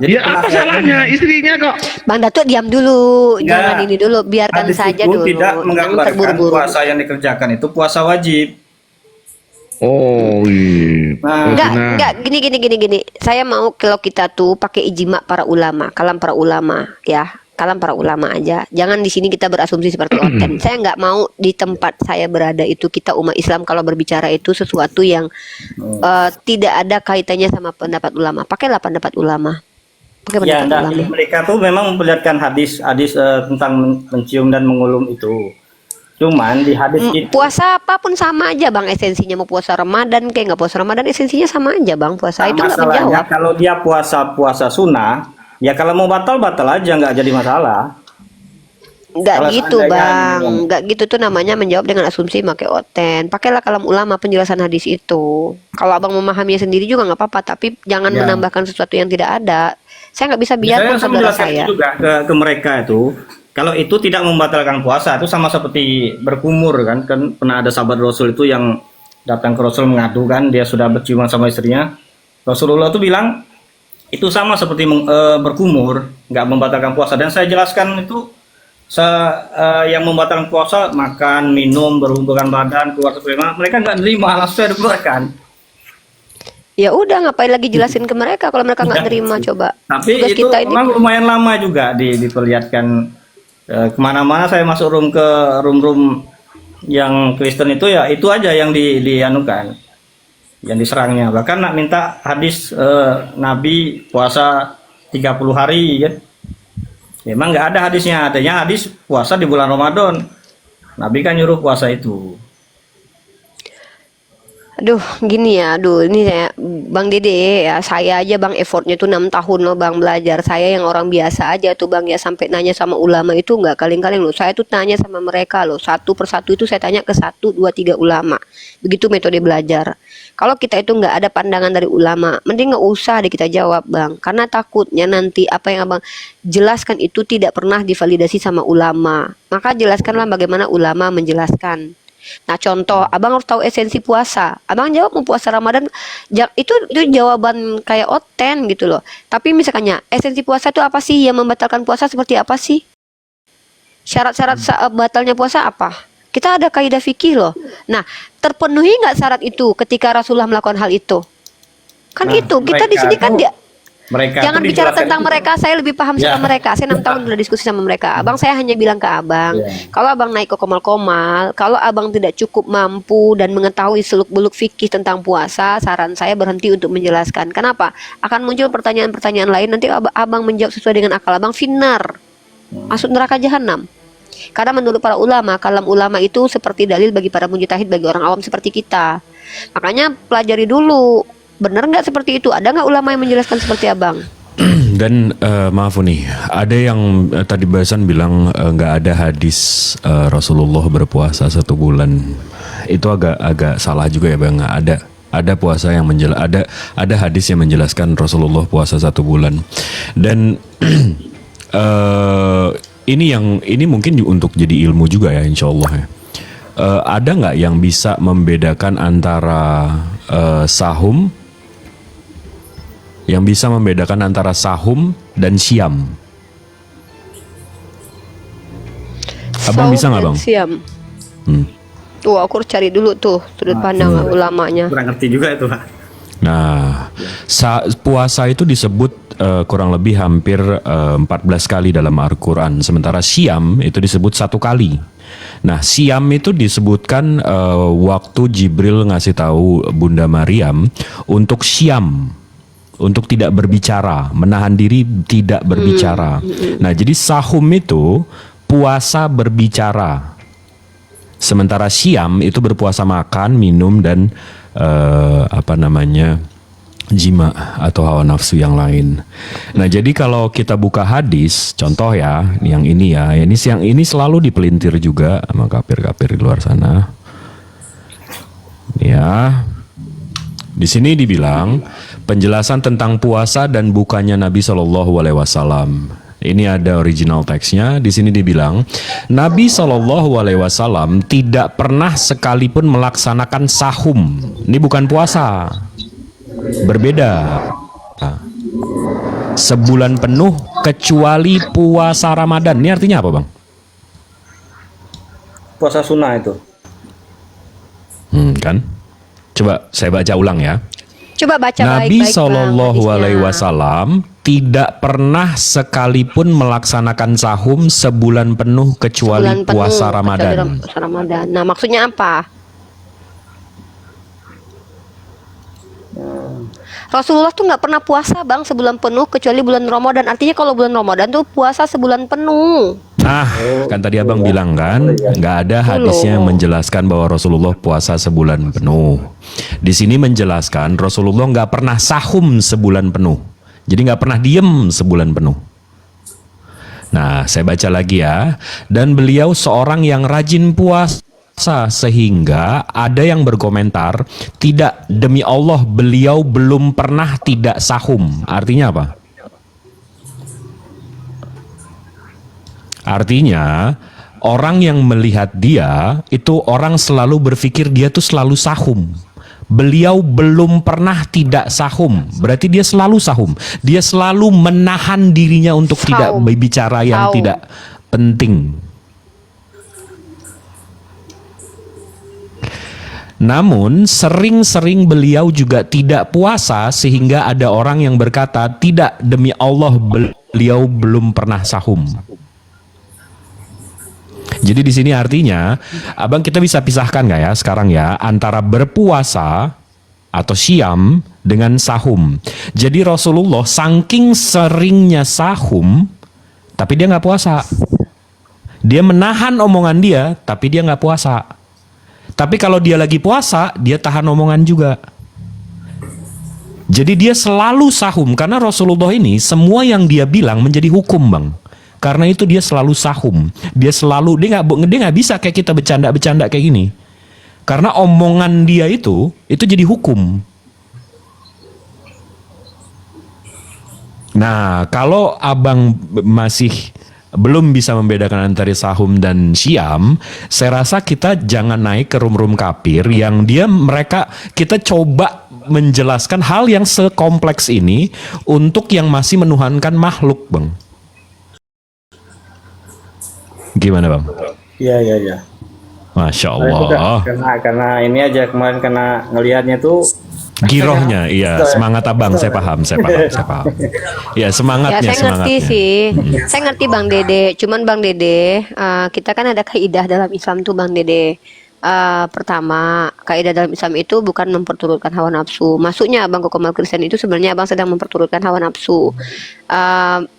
Jadi ya apa salahnya istrinya kok? Bang Datuk diam dulu, jangan ini dulu, biarkan hadis saja itu dulu. tidak menggambarkan puasa yang dikerjakan itu puasa wajib. Oh iya. Enggak, gini. Saya mau kalau kita tuh pakai ijma para ulama, kalam para ulama ya. Kalam para ulama aja. Jangan di sini kita berasumsi seperti Oten. Saya nggak mau di tempat saya berada itu kita umat Islam kalau berbicara itu sesuatu yang tidak ada kaitannya sama pendapat ulama. Pakailah pendapat ulama. Pakai pendapat ulama. Mereka tuh memang memperlihatkan hadis tentang mencium dan mengulum itu. Cuman di hadis itu puasa apapun sama aja Bang, esensinya mau puasa Ramadan kayak nggak puasa Ramadan esensinya sama aja Bang, puasa itu nggak menjawab. Kalau dia puasa sunnah, ya kalau mau batal aja, nggak jadi masalah. Nggak gitu Bang, nggak gitu tuh namanya menjawab dengan asumsi pakai Oten. Pakailah kalam ulama penjelasan hadis itu. Kalau Abang memahaminya sendiri juga nggak apa-apa, tapi jangan menambahkan sesuatu yang tidak ada. Saya nggak bisa biarkan saudara saya. Juga ke mereka itu. Kalau itu tidak membatalkan puasa, itu sama seperti berkumur kan pernah ada sahabat Rasul itu yang datang ke Rasul mengadu kan, dia sudah berciuman sama istrinya. Rasulullah itu bilang itu sama seperti berkumur, nggak membatalkan puasa. Dan saya jelaskan itu yang membatalkan puasa makan, minum, berhubungan badan, keluar sperma, mereka nggak nerima, langsung dikeluarkan. Ya udah, ngapain lagi jelasin ke mereka kalau mereka nggak nerima coba. Tapi tugas itu kita ini memang lumayan lama juga diperlihatkan. Kemana-mana saya masuk room yang Kristen itu ya itu aja yang dianukan, yang diserangnya. Bahkan nak minta hadis Nabi puasa 30 hari kan. Memang nggak ada hadisnya, adanya hadis puasa di bulan Ramadan. Nabi kan nyuruh puasa itu. Aduh, gini ya, ini saya, Bang Dede ya, saya aja Bang effortnya tuh 6 tahun loh Bang belajar. Saya yang orang biasa aja tuh Bang ya, sampai nanya sama ulama itu nggak kaleng-kaleng loh. Saya tuh tanya sama mereka loh, satu persatu itu saya tanya ke 1, 2, 3 ulama. Begitu metode belajar. Kalau kita itu nggak ada pandangan dari ulama, mending nggak usah deh kita jawab Bang. Karena takutnya nanti apa yang Abang jelaskan itu tidak pernah divalidasi sama ulama. Maka jelaskanlah bagaimana ulama menjelaskan. Nah contoh, abang harus tahu esensi puasa. Abang jawab mau puasa Ramadan, itu jawaban kayak oten gitu loh. Tapi misalnya esensi puasa itu apa sih? Yang membatalkan puasa seperti apa sih? Syarat-syarat batalnya puasa apa? Kita ada kaidah fikih loh. Nah terpenuhi nggak syarat itu ketika Rasulullah melakukan hal itu? Kan Nah, itu kita di sini kan dia. Mereka Jangan tuh bicara dijelaskan tentang itu. mereka, saya lebih paham Ya. sama mereka. Saya 6 tahun udah diskusi sama mereka. Abang saya hanya bilang ke abang, kalau abang naik ke komal-komal, kalau abang tidak cukup mampu dan mengetahui seluk-beluk fikih tentang puasa, saran saya berhenti untuk menjelaskan. Kenapa? Akan muncul pertanyaan-pertanyaan lain, nanti abang menjawab sesuai dengan akal abang, finar, masuk neraka jahanam. Karena menurut para ulama, kalam ulama itu seperti dalil bagi para mujtahid, bagi orang awam seperti kita. Makanya pelajari dulu. Benar nggak seperti itu? Ada nggak ulama yang menjelaskan seperti abang? Dan maaf nih, ada yang tadi bahasan bilang nggak ada hadis Rasulullah berpuasa 1 bulan. Itu agak salah juga ya Bang. Ada puasa yang ada hadis yang menjelaskan Rasulullah puasa 1 bulan. Dan ini mungkin untuk jadi ilmu juga ya, insya Allah ya. Ada nggak yang bisa membedakan antara sahum? Yang bisa membedakan antara sahum dan siam? Abang bisa nggak Bang? Siam. Tuh aku harus cari dulu tuh sudut pandang ulamanya. Kurang ngerti juga itu Pak. Nah, puasa itu disebut kurang lebih hampir 14 kali dalam Al-Quran. Sementara siam itu disebut 1 kali. Nah, siam itu disebutkan waktu Jibril ngasih tahu Bunda Maryam untuk siam, untuk tidak berbicara, menahan diri tidak berbicara. Nah, jadi sahum itu puasa berbicara. Sementara siam itu berpuasa makan, minum dan jima atau hawa nafsu yang lain. Nah, jadi kalau kita buka hadis, contoh ya, yang ini ya, ini selalu dipelintir juga sama kafir-kafir di luar sana. Ya. Di sini dibilang penjelasan tentang puasa dan bukannya Nabi Shallallahu Alaihi Wasallam. Ini ada original teksnya. Di sini dibilang Nabi Shallallahu Alaihi Wasallam tidak pernah sekalipun melaksanakan sahum. Ini bukan puasa, berbeda. Sebulan penuh kecuali puasa Ramadan. Ini artinya apa Bang? Puasa sunnah itu. Kan? Coba saya baca ulang ya. Coba baca Nabi baik-baik Shallallahu Bang, Alaihi hadisnya. Wasallam tidak pernah sekalipun melaksanakan sahum sebulan penuh kecuali Sebulan penuh, puasa kecuali Ramadan. puasa Ramadan. Nah, maksudnya apa? Rasulullah tuh nggak pernah puasa Bang sebulan penuh kecuali bulan Ramadan. Artinya kalau bulan Ramadan tuh puasa sebulan penuh. Nah, kan tadi abang bilang kan, nggak ada hadisnya yang menjelaskan bahwa Rasulullah puasa sebulan penuh. Di sini menjelaskan Rasulullah nggak pernah sahum sebulan penuh. Jadi nggak pernah diem sebulan penuh. Nah, saya baca lagi ya. Dan beliau seorang yang rajin puasa, sehingga ada yang berkomentar, tidak, demi Allah beliau belum pernah tidak sahum. Artinya apa? Artinya orang yang melihat dia itu orang selalu berpikir dia tuh selalu sahum. Beliau belum pernah tidak sahum. Berarti dia selalu sahum. Dia selalu menahan dirinya untuk tidak berbicara yang tidak penting. Namun sering-sering beliau juga tidak puasa sehingga ada orang yang berkata, tidak, demi Allah beliau belum pernah sahum. Jadi di sini artinya, abang kita bisa pisahkan nggak ya sekarang ya antara berpuasa atau siam dengan sahum. Jadi Rasulullah saking seringnya sahum, tapi dia nggak puasa. Dia menahan omongan dia, tapi dia nggak puasa. Tapi kalau dia lagi puasa, dia tahan omongan juga. Jadi dia selalu sahum, karena Rasulullah ini semua yang dia bilang menjadi hukum, Bang. Karena itu dia selalu sahum. Dia nggak bisa kayak kita bercanda-bercanda kayak gini. Karena omongan dia itu jadi hukum. Nah, kalau abang masih belum bisa membedakan antara sahum dan syam, saya rasa kita jangan naik ke room-room kafir yang kita coba menjelaskan hal yang sekompleks ini untuk yang masih menuhankan makhluk, Bang. Gimana, Bang? Iya. Masya Nah, itu Allah. karena ini aja kemarin karena ngelihatnya tuh Girohnya, iya, semangat abang, saya paham. Ya, Ya semangatnya, saya ngerti semangatnya. sih, saya ngerti Bang Dede. Cuman Bang Dede, kita kan ada kaidah dalam Islam tuh Bang Dede. Pertama, kaidah dalam Islam itu bukan memperturutkan hawa nafsu. Masuknya abang ke Komal Kristen itu sebenarnya abang sedang memperturutkan hawa nafsu.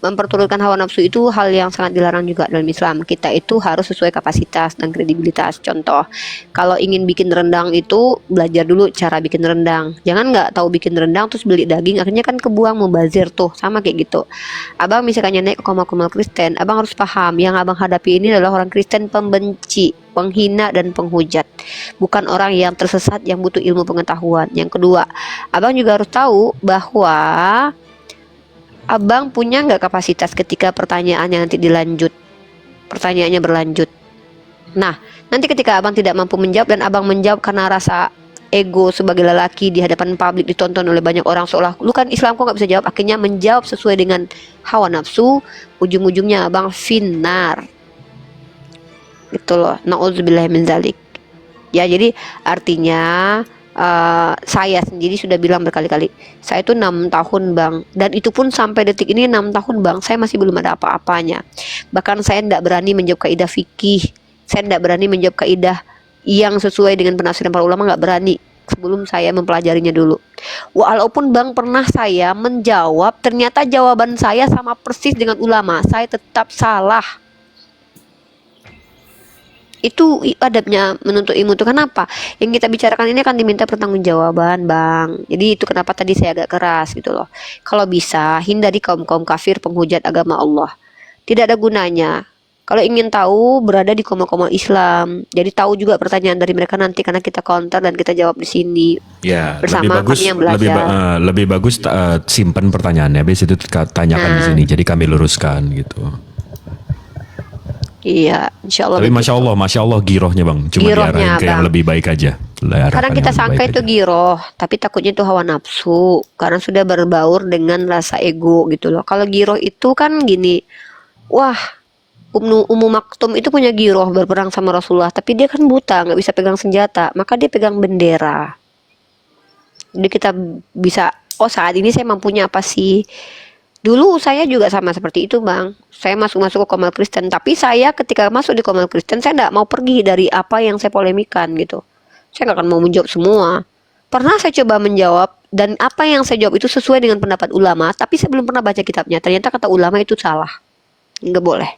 Memperturutkan hawa nafsu itu hal yang sangat dilarang juga dalam Islam. Kita itu harus sesuai kapasitas dan kredibilitas. Contoh, kalau ingin bikin rendang itu belajar dulu cara bikin rendang. Jangan nggak tahu bikin rendang terus beli daging, akhirnya kan kebuang mubazir tuh, sama kayak gitu. Abang misalnya naik ke Komal Kristen, abang harus paham yang abang hadapi ini adalah orang Kristen pembenci, penghina dan penghujat, bukan orang yang tersesat yang butuh ilmu pengetahuan. Yang kedua, abang juga harus tahu bahwa abang punya nggak kapasitas ketika pertanyaannya nanti pertanyaannya berlanjut. Nah, nanti ketika abang tidak mampu menjawab dan abang menjawab karena rasa ego sebagai lelaki di hadapan publik ditonton oleh banyak orang seolah lu kan Islam kok nggak bisa jawab, akhirnya menjawab sesuai dengan hawa nafsu, ujung-ujungnya abang finnar. Gitu loh, na'udzubillah min zalik. Ya, jadi artinya saya sendiri sudah bilang berkali-kali, saya itu 6 tahun Bang, dan itu pun sampai detik ini 6 tahun Bang, saya masih belum ada apa-apanya. Bahkan saya tidak berani menjawab kaidah fikih, saya tidak berani menjawab kaidah yang sesuai dengan penafsiran para ulama, nggak berani sebelum saya mempelajarinya dulu. Walaupun Bang pernah saya menjawab, ternyata jawaban saya sama persis dengan ulama, saya tetap salah. Itu adabnya menuntut ilmu itu. Kenapa? Yang kita bicarakan ini akan diminta pertanggungjawaban, Bang. Jadi itu kenapa tadi saya agak keras gitu loh. Kalau bisa hindari kaum-kaum kafir penghujat agama Allah. Tidak ada gunanya. Kalau ingin tahu, berada di komal-komal Islam. Jadi tahu juga pertanyaan dari mereka nanti karena kita counter dan kita jawab di sini. Ya, bersama kami yang belajar. lebih bagus simpan pertanyaannya, habis itu tanyakan di sini. Jadi kami luruskan gitu. Iya, insya Allah. Tapi masya Allah girohnya Bang, cuma diarahin ke yang lebih baik aja. Kadang kita sangka itu giroh, tapi takutnya itu hawa nafsu karena sudah berbaur dengan rasa ego gitu loh. Kalau giroh itu kan gini, wah, Ummu Maktum itu punya giroh berperang sama Rasulullah, tapi dia kan buta, nggak bisa pegang senjata, maka dia pegang bendera. Jadi kita bisa, oh saat ini saya mampunya apa sih? Dulu saya juga sama seperti itu Bang. Saya masuk ke Komal Kristen, tapi saya ketika masuk di Komal Kristen saya tidak mau pergi dari apa yang saya polemikan gitu. Saya nggak akan mau menjawab semua. Pernah saya coba menjawab dan apa yang saya jawab itu sesuai dengan pendapat ulama, tapi saya belum pernah baca kitabnya. Ternyata kata ulama itu salah, nggak boleh.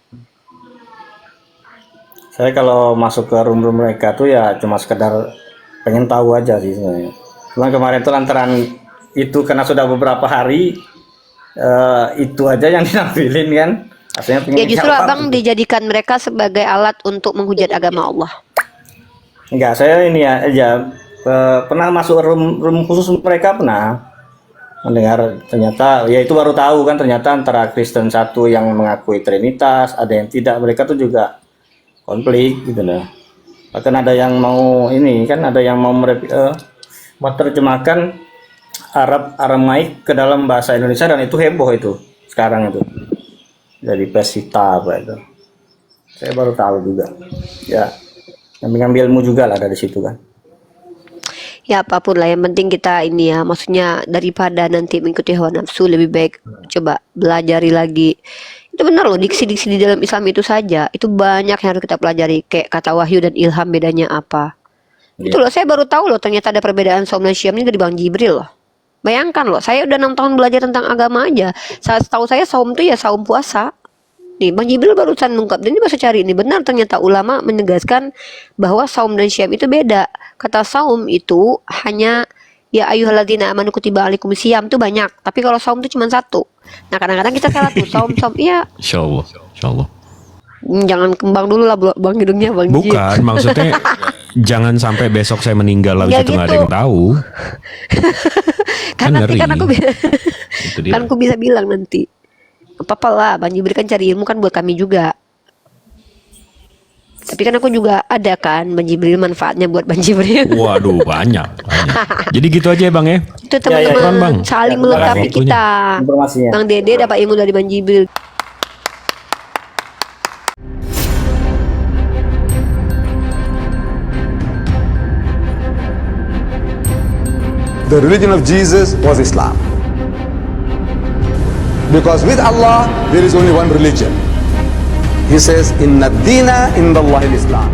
Saya kalau masuk ke room mereka tuh ya cuma sekedar pengen tahu aja sih sebenarnya. Cuma kemarin tuh lantaran itu karena sudah beberapa hari itu aja yang dinampilin kan. Ya justru abang dijadikan mereka sebagai alat untuk menghujat agama Allah. Enggak, saya ini aja pernah masuk room khusus mereka, pernah mendengar, ternyata ya itu baru tahu kan, ternyata antara Kristen satu yang mengakui Trinitas, ada yang tidak, mereka tuh juga konflik gitu loh. Bahkan ada yang mau ini kan, ada yang mau menerjemahkan Aramaik ke dalam bahasa Indonesia, dan itu heboh itu sekarang itu dari Persita apa itu. Saya baru tahu juga. Ya, ngambil ilmu juga lah dari situ kan. Ya apapun lah, yang penting kita ini ya, maksudnya daripada nanti mengikuti hawa nafsu, lebih baik coba belajari lagi. Itu benar loh, diksi-diksi di dalam Islam itu saja, itu banyak yang harus kita pelajari. Kayak kata wahyu dan ilham bedanya apa. Itu loh, saya baru tahu loh ternyata ada perbedaan saum dan syam ini dari Bang Jibril loh. Bayangkan loh, saya udah 6 tahun belajar tentang agama aja. Setahu saya saum itu ya saum puasa. nih, Bang Jibril barusan mengungkap dan ini bisa cari ini benar ternyata ulama menegaskan bahwa saum dan syam itu beda. Kata saum itu hanya ya ayyuhalladzina amanu kutiba alaikum syiyam itu banyak, tapi kalau saum itu cuma satu. Nah, kadang-kadang kita salah tuh saum iya. Insyaallah. Insyaallah. Jangan kembang dulu lah Bang hidungnya Bang Ji. Bukan, maksudnya jangan sampai besok saya meninggal lalu Ya itu nggak ada gitu. yang tahu. Kan nanti ngeri. kan aku Itu dia. kan aku bisa bilang nanti. Apa-apa lah, Bang Jibril kan cari ilmu kan buat kami juga. Tapi kan aku juga ada kan Bang Jibril, manfaatnya buat Bang Jibril. Waduh, banyak. Jadi gitu aja ya Bang ya. Itu teman-teman Bang, Bang. saling Ya, melengkapi waktunya. kita. Informasinya. Bang Dede dapat ilmu dari Bang Jibril. The religion of Jesus was Islam. Because with Allah, there is only one religion. He says, Inna dina indallahi al-Islam.